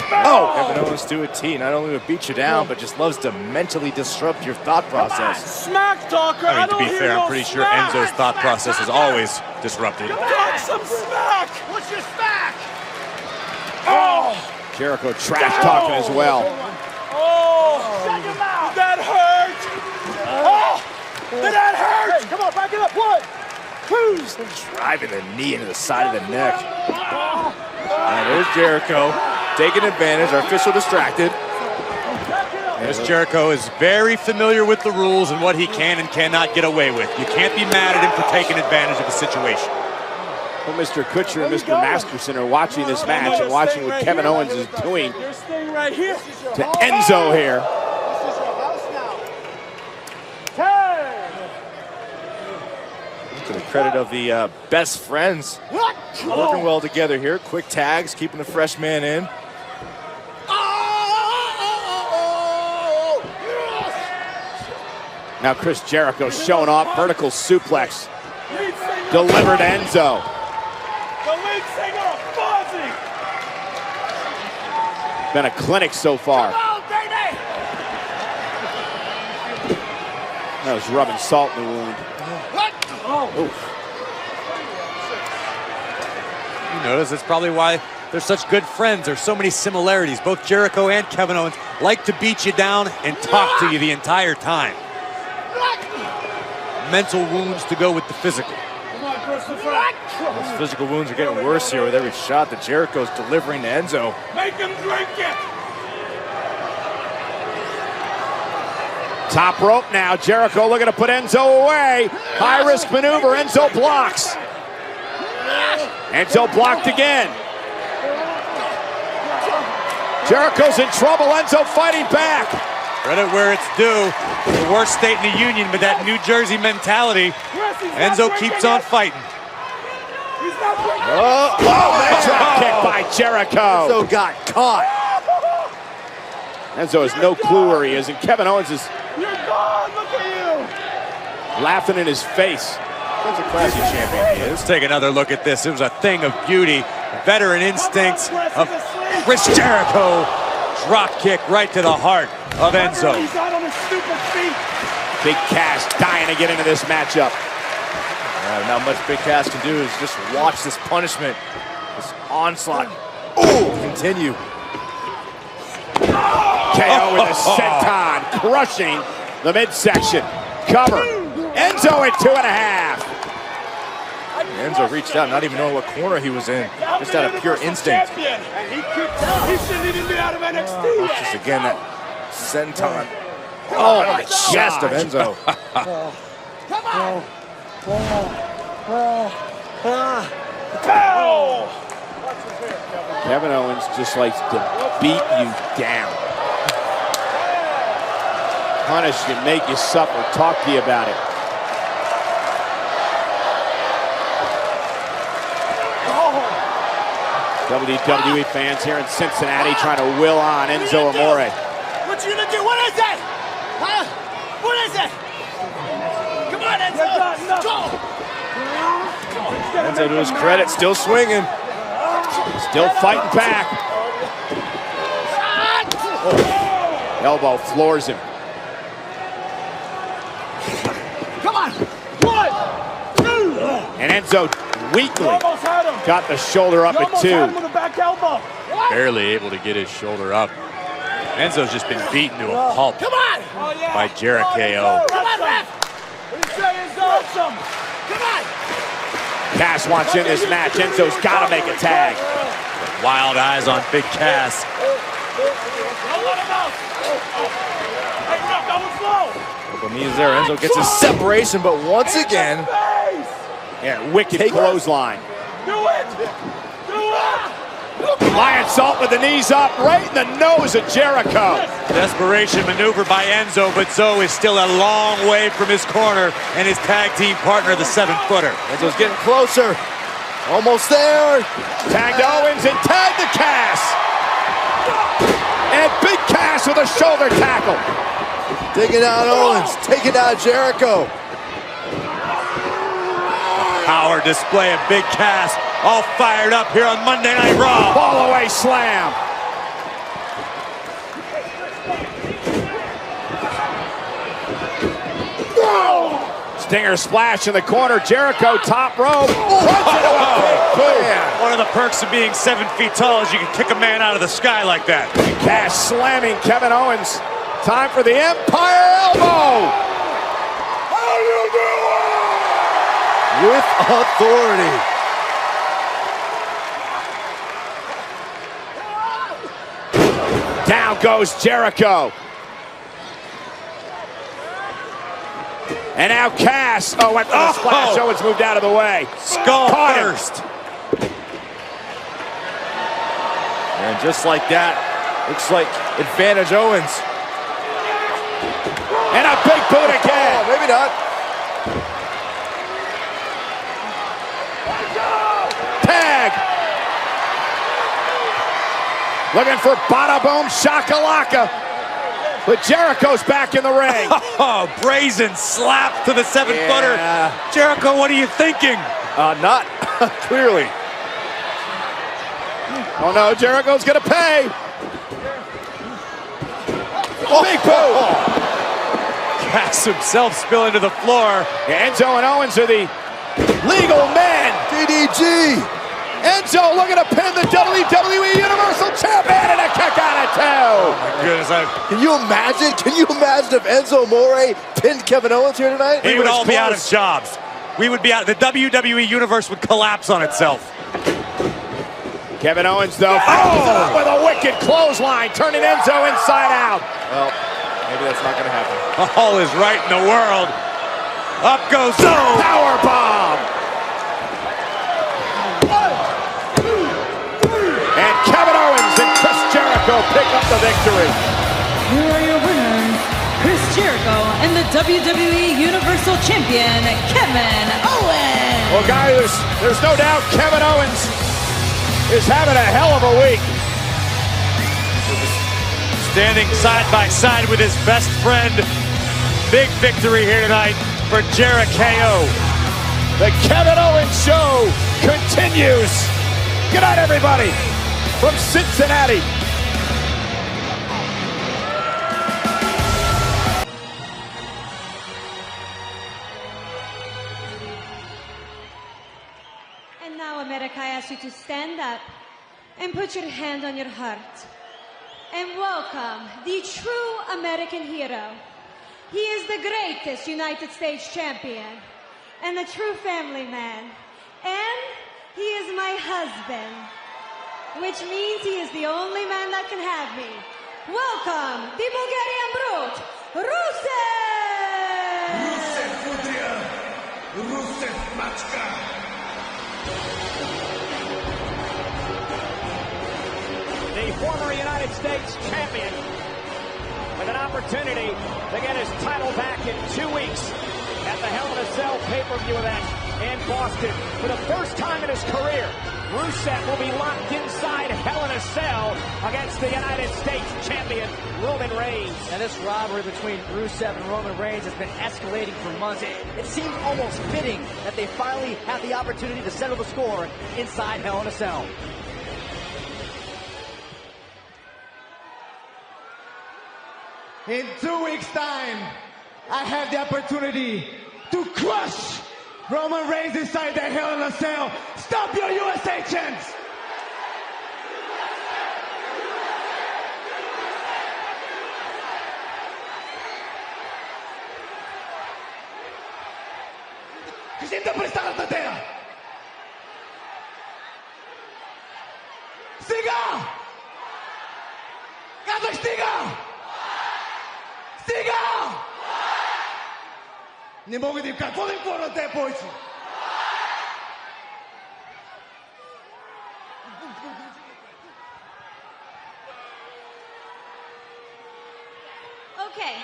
Oh! Kevin Owens to a T. Not only would beat you down, but just loves to mentally disrupt your thought process. Smack talker. I mean, to be fair, I'm pretty sure Enzo's thought process is always disrupted. Talk some smack. What's your smack? Oh! Jericho trash talking as well. Oh! Check him out. That hurt. Oh! Did that hurt? Come on, back it up. One. Who's driving the knee into the side of the neck? And there's Jericho taking advantage. Our official distracted. This Jericho is very familiar with the rules and what he can and cannot get away with. You can't be mad at him for taking advantage of a situation. Well, Mr. Kutcher and Mr. Masterson are watching this match and watching what Kevin Owens is doing to Enzo here. To the credit of the best friends. Working well together here. Quick tags, keeping the fresh man in. Now Chris Jericho showing off vertical suplex. Delivered Enzo. the lead singer of Fozzy? Been a clinic so far. Come on, baby! That was rubbing salt in the wound. You notice that's probably why they're such good friends. There's so many similarities. Both Jericho and Kevin Owens like to beat you down and talk to you the entire time. Mental wounds to go with the physical. Those physical wounds are getting worse here with every shot that Jericho's delivering to Enzo. Make him drink it! Top rope now. Jericho looking to put Enzo away. High risk maneuver. Enzo blocks. Enzo blocked again. Jericho's in trouble. Enzo fighting back. Credit where it's due. The worst state in the union with that New Jersey mentality. Enzo keeps on fighting. Oh, drop kick by Jericho. Enzo got caught. Enzo has no clue where he is, and Kevin Owens is laughing in his face. That's a classy champion he is. Let's take another look at this. It was a thing of beauty. Veteran instincts of Chris Jericho. Drop kick right to the heart of Enzo. He's out on his stupid feet. Big Cass dying to get into this matchup. Not much Big Cass can do is just watch this punishment, this onslaught. Oh, continue. KO with a senton, crushing the midsection. Cover. Enzo at 2.5. Enzo reached out, not even knowing what corner he was in, just out of pure instinct. And he shouldn't even be out of NXT. Just again that senton. Oh, my chest of Enzo. Come on! Kevin Owens just likes to beat you down. Punish you, make you suffer, talk to you about it. WWE fans here in Cincinnati trying to will on Enzo Amore. What you gonna do? What is it? Huh? What is it? Come on, Enzo! Go! Enzo, to his credit, still swinging. Still fighting back. Oh. Elbow floors him. Come on! 1, 2! And Enzo weakly got the shoulder up at 2. With a back elbow. Barely able to get his shoulder up. Enzo's just been beaten to a pulp by Jericho. Come on, ref! What do you say, Enzo? Come on! Cass wants in this match. Enzo's got to make a tag. Wild eyes on Big Cass. Couple knees there. Enzo gets his separation, but once again, yeah, wicked clothesline. Lion Salt with the knees up, right in the nose of Jericho. Desperation maneuver by Enzo, but Zoe is still a long way from his corner and his tag team partner, the 7-footer. Enzo's getting closer. Almost there. Tag to Owens and tag to Cass. And Big Cass with a shoulder tackle. Taking out Owens, taking out Jericho. Power display of Big Cass, all fired up here on Monday Night Raw. Fall away slam. Stinger splash in the corner. Jericho top rope. One of the perks of being 7 feet tall is you can kick a man out of the sky like that. Cass slamming Kevin Owens. Time for the Empire Elbow. How you doing? With authority. Down goes Jericho. And now Cass. Oh, went for the splash. Owens moved out of the way. Skull first. And just like that, looks like advantage Owens. And a big boot again. Oh, maybe not. Tag. Looking for bada boom shakalaka. But Jericho's back in the ring. Oh, brazen slap to the 7-footer. Yeah. Jericho, what are you thinking? Not clearly. Oh no, Jericho's gonna pay. Big boot. Cass himself spilling to the floor. Yeah, Enzo and Owens are the legal men. DDG. Enzo looking to pin the WWE Universal Champion and a kick out of 2. Oh my goodness. Can you imagine? Can you imagine if Enzo Amore pinned Kevin Owens here tonight? We would all be out of jobs. We would be out. The WWE Universe would collapse on itself. Kevin Owens, though, follows it up with a wicked clothesline, turning Enzo inside out. Well, maybe that's not going to happen. All is right in the world. Up goes Zoe. Power bomb. And Kevin Owens and Chris Jericho pick up the victory. Here are your winners, Chris Jericho and the WWE Universal Champion, Kevin Owens. Well, guys, there's no doubt Kevin Owens is having a hell of a week. Standing side by side with his best friend. Big victory here tonight for Jericho. The Kevin Owens Show continues. Good night, everybody, from Cincinnati. And now, America, I ask you to stand up and put your hand on your heart and welcome the true American hero. He is the greatest United States champion and a true family man. And he is my husband, which means he is the only man that can have me. Welcome, the Bulgarian Brute, Rusev! Rusev Kudria, Rusev Machka. The former United States champion with an opportunity to get his title back in 2 weeks at the Hell in a Cell pay-per-view event in Boston. For the first time in his career, Rusev will be locked inside Hell in a Cell against the United States champion, Roman Reigns. And this rivalry between Rusev and Roman Reigns has been escalating for months. It seems almost fitting that they finally have the opportunity to settle the score inside Hell in a Cell. In 2 weeks' time, I have the opportunity to crush Roman Reigns inside the Hell in a Cell. Stop your USA chants! Kasi hindi pa rin sa kartatera. ktoś styga? Styga! Не мога да им кажа. Какво да им говоря на тези бойци? Okay,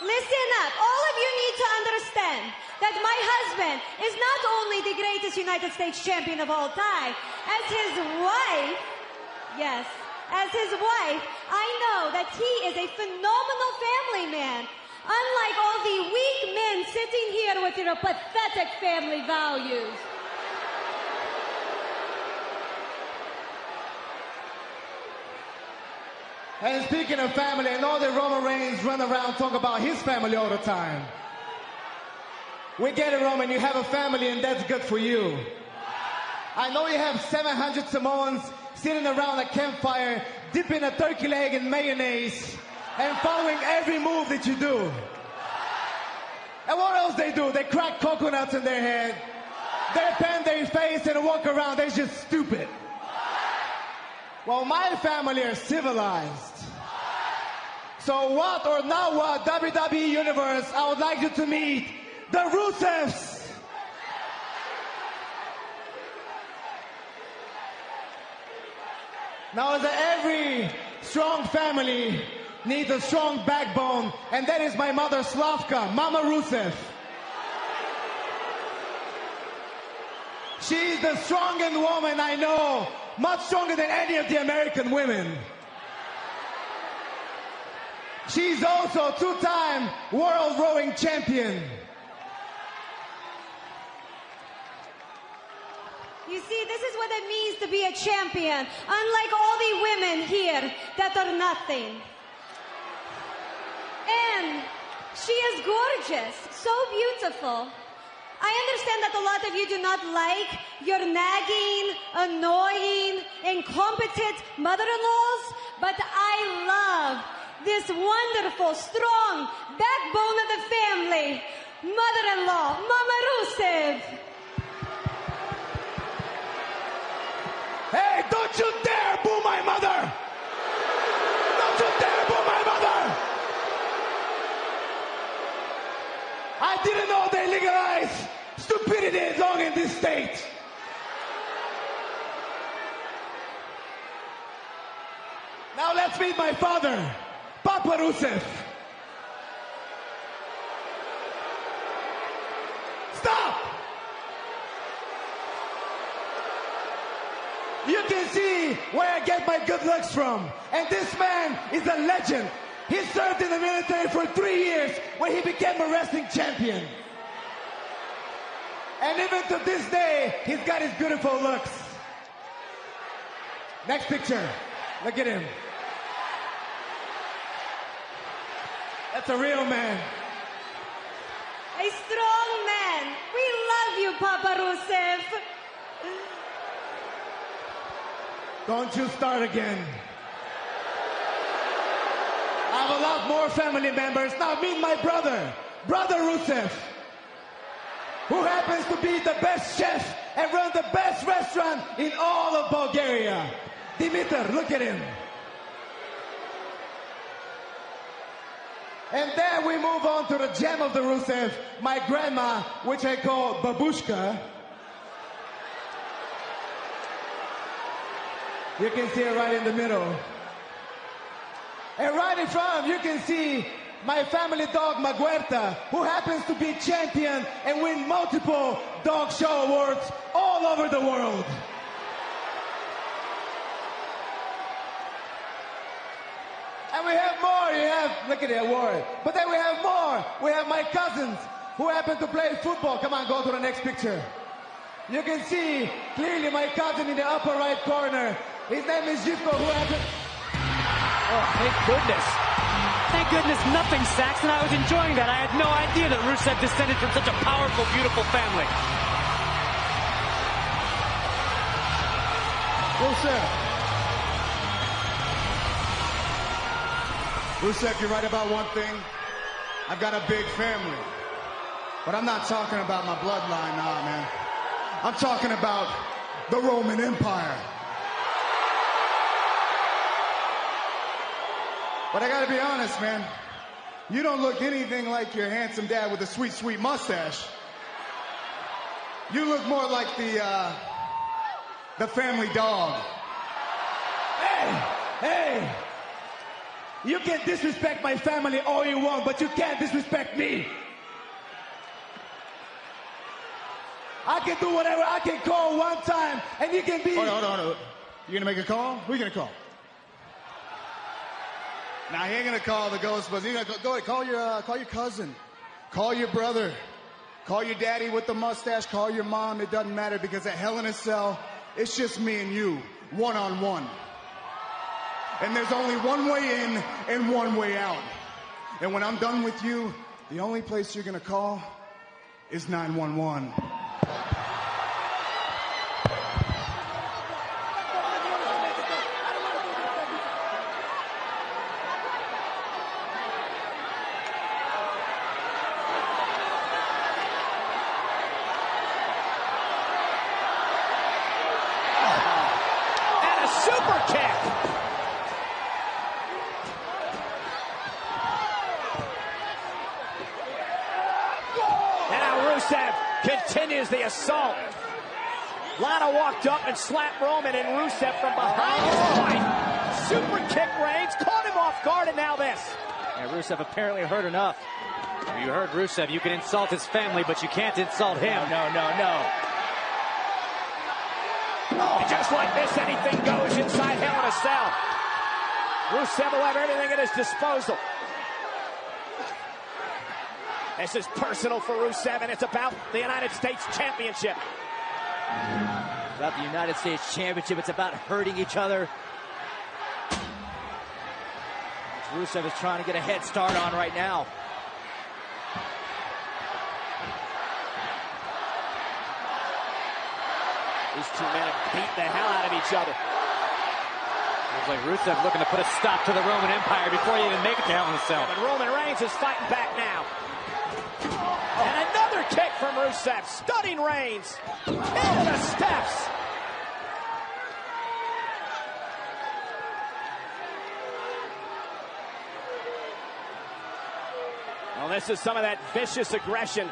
listen up. All of you need to understand that my husband is not only the greatest United States champion of all time, as his wife, yes, as his wife, I know that he is a phenomenal family man. Unlike all the weak men sitting here with your pathetic family values. And speaking of family, I know that Roman Reigns run around talk about his family all the time. We get it, Roman, you have a family and that's good for you. I know you have 700 Samoans sitting around a campfire, dipping a turkey leg in mayonnaise and following every move that you do. And what else they do? They crack coconuts in their head, they bend their face and walk around, they're just stupid. Well, my family are civilized. So what or not what, WWE Universe, I would like you to meet the Rusevs. Now, every strong family needs a strong backbone, and that is my mother, Slavka, Mama Rusev. She's the strongest woman I know, much stronger than any of the American women. She's also two-time world rowing champion. You see, this is what it means to be a champion, unlike all the women here that are nothing. And she is gorgeous, so beautiful. I understand that a lot of you do not like your nagging, annoying, incompetent mother-in-laws, but I love this wonderful, strong backbone of the family, mother-in-law, Mama Rusev. Hey, don't you dare boo my mother! Don't you dare boo my mother! I didn't know they legalized stupidity long in this state. Now let's meet my father, Papa Rusev. Stop! You can see where I get my good looks from. And this man is a legend. He served in the military for 3 years when he became a wrestling champion. And even to this day, he's got his beautiful looks. Next picture. Look at him. That's a real man. A strong man. We love you, Papa Rusev. Don't you start again. I have a lot more family members. Now meet my brother, Brother Rusev, who happens to be the best chef and run the best restaurant in all of Bulgaria. Dimitar, look at him. And then we move on to the gem of the Rusev, my grandma, which I call Babushka. You can see her right in the middle. And right in front, you can see my family dog, Maguerta, who happens to be champion and win multiple dog show awards all over the world. And we have more. Look at the award. But then we have more. We have my cousins who happen to play football. Come on, go to the next picture. You can see clearly my cousin in the upper right corner. His name is Zivko, who happens... Oh, thank goodness. Thank goodness nothing, Saxon. I was enjoying that. I had no idea that Rusev descended from such a powerful, beautiful family. Rusev, you're right about one thing. I've got a big family. But I'm not talking about my bloodline now, man. I'm talking about the Roman Empire. But I gotta be honest, man. You don't look anything like your handsome dad with a sweet, sweet mustache. You look more like the family dog. Hey! You can disrespect my family all you want, but you can't disrespect me. I can do whatever. I can call one time, and you can be... Hold on. You gonna make a call? Who you gonna call? Now, he ain't gonna call the Ghostbusters. He's gonna go ahead, call your cousin. Call your brother. Call your daddy with the mustache. Call your mom. It doesn't matter, because at Hell in a Cell, it's just me and you, one-on-one. And there's only one way in and one way out. And when I'm done with you, the only place you're gonna call is 911. And a super kick. And now Rusev continues the assault. Lana walked up and slapped Roman, and Rusev from behind his fight. Super kick Reigns, caught him off guard, and now this. Yeah, Rusev apparently hurt enough. You heard Rusev, you can insult his family, but you can't insult him. No. And just like this, anything goes inside Hell in a Cell. Rusev will have everything at his disposal. This is personal for Rusev, and it's about the United States Championship. It's about the United States Championship. It's about hurting each other. Rusev is trying to get a head start on right now. These two men have beat the hell out of each other. Looks like Rusev looking to put a stop to the Roman Empire before you even make it to Hell in a Cell. But Roman Reigns is fighting back now. And another kick from Rusev, stunning Reigns into the steps. Well, this is some of that vicious aggression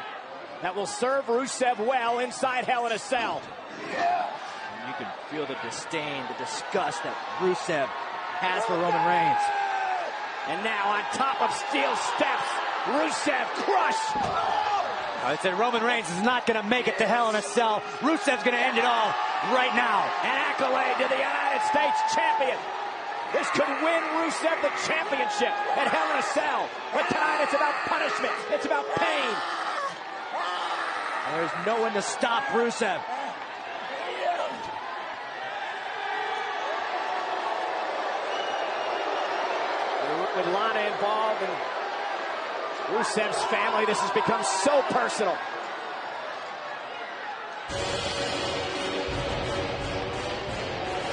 that will serve Rusev well inside Hell in a Cell. And you can feel the disdain, the disgust that Rusev has for Roman Reigns. And now on top of steel steps, Rusev crushed. I said Roman Reigns is not going to make it to Hell in a Cell. Rusev's going to end it all right now. An accolade to the United States champion. This could win Rusev the championship at Hell in a Cell. But tonight it's about punishment. It's about pain. There's no one to stop Rusev. With Lana involved and Rusev's family, this has become so personal.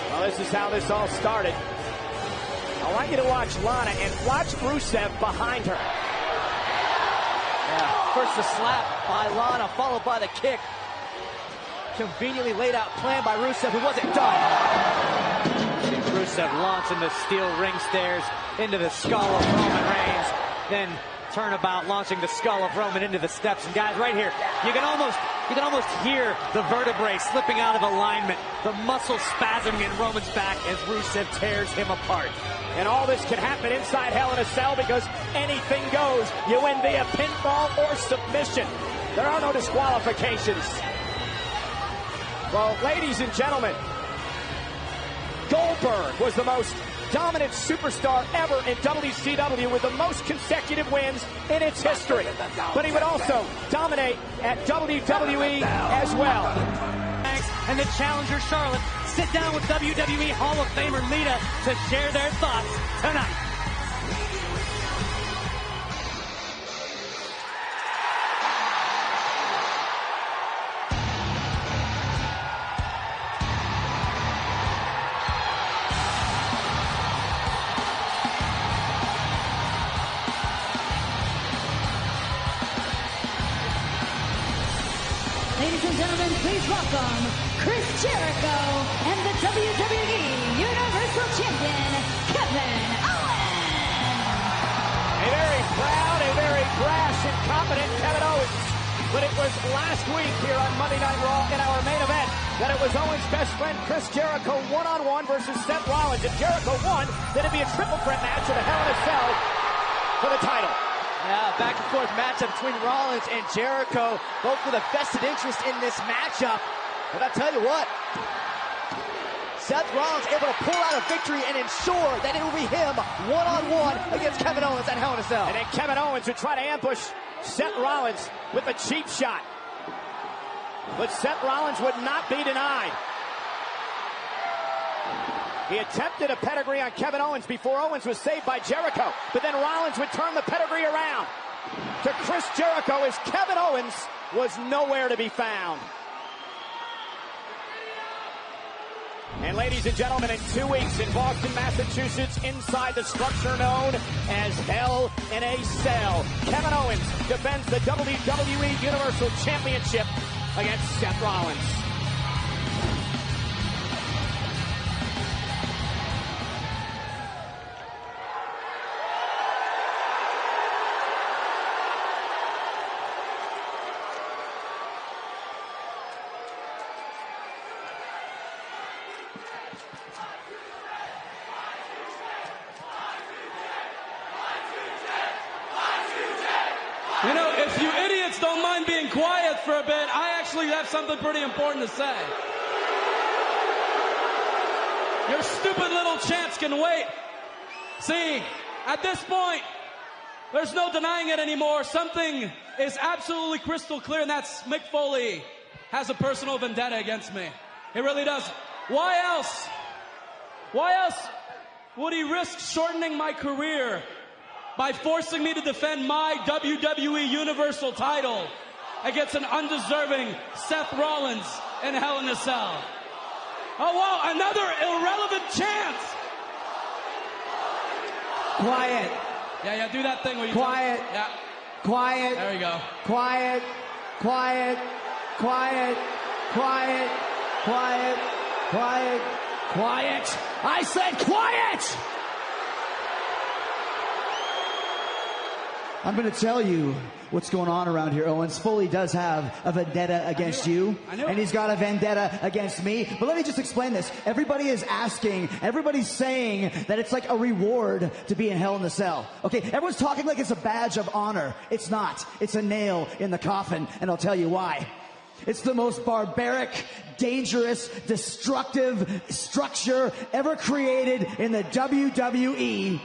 Well, this is how this all started. I want you to watch Lana and watch Rusev behind her. Yeah, first the slap by Lana, followed by the kick. Conveniently laid out plan by Rusev, who wasn't done. Rusev launching the steel ring stairs into the skull of Roman Reigns. Then turnabout launching the skull of Roman into the steps. And guys, right here, you can almost hear the vertebrae slipping out of alignment. The muscle spasming in Roman's back as Rusev tears him apart. And all this can happen inside Hell in a Cell because anything goes. You win via pinfall or submission. There are no disqualifications. Well, ladies and gentlemen, Goldberg was the most dominant superstar ever in WCW with the most consecutive wins in its history. But he would also dominate at WWE as well. And the challenger Charlotte sit down with WWE Hall of Famer Lita to share their thoughts tonight. Ladies and gentlemen, please welcome Chris Jericho and the WWE Universal Champion, Kevin Owens. confident Kevin Owens. But it was last week here on Monday Night Raw in our main event that it was Owens' best friend Chris Jericho one-on-one versus Seth Rollins. If Jericho won, then it'd be a triple threat match with a Hell in a Cell for the title. Yeah, back and forth matchup between Rollins and Jericho, both with a vested interest in this matchup. But I'll tell you what, Seth Rollins able to pull out a victory and ensure that it will be him one-on-one against Kevin Owens at Hell in a Cell. And then Kevin Owens would try to ambush Seth Rollins with a cheap shot. But Seth Rollins would not be denied. He attempted a pedigree on Kevin Owens before Owens was saved by Jericho. But then Rollins would turn the pedigree around to Chris Jericho as Kevin Owens was nowhere to be found. And ladies and gentlemen, in 2 weeks in Boston, Massachusetts, inside the structure known as Hell in a Cell, Kevin Owens defends the WWE Universal Championship against Seth Rollins. You know, if you idiots don't mind being quiet for a bit, I actually have something pretty important to say. Your stupid little chants can wait. See, at this point, there's no denying it anymore. Something is absolutely crystal clear, and that's Mick Foley has a personal vendetta against me. He really does. Why else? Why else would he risk shortening my career by forcing me to defend my WWE Universal title against an undeserving Seth Rollins in Hell in a Cell? Oh, wow, another irrelevant chance. Quiet. Yeah, do that thing where you Quiet. Yeah. Quiet. There we go. Quiet. Quiet. Quiet. Quiet. Quiet. Quiet. Quiet. I said quiet! I'm going to tell you what's going on around here, Owens. Foley does have a vendetta against you, and he's got a vendetta against me. But let me just explain this. Everybody is asking, everybody's saying that it's like a reward to be in Hell in the Cell. Okay, everyone's talking like it's a badge of honor. It's not. It's a nail in the coffin, and I'll tell you why. It's the most barbaric, dangerous, destructive structure ever created in the WWE.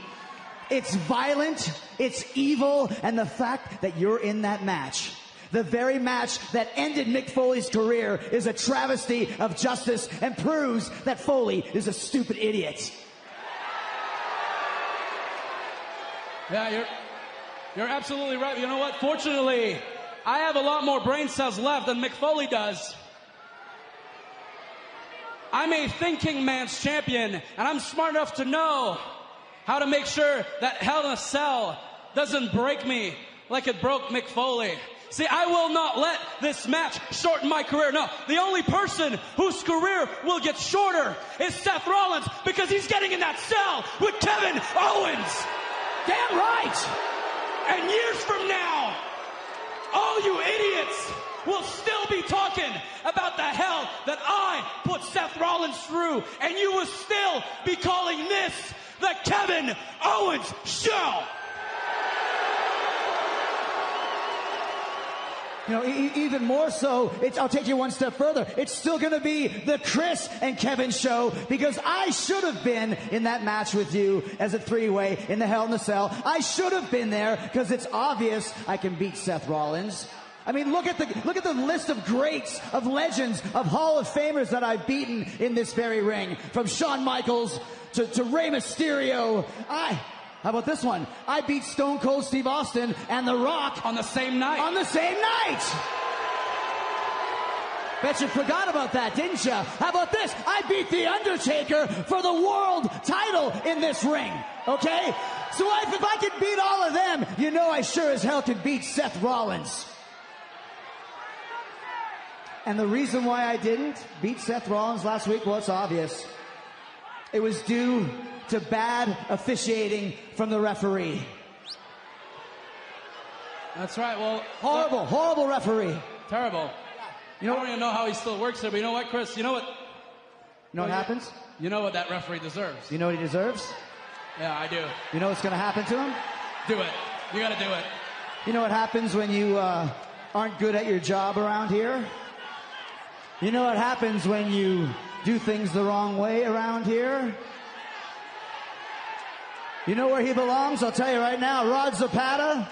It's violent, it's evil, and the fact that you're in that match, the very match that ended Mick Foley's career, is a travesty of justice and proves that Foley is a stupid idiot. Yeah, you're absolutely right. You know what? Fortunately, I have a lot more brain cells left than Mick Foley does. I'm a thinking man's champion, and I'm smart enough to know how to make sure that Hell in a Cell doesn't break me like it broke Mick Foley. See, I will not let this match shorten my career. No, the only person whose career will get shorter is Seth Rollins, because he's getting in that cell with Kevin Owens. Damn right. And years from now, all you idiots will still be talking about the hell that I put Seth Rollins through, and you will still be calling this the Kevin Owens Show. You know, even more so, I'll take you one step further. It's still going to be the Chris and Kevin Show, because I should have been in that match with you as a three-way in the Hell in a Cell. I should have been there, because it's obvious I can beat Seth Rollins. I mean, look at the list of greats, of legends, of Hall of Famers that I've beaten in this very ring. From Shawn Michaels to Rey Mysterio. How about this one? I beat Stone Cold Steve Austin and The Rock on the same night. On the same night! Bet you forgot about that, didn't you? How about this? I beat The Undertaker for the world title in this ring. Okay? So if I could beat all of them, you know I sure as hell could beat Seth Rollins. And the reason why I didn't beat Seth Rollins last week, well, it's obvious. It was due to bad officiating from the referee. That's right. Well, Horrible referee. terrible. I don't even know how he still works there, but you know what, Chris? You know what? You know what happens? You know what that referee deserves. You know what he deserves? Yeah, I do. You know what's going to happen to him? Do it. You got to do it. You know what happens when you aren't good at your job around here? You know what happens when you do things the wrong way around here? You know where he belongs? I'll tell you right now. Rod Zapata,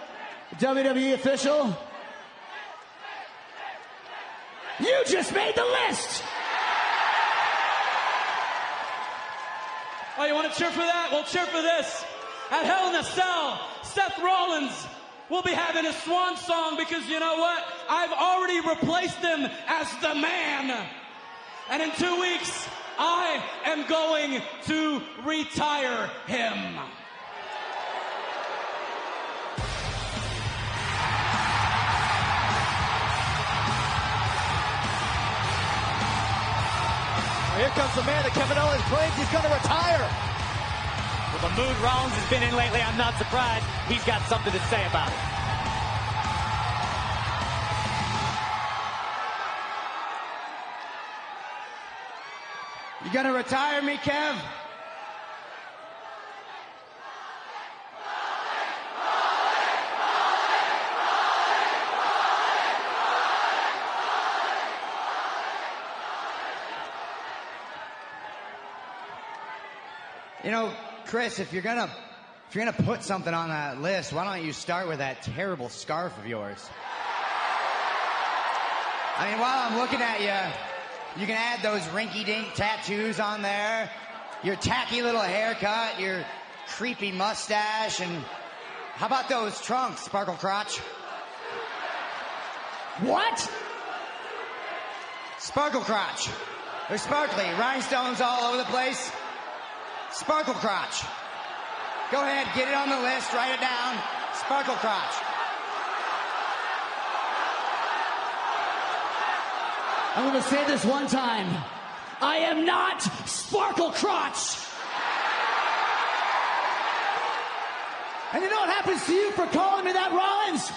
WWE official. You just made the list! Oh, you want to cheer for that? Well, cheer for this. At Hell in a Cell, Seth Rollins will be having a swan song because you know what? I've already replaced him as the man. And in 2 weeks, I am going to retire him. Here comes the man that Kevin Owens claims he's going to retire. With the mood Rollins has been in lately, I'm not surprised. He's got something to say about it. You gonna retire me, Kev? You know, Chris, if you're gonna put something on that list, why don't you start with that terrible scarf of yours? I mean, while I'm looking at you, you can add those rinky-dink tattoos on there, your tacky little haircut, your creepy mustache, and how about those trunks, Sparkle Crotch? What? Sparkle Crotch. They're sparkly, rhinestones all over the place. Sparkle Crotch. Go ahead, get it on the list, write it down. Sparkle Crotch. I'm going to say this one time. I am not Sparkle Crotch. And you know what happens to you for calling me that, Rollins?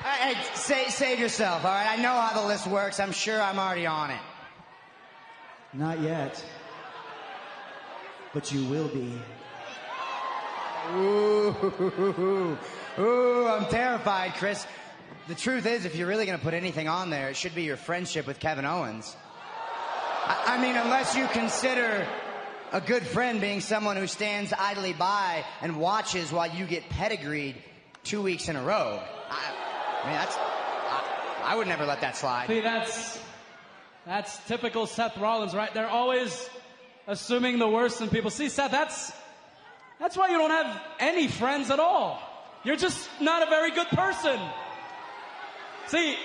Hey, save yourself, all right? I know how the list works. I'm sure I'm already on it. Not yet. But you will be. Ooh, I'm terrified, Chris. The truth is, if you're really going to put anything on there, it should be your friendship with Kevin Owens. I mean, unless you consider a good friend being someone who stands idly by and watches while you get pedigreed 2 weeks in a row. I would never let that slide. See, that's typical Seth Rollins, right? They're always assuming the worst in people. See, Seth, that's why you don't have any friends at all. You're just not a very good person. See,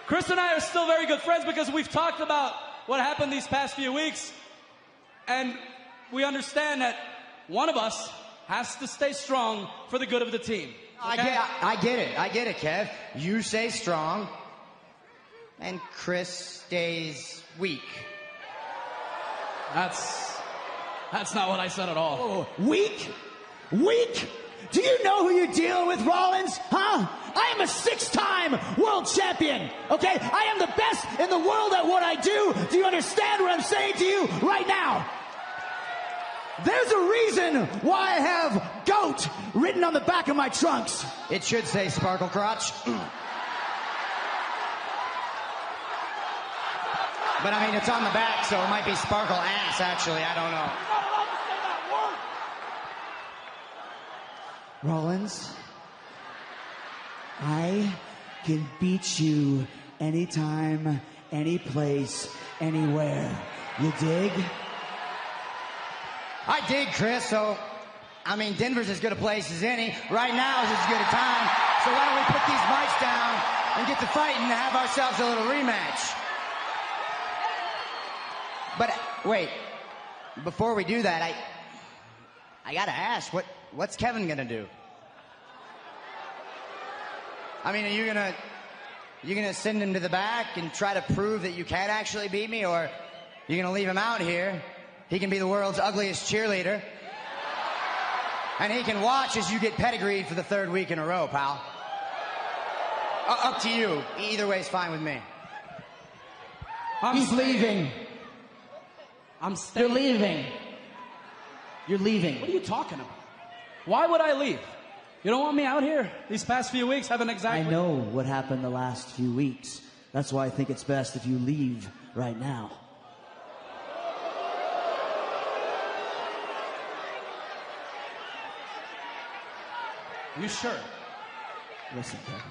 Chris and I are still very good friends because we've talked about what happened these past few weeks, and we understand that one of us has to stay strong for the good of the team. Okay? I get it, Kev. You stay strong, and Chris stays weak. That's not what I said at all. Oh, weak? Weak? Do you know who you're dealing with, Rollins? Huh? I am a 6-time world champion, okay? I am the best in the world at what I do. Do you understand what I'm saying to you right now? There's a reason why I have GOAT written on the back of my trunks. It should say Sparkle Crotch. But I mean, it's on the back, so it might be Sparkle Ass, actually. I don't know. Rollins, I can beat you anytime, any place, anywhere. You dig? I dig, Chris, so, I mean, Denver's as good a place as any. Right now is as good a time. So why don't we put these mics down and get to fighting and have ourselves a little rematch? But, wait, before we do that, I gotta ask, what's Kevin gonna do? I mean, are you gonna send him to the back and try to prove that you can actually beat me, or you gonna leave him out here? He can be the world's ugliest cheerleader, and he can watch as you get pedigreed for the 3rd week in a row, pal. Up to you. Either way is fine with me. He's leaving. I'm staying. You're leaving. You're leaving. What are you talking about? Why would I leave? You don't want me out here these past few weeks haven't exactly... I know what happened the last few weeks. That's why I think it's best if you leave right now. You sure? Listen, Kevin.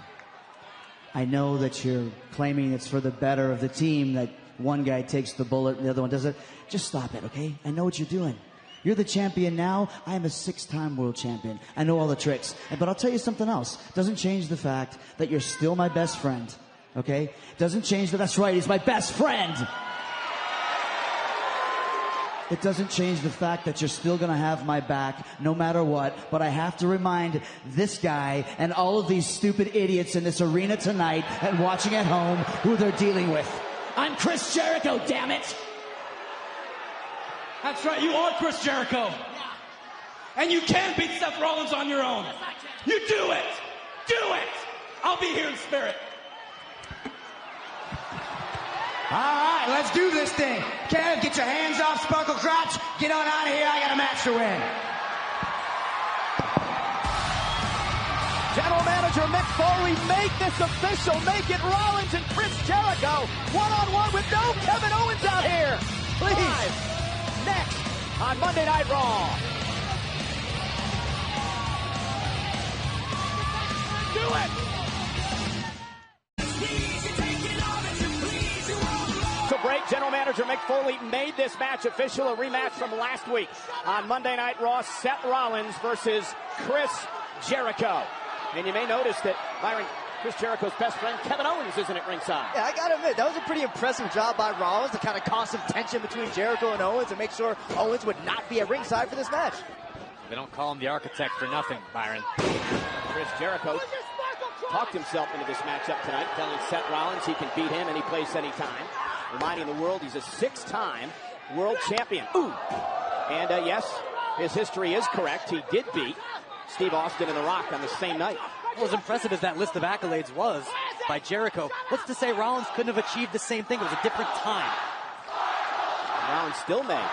I know that you're claiming it's for the better of the team, that one guy takes the bullet and the other one doesn't. Just stop it, okay? I know what you're doing. You're the champion now. I am a 6-time world champion. I know all the tricks. But I'll tell you something else. Doesn't change the fact that you're still my best friend, okay? Doesn't change that. That's right. He's my best friend. It doesn't change the fact that you're still going to have my back no matter what, but I have to remind this guy and all of these stupid idiots in this arena tonight and watching at home who they're dealing with. I'm Chris Jericho, damn it! That's right, you are Chris Jericho. And you can beat Seth Rollins on your own. You do it! Do it! I'll be here in spirit. All right, let's do this thing. Kev, get your hands off Sparkle Crotch. Get on out of here. I got a match to win. General Manager Mick Foley, make this official. Make it Rollins and Chris Jericho. One-on-one with no Kevin Owens out here. Please. Live next on Monday Night Raw. Do it. To break, General Manager Mick Foley made this match official, a rematch from last week on Monday Night Raw. Seth Rollins versus Chris Jericho. And you may notice that, Byron, Chris Jericho's best friend, Kevin Owens, isn't at ringside. Yeah, I gotta admit, that was a pretty impressive job by Rollins to kind of cause some tension between Jericho and Owens and make sure Owens would not be at ringside for this match. They don't call him the architect for nothing, Byron. Chris Jericho talked himself into this matchup tonight, telling Seth Rollins he can beat him any place, anytime. Reminding the world he's a 6-time world champion. Ooh! And yes, his history is correct. He did beat Steve Austin and The Rock on the same night. Well, as impressive as that list of accolades was by Jericho, what's to say Rollins couldn't have achieved the same thing? It was a different time. Rollins still may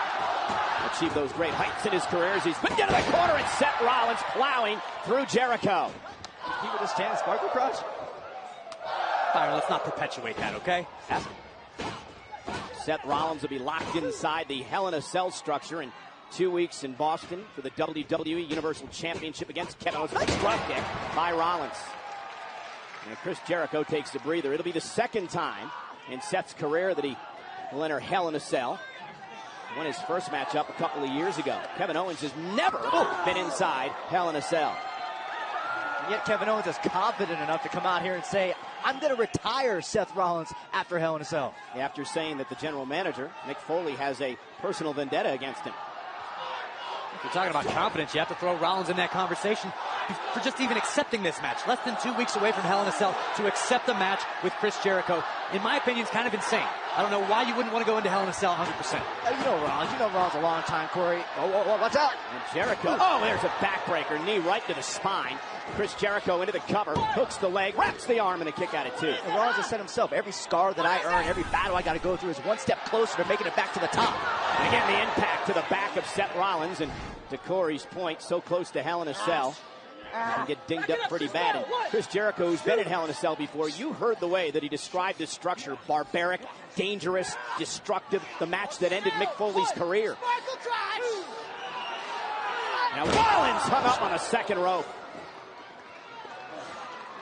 achieve those great heights in his career as he's whipped into the corner and Seth Rollins plowing through Jericho. He would just stand Sparkle Crush. Byron, let's not perpetuate that, okay? Ask him. Seth Rollins will be locked inside the Hell in a Cell structure in 2 weeks in Boston for the WWE Universal Championship against Kevin Owens. Nice drop kick by Rollins. And Chris Jericho takes a breather. It'll be the second time in Seth's career that he will enter Hell in a Cell. He won his first matchup a couple of years ago. Kevin Owens has never been inside Hell in a Cell. And yet Kevin Owens is confident enough to come out here and say, I'm going to retire Seth Rollins after Hell in a Cell. After saying that the general manager, Mick Foley, has a personal vendetta against him. If you're talking about confidence, you have to throw Rollins in that conversation for just even accepting this match. Less than 2 weeks away from Hell in a Cell to accept a match with Chris Jericho, in my opinion, is kind of insane. I don't know why you wouldn't want to go into Hell in a Cell 100%. You know Rollins. You know Rollins a long time, Corey. Oh, watch out. And Jericho, there's a backbreaker, knee right to the spine. Chris Jericho into the cover, hooks the leg, wraps the arm, and a kick out of 2. And Rollins has said himself, every scar that I earn, every battle I got to go through is one step closer to making it back to the top. And again, the impact to the back of Seth Rollins, and to Corey's point, so close to Hell in a Cell. Can get dinged up pretty bad. And Chris Jericho, who's been in Hell in a Cell before, you heard the way that he described this structure. Barbaric, dangerous, destructive. The match that ended Mick Foley's career. Now Rollins hung up on a second rope.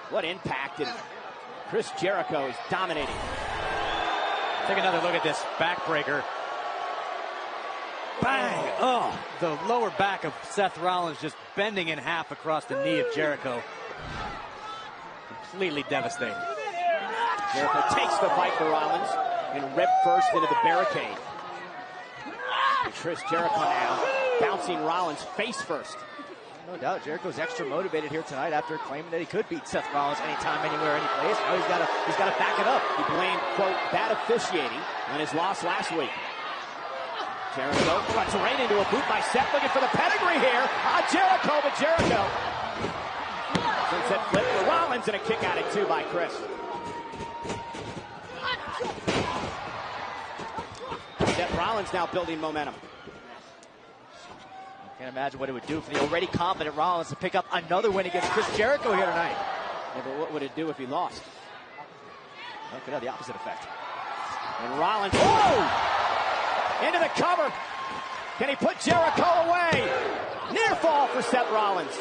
What impact. And Chris Jericho is dominating. Take another look at this backbreaker. Bang! Oh, the lower back of Seth Rollins just bending in half across the knee of Jericho. Completely devastating. Jericho takes the fight for Rollins and rib first into the barricade. And Chris Jericho now bouncing Rollins face first. No doubt, Jericho's extra motivated here tonight after claiming that he could beat Seth Rollins anytime, anywhere, any place. Now he's got to back it up. He blamed, quote, bad officiating on his loss last week. Jericho runs right into a boot by Seth, looking for the pedigree here on Jericho, but Jericho. Sunset flip for Rollins. Rollins, and a kick out at 2 by Chris. Seth Rollins now building momentum. Can't imagine what it would do for the already confident Rollins to pick up another win against Chris Jericho here tonight. Yeah, but what would it do if he lost? Well, it could have the opposite effect. And Rollins, oh! Into the cover. Can he put Jericho away? Near fall for Seth Rollins.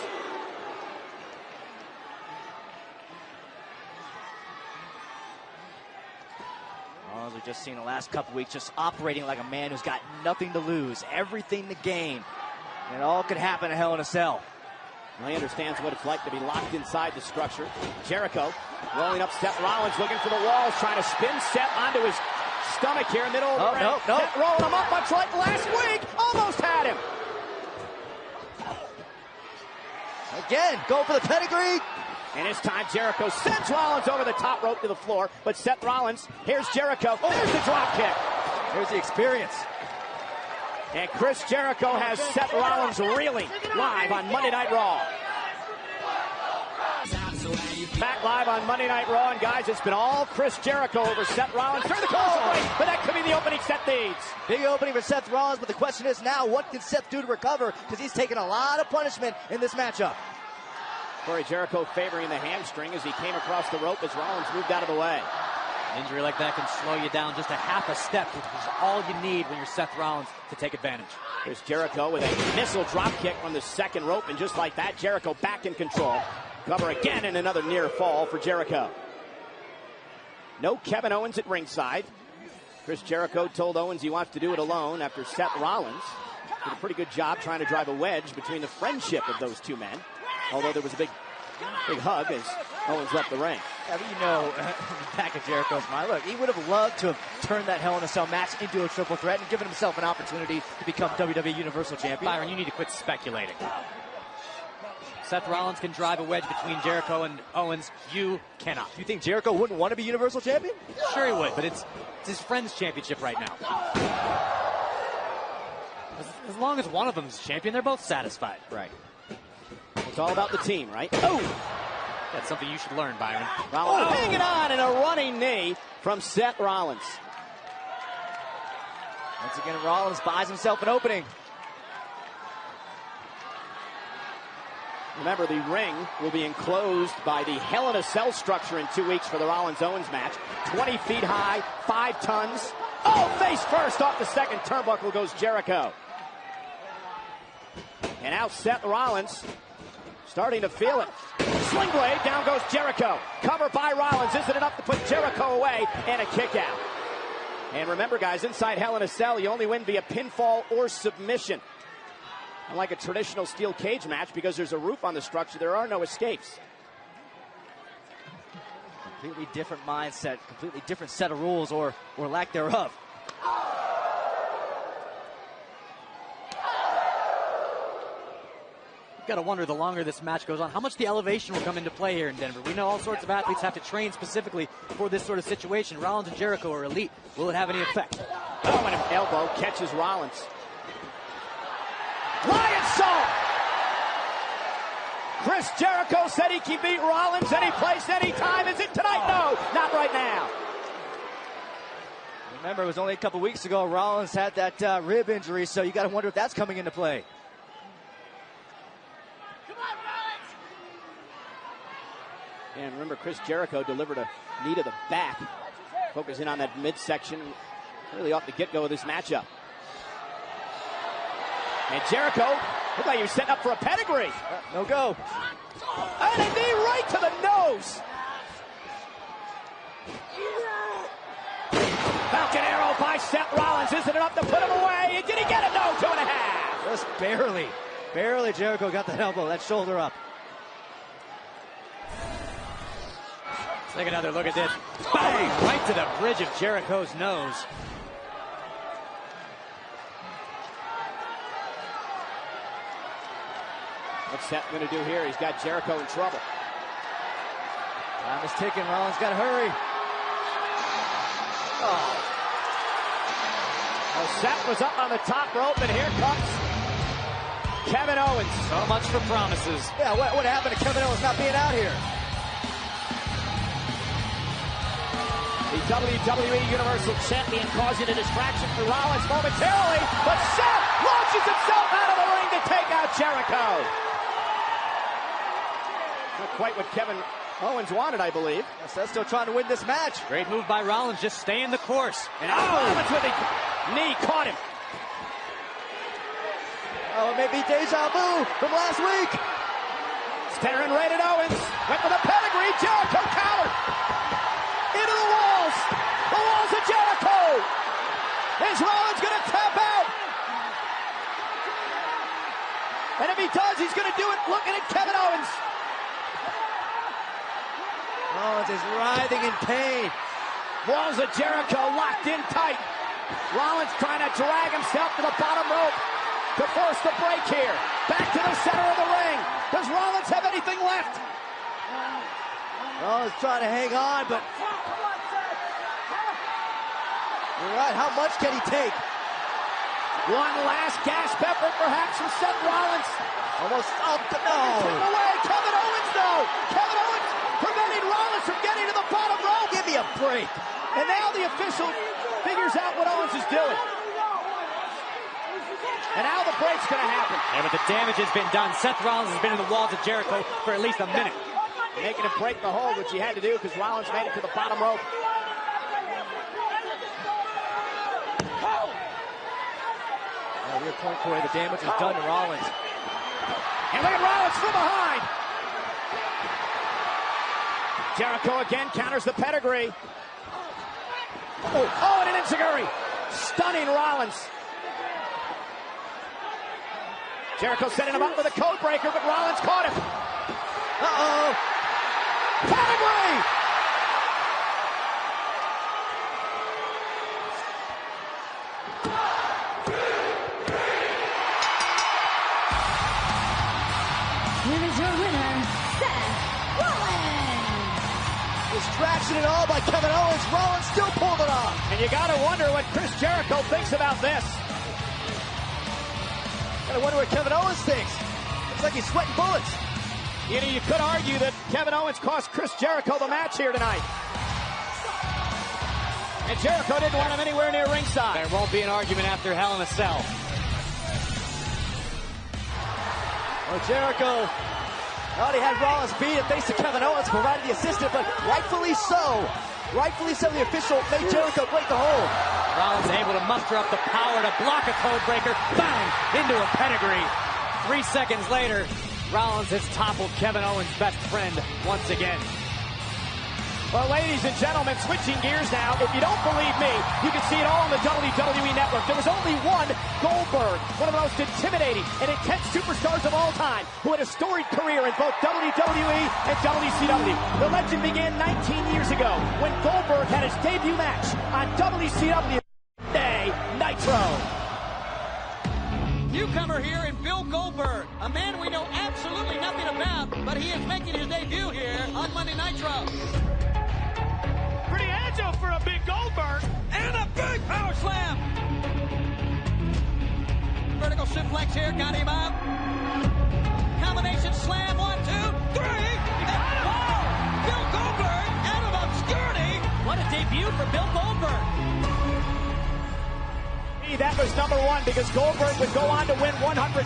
Rollins, we've just seen the last couple weeks just operating like a man who's got nothing to lose, everything to gain. And it all could happen in Hell in a Cell. Well, he understands what it's like to be locked inside the structure. Jericho rolling up Seth Rollins, looking for the walls, trying to spin Seth onto his stomach here in the middle of the ring. No. Seth rolling him up much like last week. Almost had him. Again, go for the pedigree. And this time Jericho sends Rollins over the top rope to the floor. But Seth Rollins, here's Jericho. There's the drop kick. Here's the experience. And Chris Jericho has Seth Rollins reeling live on Monday Night Raw. Back live on Monday Night Raw, and guys, it's been all Chris Jericho over Seth Rollins during the course of the break, but that could be the opening Seth needs. Big opening for Seth Rollins, but the question is now, what can Seth do to recover? Because he's taken a lot of punishment in this matchup. Corey Jericho favoring the hamstring as he came across the rope as Rollins moved out of the way. An injury like that can slow you down just a half a step, which is all you need when you're Seth Rollins to take advantage. Here's Jericho with a missile drop kick from the second rope, and just like that, Jericho back in control. Cover again, and another near fall for Jericho. No Kevin Owens at ringside. Chris Jericho told Owens he wants to do it alone after Seth Rollins did a pretty good job trying to drive a wedge between the friendship of those two men. Although there was a big hug as Owens left the ring. Yeah, but you know, back at Jericho's mind, look, he would have loved to have turned that Hell in a Cell match into a triple threat and given himself an opportunity to become WWE Universal Champion. Byron, you need to quit speculating. Seth Rollins can drive a wedge between Jericho and Owens. You cannot. You think Jericho wouldn't want to be Universal Champion? Sure he would, but it's his friend's championship right now. As long as one of them is champion, they're both satisfied. Right. It's all about the team, right? Oh! That's something you should learn, Byron. Rollins hanging on, and a running knee from Seth Rollins. Once again, Rollins buys himself an opening. Remember, the ring will be enclosed by the Hell in a Cell structure in 2 weeks for the Rollins-Owens match. 20 feet high, 5 tons. Oh, face first off the second turnbuckle goes Jericho. And now Seth Rollins starting to feel it. Sling blade, down goes Jericho. Cover by Rollins, isn't enough to put Jericho away, and a kick out. And remember, guys, inside Hell in a Cell, you only win via pinfall or submission. Unlike a traditional steel cage match, because there's a roof on the structure, there are no escapes. Completely different mindset, completely different set of rules, or lack thereof. You've got to wonder, the longer this match goes on, how much the elevation will come into play here in Denver. We know all sorts of athletes have to train specifically for this sort of situation. Rollins and Jericho are elite. Will it have any effect? Oh, and an elbow catches Rollins. Lion Song! Chris Jericho said he can beat Rollins any place, any time. Is it tonight? No, not right now. Remember, it was only a couple weeks ago Rollins had that rib injury, so you got to wonder if that's coming into play. And remember, Chris Jericho delivered a knee to the back, focusing on that midsection, really off the get-go of this matchup. And Jericho looked like he was setting up for a pedigree. No go. And a knee right to the nose. Falcon arrow by Seth Rollins. Isn't enough to put him away. And did he get it? No, 2.5. Just barely. Barely Jericho got that elbow, that shoulder up. Take another look at this. Bang! Right to the bridge of Jericho's nose. What's Seth going to do here? He's got Jericho in trouble. Time is ticking. Rollins got to hurry. Oh, Seth was up on the top rope, and here comes Kevin Owens. So much for promises. Yeah, what happened to Kevin Owens not being out here? The WWE Universal Champion causing a distraction for Rollins momentarily, but Seth launches himself out of the ring to take out Jericho. Not quite what Kevin Owens wanted, I believe. Seth's still trying to win this match. Great move by Rollins, just stay in the course. And Rollins with a knee caught him. Oh, it may be deja vu from last week. Stener and rated Owens. Went with a pedigree. Jericho countered. Into the walls. The walls of Jericho. Is Rollins going to tap out? And if he does, he's going to do it looking at Kevin Owens. Rollins is writhing in pain. Walls of Jericho locked in tight. Rollins trying to drag himself to the bottom rope to force the break here. Back to the center of the ring. Does Rollins have anything left? Rollins trying to hang on, but... You're right, how much can he take? One last gasp effort perhaps from Seth Rollins. Almost up, but no. Taken away, Kevin Owens though. Kevin Owens preventing Rollins from getting to the bottom rope. Give me a break. And now the official figures out what Owens is doing. And now the break's going to happen. Yeah, but the damage has been done. Seth Rollins has been in the walls of Jericho for at least a minute. Making him break the hold, which he had to do because Rollins made it to the bottom rope. Oh, your point, Corey, the damage was done to Rollins. And look at Rollins from behind. Jericho again counters the pedigree. Oh, and an enziguri. Stunning Rollins. Jericho setting him up with a code breaker, but Rollins caught him. Uh-oh. Pedigree! Here is your winner, Seth Rollins. Distraction and all by Kevin Owens. Rollins still pulled it off. And you gotta wonder what Chris Jericho thinks about this. Gotta wonder what Kevin Owens thinks. Looks like he's sweating bullets. You know, you could argue that Kevin Owens cost Chris Jericho the match here tonight. And Jericho didn't want him anywhere near ringside. There won't be an argument after Hell in a Cell. Well, Jericho already had Rollins beat and thanks to Kevin Owens provided the assistant, but rightfully so. Rightfully so, the official made Jericho break the hold. Rollins able to muster up the power to block a code breaker. Bang! Into a pedigree. 3 seconds later, Rollins has toppled Kevin Owens' best friend once again. Well, ladies and gentlemen, switching gears now. If you don't believe me, you can see it all on the WWE Network. There was only one Goldberg, one of the most intimidating and intense superstars of all time, who had a storied career in both WWE and WCW. The legend began 19 years ago when Goldberg had his debut match on WCW Day Nitro. Newcomer here in Bill Goldberg, a man we know absolutely nothing about, but he is making his debut here on Monday Nitro. Pretty agile for a big Goldberg. And a big power slam. Vertical suplex here, got him up. Combination slam, 1, 2, 3. And wow, Bill Goldberg out of obscurity. What a debut for Bill Goldberg. That was number one because Goldberg would go on to win 173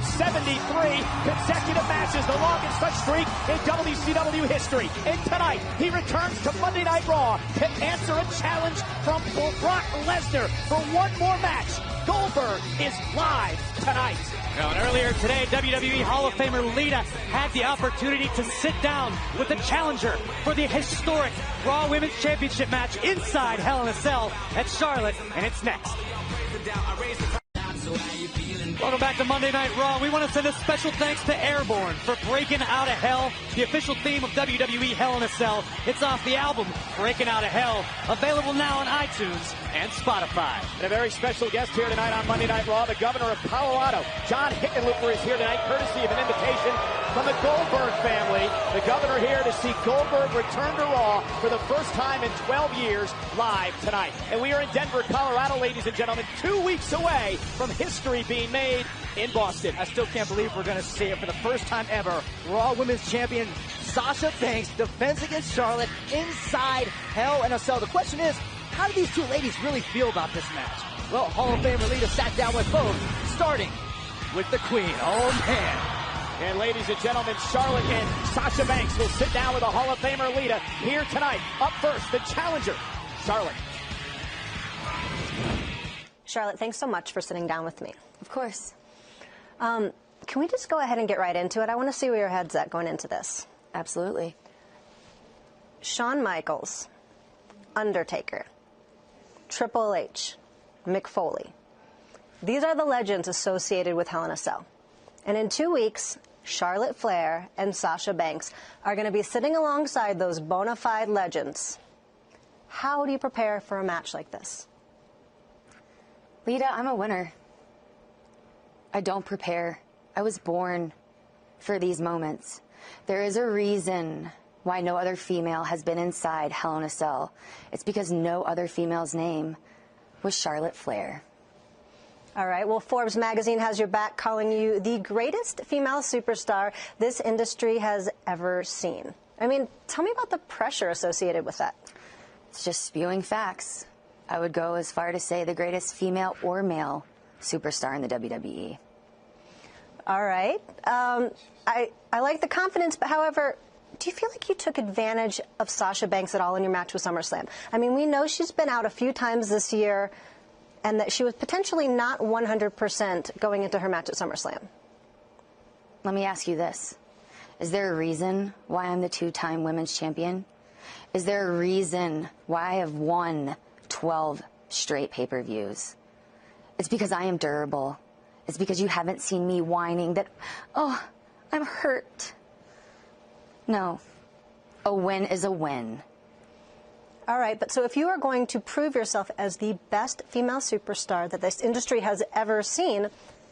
consecutive matches, the longest such streak in WCW history. And tonight, he returns to Monday Night Raw to answer a challenge from Brock Lesnar for one more match. Goldberg is live tonight. Now, and earlier today, WWE Hall of Famer Lita had the opportunity to sit down with the challenger for the historic Raw Women's Championship match inside Hell in a Cell at Charlotte, and it's next. Welcome back to Monday Night Raw. We want to send a special thanks to Airborne for breaking out of hell, the official theme of WWE Hell in a Cell. It's off the album Breaking Out of Hell, available now on iTunes and Spotify. And a very special guest here tonight on Monday Night Raw, the governor of Colorado, John Hickenlooper, is here tonight, courtesy of an invitation from the Goldberg family. The governor here to see Goldberg return to Raw for the first time in 12 years, live tonight. And we are in Denver, Colorado, ladies and gentlemen, 2 weeks away from history being made in Boston. I still can't believe we're going to see it for the first time ever. Raw Women's Champion Sasha Banks defends against Charlotte inside Hell in a Cell. The question is, How do these two ladies really feel about this match? Well, Hall of Famer Lita sat down with both, starting with the Queen. Oh, man. And ladies and gentlemen, Charlotte and Sasha Banks will sit down with the Hall of Famer Lita here tonight. Up first, the challenger, Charlotte. Charlotte, thanks so much for sitting down with me. Of course. Can we just go ahead and get right into it? I want to see where your head's at going into this. Absolutely. Shawn Michaels, Undertaker, Triple H, Mick Foley. These are the legends associated with Hell in a Cell. And in 2 weeks, Charlotte Flair and Sasha Banks are going to be sitting alongside those bona fide legends. How do you prepare for a match like this? Lita, I'm a winner. I don't prepare. I was born for these moments. There is a reason why no other female has been inside Hell in a Cell. It's because no other female's name was Charlotte Flair. All right, well, Forbes magazine has your back, calling you the greatest female superstar this industry has ever seen. I mean, tell me about the pressure associated with that. It's just spewing facts. I would go as far to say the greatest female or male superstar in the WWE. All right. I like the confidence, but however, do you feel like you took advantage of Sasha Banks at all in your match with SummerSlam? I mean, we know she's been out a few times this year and that she was potentially not 100% going into her match at SummerSlam. Let me ask you this. Is there a reason why I'm the two-time women's champion? Is there a reason why I have won 12 straight pay-per-views? It's because I am durable. It's because you haven't seen me whining that, oh, I'm hurt. No. A win is a win. All right, but so if you are going to prove yourself as the best female superstar that this industry has ever seen,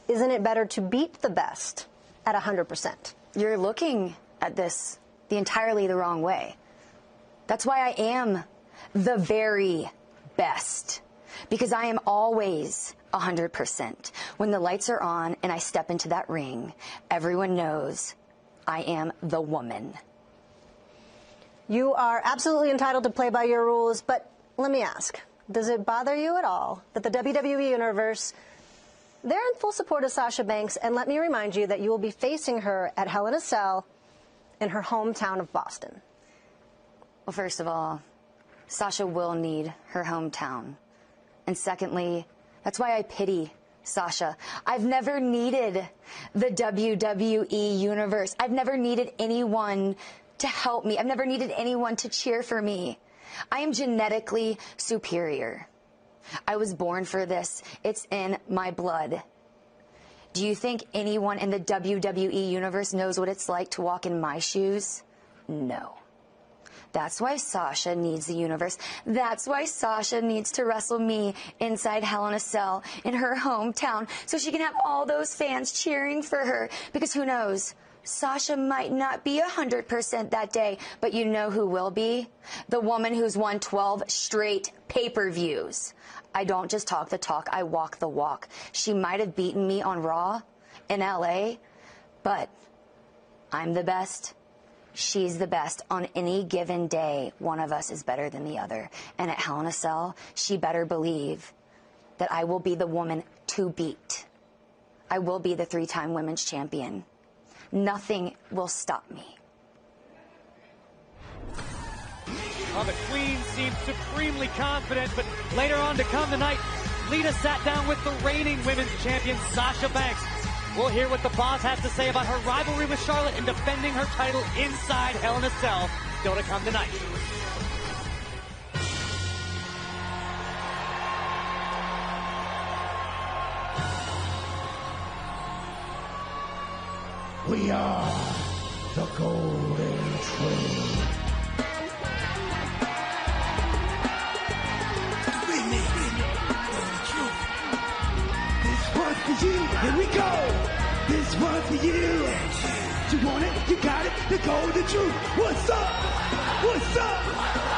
isn't it better to beat the best at 100%? You're looking at this entirely the wrong way. That's why I am the very best. Because I am always 100%. When the lights are on and I step into that ring, everyone knows I am the woman. You are absolutely entitled to play by your rules, but let me ask, does it bother you at all that the WWE Universe, they're in full support of Sasha Banks, and let me remind you that you will be facing her at Hell in a Cell in her hometown of Boston? Well, first of all, Sasha will need her hometown. And secondly, that's why I pity Sasha. I've never needed the WWE Universe. I've never needed anyone to help me. I've never needed anyone to cheer for me. I am genetically superior. I was born for this. It's in my blood. Do you think anyone in the WWE Universe knows what it's like to walk in my shoes? No. That's why Sasha needs the universe. That's why Sasha needs to wrestle me inside Hell in a Cell in her hometown so she can have all those fans cheering for her. Because who knows? Sasha might not be 100% that day, but you know who will be? The woman who's won 12 straight pay-per-views. I don't just talk the talk, I walk the walk. She might have beaten me on Raw in LA, but I'm the best. She's the best. On any given day, one of us is better than the other. And at Hell in a Cell, she better believe that I will be the woman to beat. I will be the 3-time women's champion. Nothing will stop me. Well, the Queen seemed supremely confident, but later on to come tonight, Lita sat down with the reigning women's champion, Sasha Banks. We'll hear what the boss has to say about her rivalry with Charlotte and defending her title inside Hell in a Cell. Still to come tonight. We are the Golden Train. For you, here we go. This one for you. You want it, you got it, the golden truth. What's up? What's up?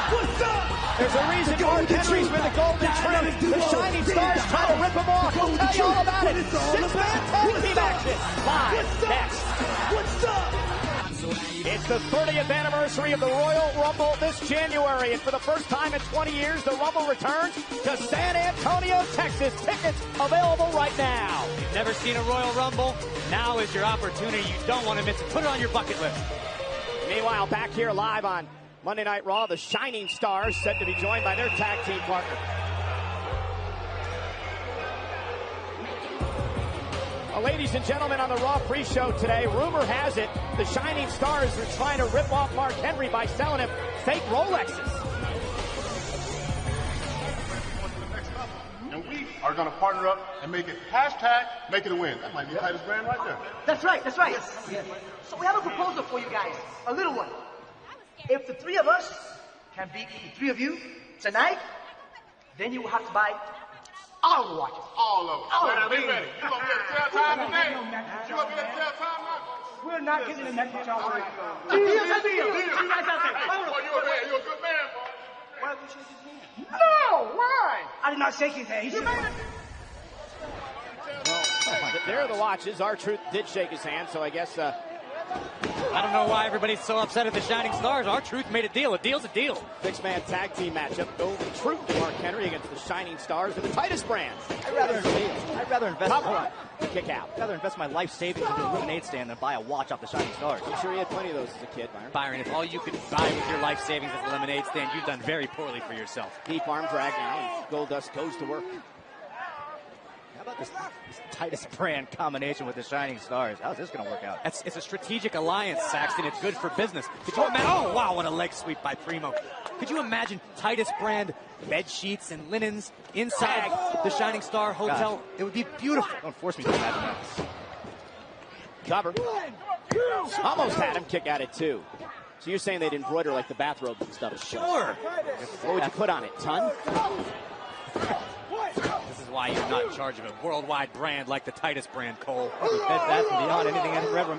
What's up? There's a reason Mark Henry's been the golden trim. The shining stars try to rip him off. We'll tell you all about it. 6-man tag team action. Live next. What's up? It's It's the 30th anniversary of the Royal Rumble this January, and for the first time in 20 years, the Rumble returns to San Antonio, Texas. Tickets available right now. You've never seen a Royal Rumble? Now is your opportunity. You don't want to miss it. Put it on your bucket list. Meanwhile, back here live on Monday Night Raw, the Shining Stars set to be joined by their tag team partner. Ladies and gentlemen, on the Raw pre-show today, rumor has it the Shining Stars are trying to rip off Mark Henry by selling him fake Rolexes. And we are going to partner up and make it # make it a win. That might be Titus Brand right there. That's right, that's right. So we have a proposal for you guys, a little one. If the three of us can beat the three of you tonight, then you will have to buy all the watches. All of them. All Now, of be them. ready. You going to get a tell time today? You going to get a tell time now? We're not getting the message all right. Deal, Deal, deal, deal. deal. You guys out there. Boy, you're a man. You're a good man, boy. Why did you shake his hand? No, why? I did not shake his hand. He shook mine. There are the watches. R-Truth did shake his hand, so I guess... I don't know why everybody's so upset at the Shining Stars. R-Truth made a deal. A deal's a deal. Six-man tag team matchup. Golden Truth and Mark Henry against the Shining Stars and the Titus Brand. I'd rather invest. Cover up. Kick out. I'd rather invest my life savings into a lemonade stand than buy a watch off the Shining Stars. I'm sure you had plenty of those as a kid, Byron. Byron, if all you could buy with your life savings is a lemonade stand, you've done very poorly for yourself. Deep arm drag now, and Goldust goes to work. How about this Titus Brand combination with the Shining Stars? How's this going to work out? It's a strategic alliance, Saxton. It's good for business. Could you imagine? Oh, wow, what a leg sweep by Primo. Could you imagine Titus Brand bed sheets and linens inside the Shining Star Hotel? God. It would be beautiful. Don't force me to imagine that. Cover. Almost had him kick out it, too. So you're saying they'd embroider like the bathrobe and stuff? Sure. What would you put on it? Ton? This is why you're not in charge of a worldwide brand like the Titus Brand, Cole. Bed Bath and Beyond, anything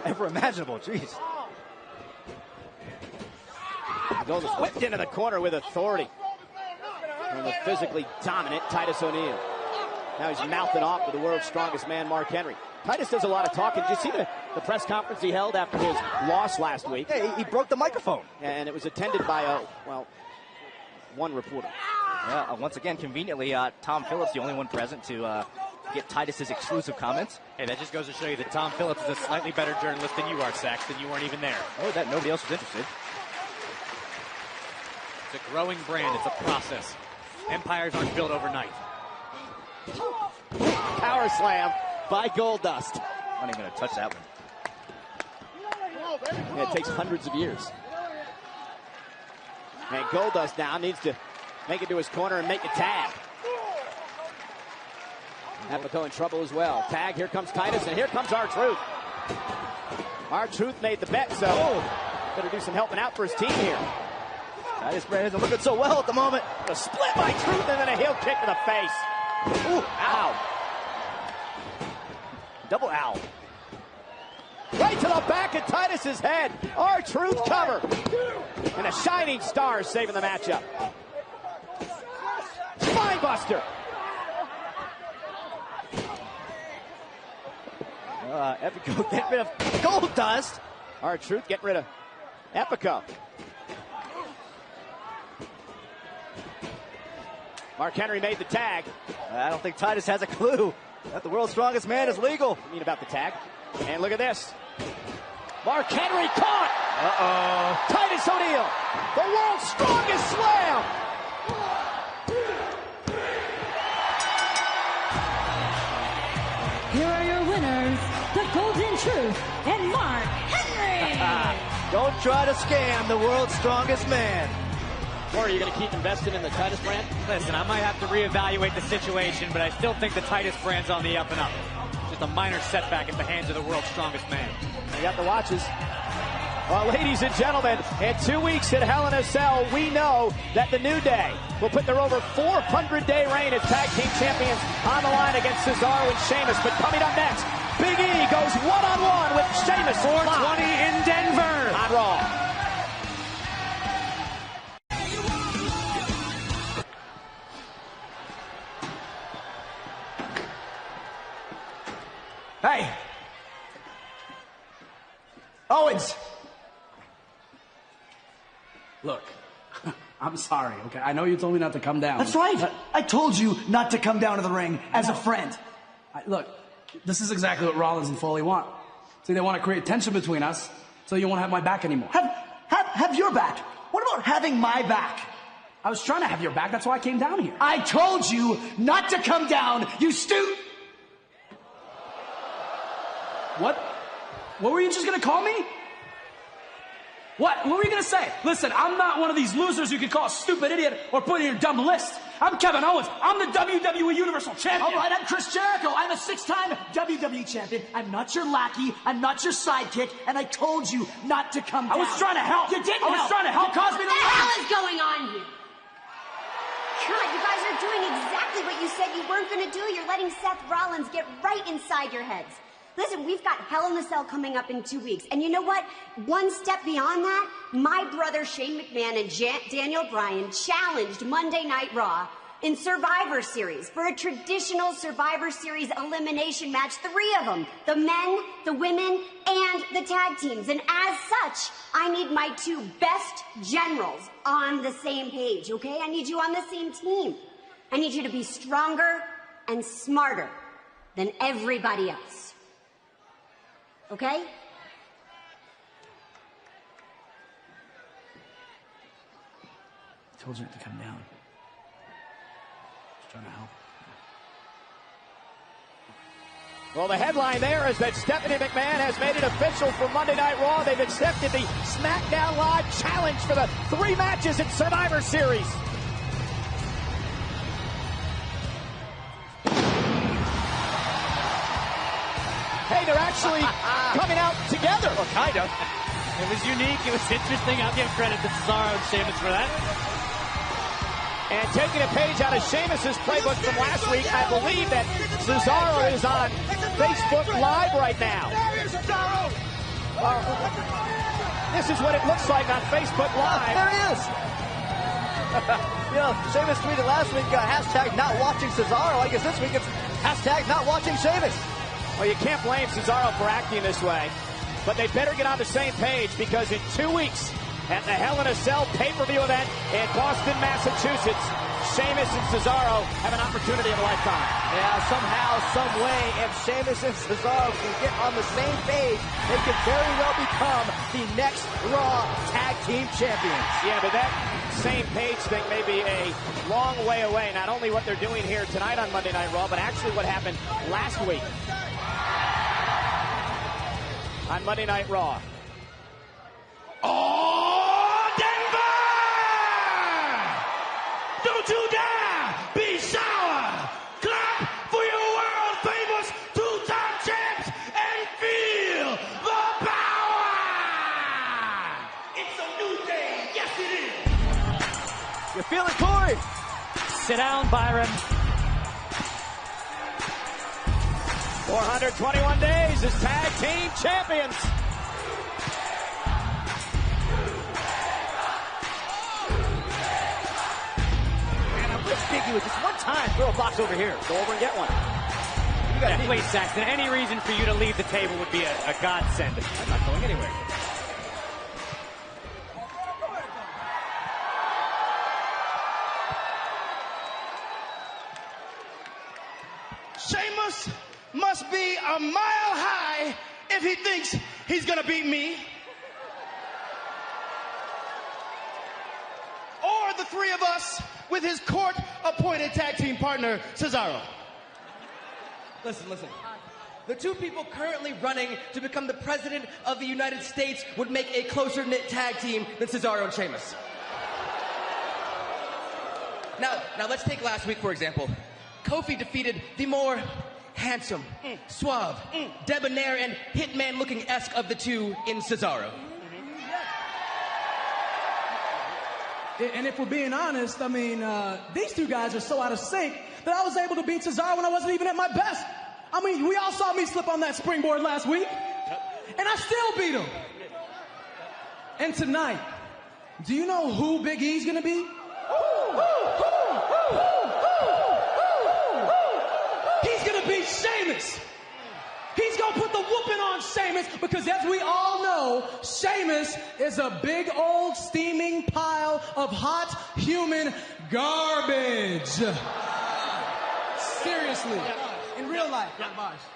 ever imaginable. Jeez. Goldust whipped into the corner with authority from the physically dominant Titus O'Neil. Now he's mouthing off with the world's strongest man, Mark Henry. Titus does a lot of talking. Did you see the press conference he held after his loss last week? Hey, he broke the microphone. And it was attended by one reporter. Yeah, once again, conveniently, Tom Phillips, the only one present to get Titus's exclusive comments. Hey, that just goes to show you that Tom Phillips is a slightly better journalist than you are, Saxton. You weren't even there. Oh, that nobody else was interested. It's a growing brand. It's a process. Empires aren't built overnight. Power slam by Goldust. Not even going to touch that one. Yeah, it takes hundreds of years. And Goldust now needs to make it to his corner and make a tag. Epico in trouble as well. Tag, here comes Titus, and here comes R-Truth. R-Truth made the bet, so better do some helping out for his team here. Titus Brand isn't looking so well at the moment. A split by Truth and then a heel kick to the face. Ooh, ow. Double ow. Right to the back of Titus's head. R-Truth cover. And a Shining Star saving the matchup. Spinebuster. Epico get rid of Goldust. R-Truth getting rid of Epico. Mark Henry made the tag. I don't think Titus has a clue that the world's strongest man is legal. You mean about the tag? And look at this. Mark Henry caught. Uh-oh. Titus O'Neil, the world's strongest slam. Here are your winners, the Golden Truth and Mark Henry. Don't try to scam the world's strongest man. Or are you going to keep investing in the Titus Brand? Listen, I might have to reevaluate the situation, but I still think the Titus Brand's on the up and up. Just a minor setback at the hands of the world's strongest man. I got the watches. Well, ladies and gentlemen, in 2 weeks at Hell in a Cell, we know that the New Day will put their over 400-day reign as tag team champions on the line against Cesaro and Sheamus. But coming up next, Big E goes one-on-one with Sheamus. 420 in Denver. On Raw. Hey. Owens. Look, I'm sorry, okay? I know you told me not to come down. That's right. I told you not to come down to the ring as a friend. Look, this is exactly what Rollins and Foley want. See, they want to create tension between us, so you won't have my back anymore. Have your back. What about having my back? I was trying to have your back. That's why I came down here. I told you not to come down, you What? What were you just going to call me? What were you going to say? Listen, I'm not one of these losers you can call a stupid idiot or put in your dumb list. I'm Kevin Owens. I'm the WWE Universal Champion. All right, I'm Chris Jericho. I'm a 6-time WWE champion. I'm not your lackey. I'm not your sidekick. And I told you not to come down. I was trying to help. You didn't I was trying to help. You caused me to What the hell is going on here? God, you guys are doing exactly what you said you weren't going to do. You're letting Seth Rollins get right inside your heads. Listen, we've got Hell in a Cell coming up in 2 weeks. And you know what? One step beyond that, my brother Shane McMahon and Daniel Bryan challenged Monday Night Raw in Survivor Series for a traditional Survivor Series elimination match, 3 of them, the men, the women, and the tag teams. And as such, I need my 2 best generals on the same page, okay? I need you on the same team. I need you to be stronger and smarter than everybody else. Okay? I told you not to come down. Just trying to help. Well, the headline there is that Stephanie McMahon has made it official for Monday Night Raw. They've accepted the SmackDown Live challenge for the 3 matches in Survivor Series. Hey, they're actually coming out together. Well, kind of. It was unique. It was interesting. I'll give credit to Cesaro and Sheamus for that. And taking a page out of Sheamus's playbook from last week, I believe that Cesaro is on Facebook Live right now. This is what it looks like on Facebook Live. There he is. You know, Sheamus tweeted last week, hashtag not watching Cesaro. I guess this week it's hashtag not watching Sheamus. Well, you can't blame Cesaro for acting this way, but they better get on the same page because in 2 weeks at the Hell in a Cell pay-per-view event in Boston, Massachusetts, Sheamus and Cesaro have an opportunity of a lifetime. Yeah, somehow, some way, if Sheamus and Cesaro can get on the same page, they could very well become the next Raw Tag Team Champions. Yeah, but that same page thing may be a long way away. Not only what they're doing here tonight on Monday Night Raw, but actually what happened last week on Monday Night Raw. Oh, Denver! Don't you dare be sour! Clap for your world-famous 2-time champs and feel the power! It's a new day. Yes, it is. You feel it, Corey? Sit down, Byron. 421 days as tag team champions. Man, I wish Biggie would just one time throw a box over here. Go over and get one. You got Please, Saxton, any reason for you to leave the table would be a godsend. I'm not going anywhere. Sheamus must be a mile high if he thinks he's gonna beat me. Or the 3 of us with his court-appointed tag team partner, Cesaro. Listen. The 2 people currently running to become the president of the United States would make a closer-knit tag team than Cesaro and Sheamus. Now let's take last week, for example. Kofi defeated the more handsome, suave, debonair, and hitman-looking-esque of the 2 in Cesaro. And if we're being honest, I mean, these 2 guys are so out of sync that I was able to beat Cesaro when I wasn't even at my best. I mean, we all saw me slip on that springboard last week, and I still beat him. And tonight, do you know who Big E's gonna be? He's gonna beat Sheamus. He's gonna gonna put the whooping on Sheamus because, as we all know, Sheamus is a big old steaming pile of hot human garbage. Seriously. In real life.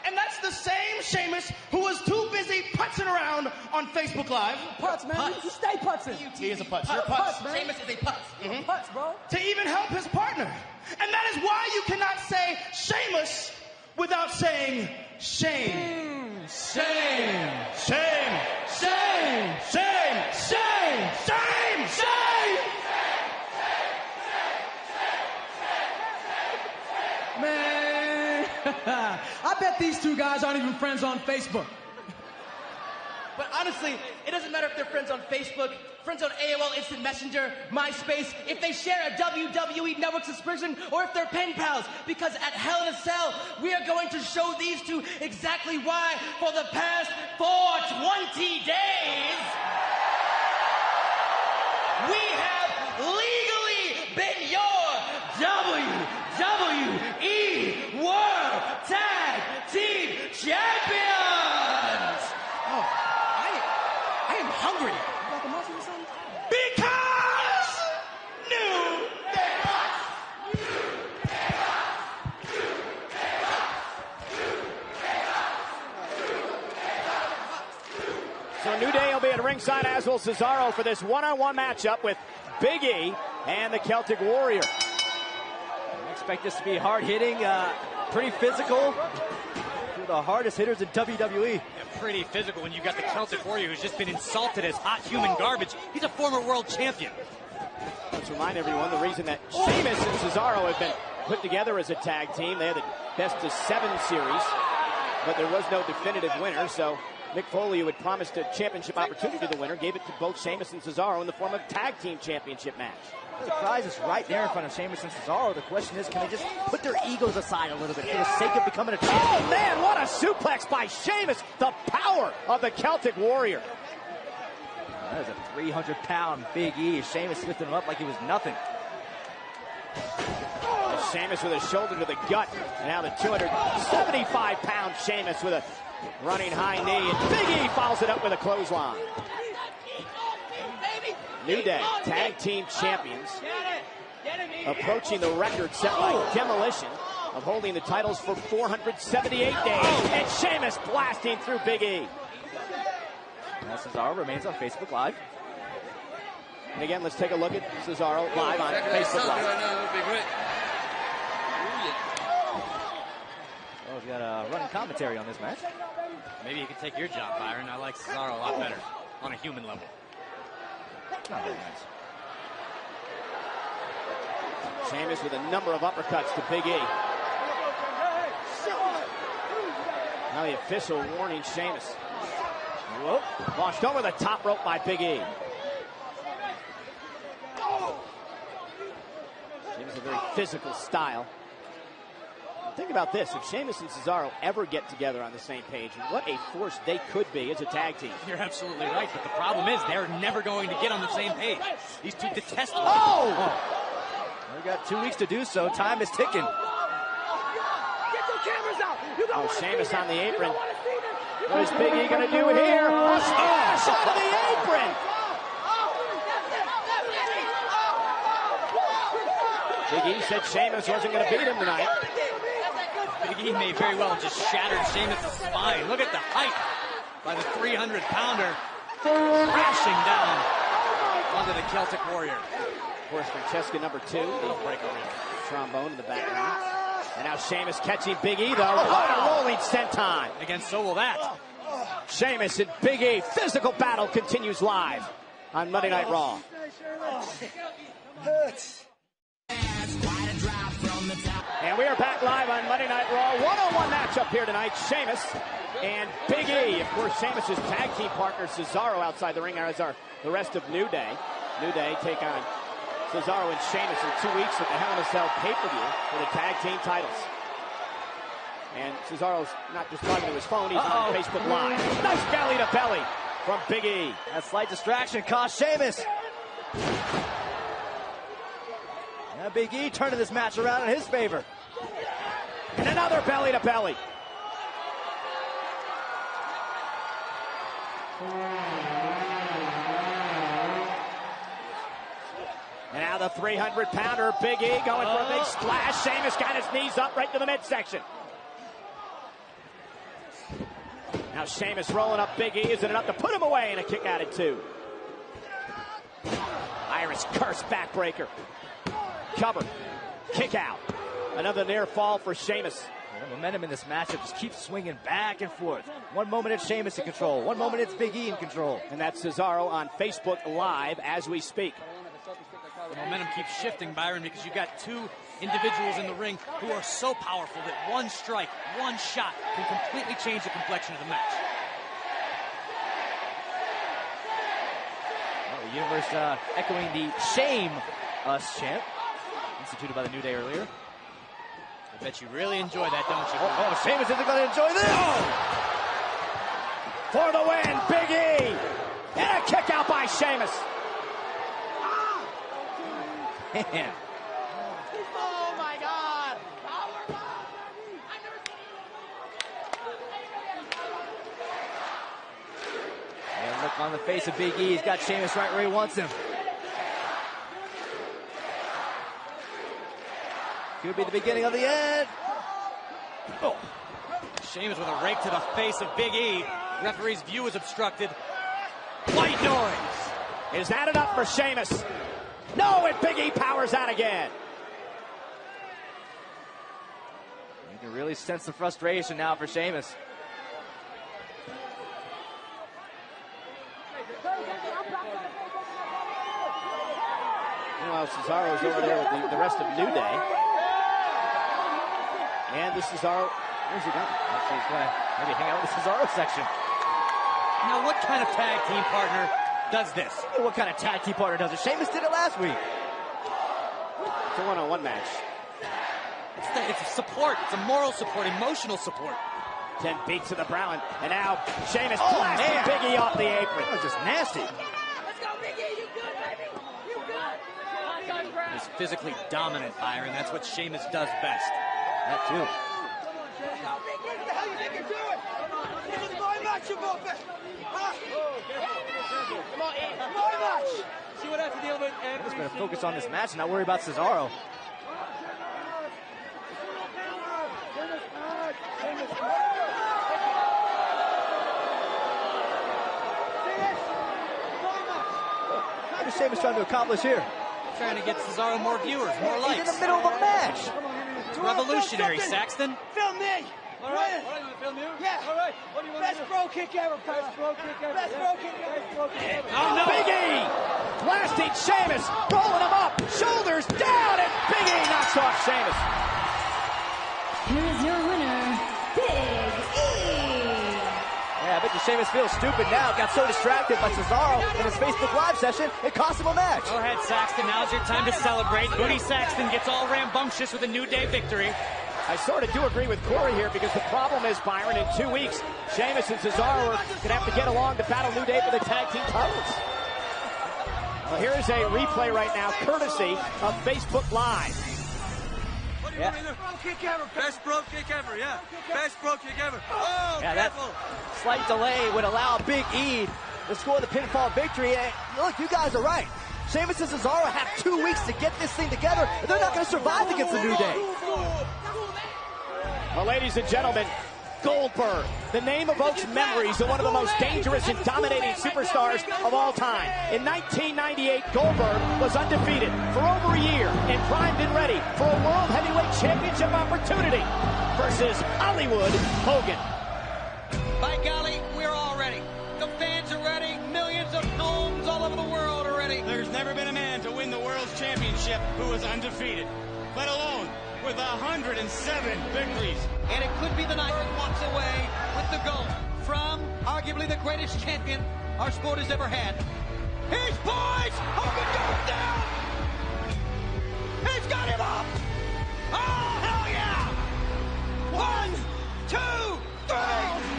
And that's the same Sheamus who was too busy putzing around on Facebook Live. Putz, man. You stay putzing. He is a putz. You're a putz, man. Sheamus is a putz. Putz, bro. To even help his partner. And that is why you cannot say Sheamus without saying shame. Shame. Shame. Shame. Shame. Shame. Shame. Shame. Man, I bet these two guys aren't even friends on Facebook. But honestly, it doesn't matter if they're friends on Facebook, friends on AOL Instant Messenger, MySpace, if they share a WWE Network subscription, or if they're pen pals. Because at Hell in a Cell, we are going to show these two exactly why for the past 420 days, we have legally been your WWE World Tag Team Champions! Oh, I am hungry. Because New So New Day will be at ringside, as will Cesaro, for this one-on-one matchup with Big E and the Celtic Warrior. I expect this to be hard-hitting, pretty physical. Two of the hardest hitters in WWE. Yeah, pretty physical when you've got the Celtic Warrior who's just been insulted as hot human garbage. He's a former world champion. Let's remind everyone the reason that Sheamus and Cesaro have been put together as a tag team. They had the best-of-7 series, but there was no definitive winner, so Mick Foley, who had promised a championship opportunity to the winner, gave it to both Sheamus and Cesaro in the form of a tag team championship match. The prize is right there in front of Sheamus and Cesaro. The question is, can they just put their egos aside a little bit for the sake of becoming a champion? Oh, man, what a suplex by Sheamus. The power of the Celtic Warrior. That is a 300-pound Big E. Sheamus lifting him up like he was nothing. And Sheamus with a shoulder to the gut. And now the 275-pound Sheamus with a running high knee. And Big E follows it up with a clothesline. New Day, tag team champions, approaching the record set by Demolition of holding the titles for 478 days. And Sheamus blasting through Big E. Now Cesaro remains on Facebook Live. And again, let's take a look at Cesaro live on Facebook Live. Oh, we've got a running commentary on this match. Maybe you can take your job, Byron. I like Cesaro a lot better on a human level. Not very nice. Sheamus with a number of uppercuts to Big E. Now the official warning Sheamus. Whoa. Launched over the top rope by Big E. Sheamus a very physical style. Think about this. If Sheamus and Cesaro ever get together on the same page, what a force they could be as a tag team. You're absolutely right, but the problem is they're never going to get on the same page. These two detest one. We've got 2 weeks to do so. Time is ticking. Get your cameras out. Oh, Sheamus on the apron. What is Big E going to do here? A splash onto the apron. Big E said Sheamus wasn't going to beat him tonight. Big E may very well have just shattered Sheamus' spine. Look at the height by the 300-pounder crashing down onto the Celtic Warrior. Of course, Francesca number 2, the trombone in the background. And now Sheamus catching Big E, though. What a rolling senton. Again, so will that. Sheamus and Big E. Physical battle continues live on Monday Night Raw. And we are back live on Monday Night Raw. One-on-one matchup here tonight. Sheamus and Big E. Of course, Sheamus' tag team partner Cesaro outside the ring, as are the rest of New Day. New Day take on Cesaro and Sheamus in 2 weeks at the Hell in a Cell pay-per-view for the tag team titles. And Cesaro's not just talking to his phone, he's on Facebook Live. Nice belly to belly from Big E. That slight distraction cost Sheamus. Now Big E turning this match around in his favor. And another belly to belly. And now the 300-pounder, Big E, going for a big splash. Sheamus got his knees up right to the midsection. Now Sheamus rolling up Big E. Is it enough to put him away? And a kick out at 2. Irish curse backbreaker. Cover. Kick out. Another near fall for Sheamus. The momentum in this matchup just keeps swinging back and forth. One moment it's Sheamus in control. One moment it's Big E in control. And that's Cesaro on Facebook Live as we speak. The momentum keeps shifting, Byron, because you've got two individuals in the ring who are so powerful that one strike, one shot can completely change the complexion of the match. Well, the universe echoing the Shame Us chant instituted by the New Day earlier. I bet you really enjoy that, don't you? Oh, Sheamus isn't going to enjoy this! For the win, Big E! And a kick out by Sheamus. Man. Oh my God! And look on the face of Big E. He's got Sheamus right where he wants him. Could be the beginning of the end. Oh. Sheamus with a rake to the face of Big E. Referee's view is obstructed. White noise. Is that enough for Sheamus? No, and Big E powers out again. You can really sense the frustration now for Sheamus. Meanwhile, Cesaro's over there with the rest of New Day. And the Cesaro, where's he going? He's going to maybe hang out with the Cesaro section. Now, what kind of tag team partner does this? What kind of tag team partner does it? Sheamus did it last week. It's a one-on-one match. It's support. It's a moral support, emotional support. 10 beats to the brow, and now Sheamus blasting Big E off the apron. That was just nasty. Let's go, Big E! You good, baby? You good? He's physically dominant, Byron. That's what Sheamus does best. That too. Let's go, Big E! What the hell you think you're doing? This is my match, you muppet! Huh? Come on, Eve. My match! See what I have to deal with every He's going to focus on this match and not worry about Cesaro. What is Sheamus trying to accomplish here? Trying to get Cesaro more viewers, more likes. He's in the middle of a match. Revolutionary, Saxton. Film me! All right, you want to film you? Yeah. All right, what do you want to do? Best bro kick ever, pal. Best bro kick ever. Best bro kick ever. Oh, no. Big E blasting Sheamus, rolling him up, shoulders down, and Big E knocks off Sheamus. Here is your winner, Big E. Yeah, I bet you Sheamus feels stupid now. Got so distracted by Cesaro in his Facebook Live session, it cost him a match. Go ahead, Saxton. Now's your time to celebrate. Booty Saxton gets all rambunctious with a New Day victory. I sort of do agree with Corey here because the problem is, Byron, in 2 weeks, Sheamus and Cesaro are going to have to get along to battle New Day for the tag team titles. Well, here is a replay right now, courtesy of Facebook Live. Yeah. Best bro kick ever, yeah. Best bro kick ever. Oh, yeah, careful. That slight delay would allow Big E to score the pinfall victory. And look, you guys are right. Sheamus and Cesaro have 2 weeks to get this thing together, and they're not going to survive against the New Day. Well, ladies and gentlemen, Goldberg. The name evokes memories of one of the most dangerous and dominating superstars of all time. In 1998, Goldberg was undefeated for over a year and primed and ready for a World Heavyweight Championship opportunity versus Hollywood Hogan. By golly, we're all ready. The fans are ready. Millions of homes all over the world are ready. There's never been a man to win the World's Championship who was undefeated, let alone with 107 victories. And it could be the night that walks away with the gold from arguably the greatest champion our sport has ever had. Here's boys! Hogan goes down! He's got him up! Oh, hell yeah! 1, 2, 3!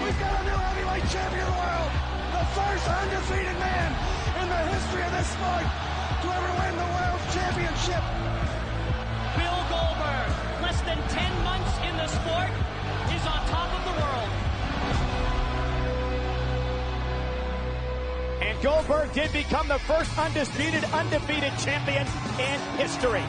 We've got a new heavyweight champion of the world! The first undefeated man in the history of this sport to ever win the World Championship! Bill Goldberg, less than 10 months in the sport, is on top of the world. Goldberg did become the first undefeated champion in history.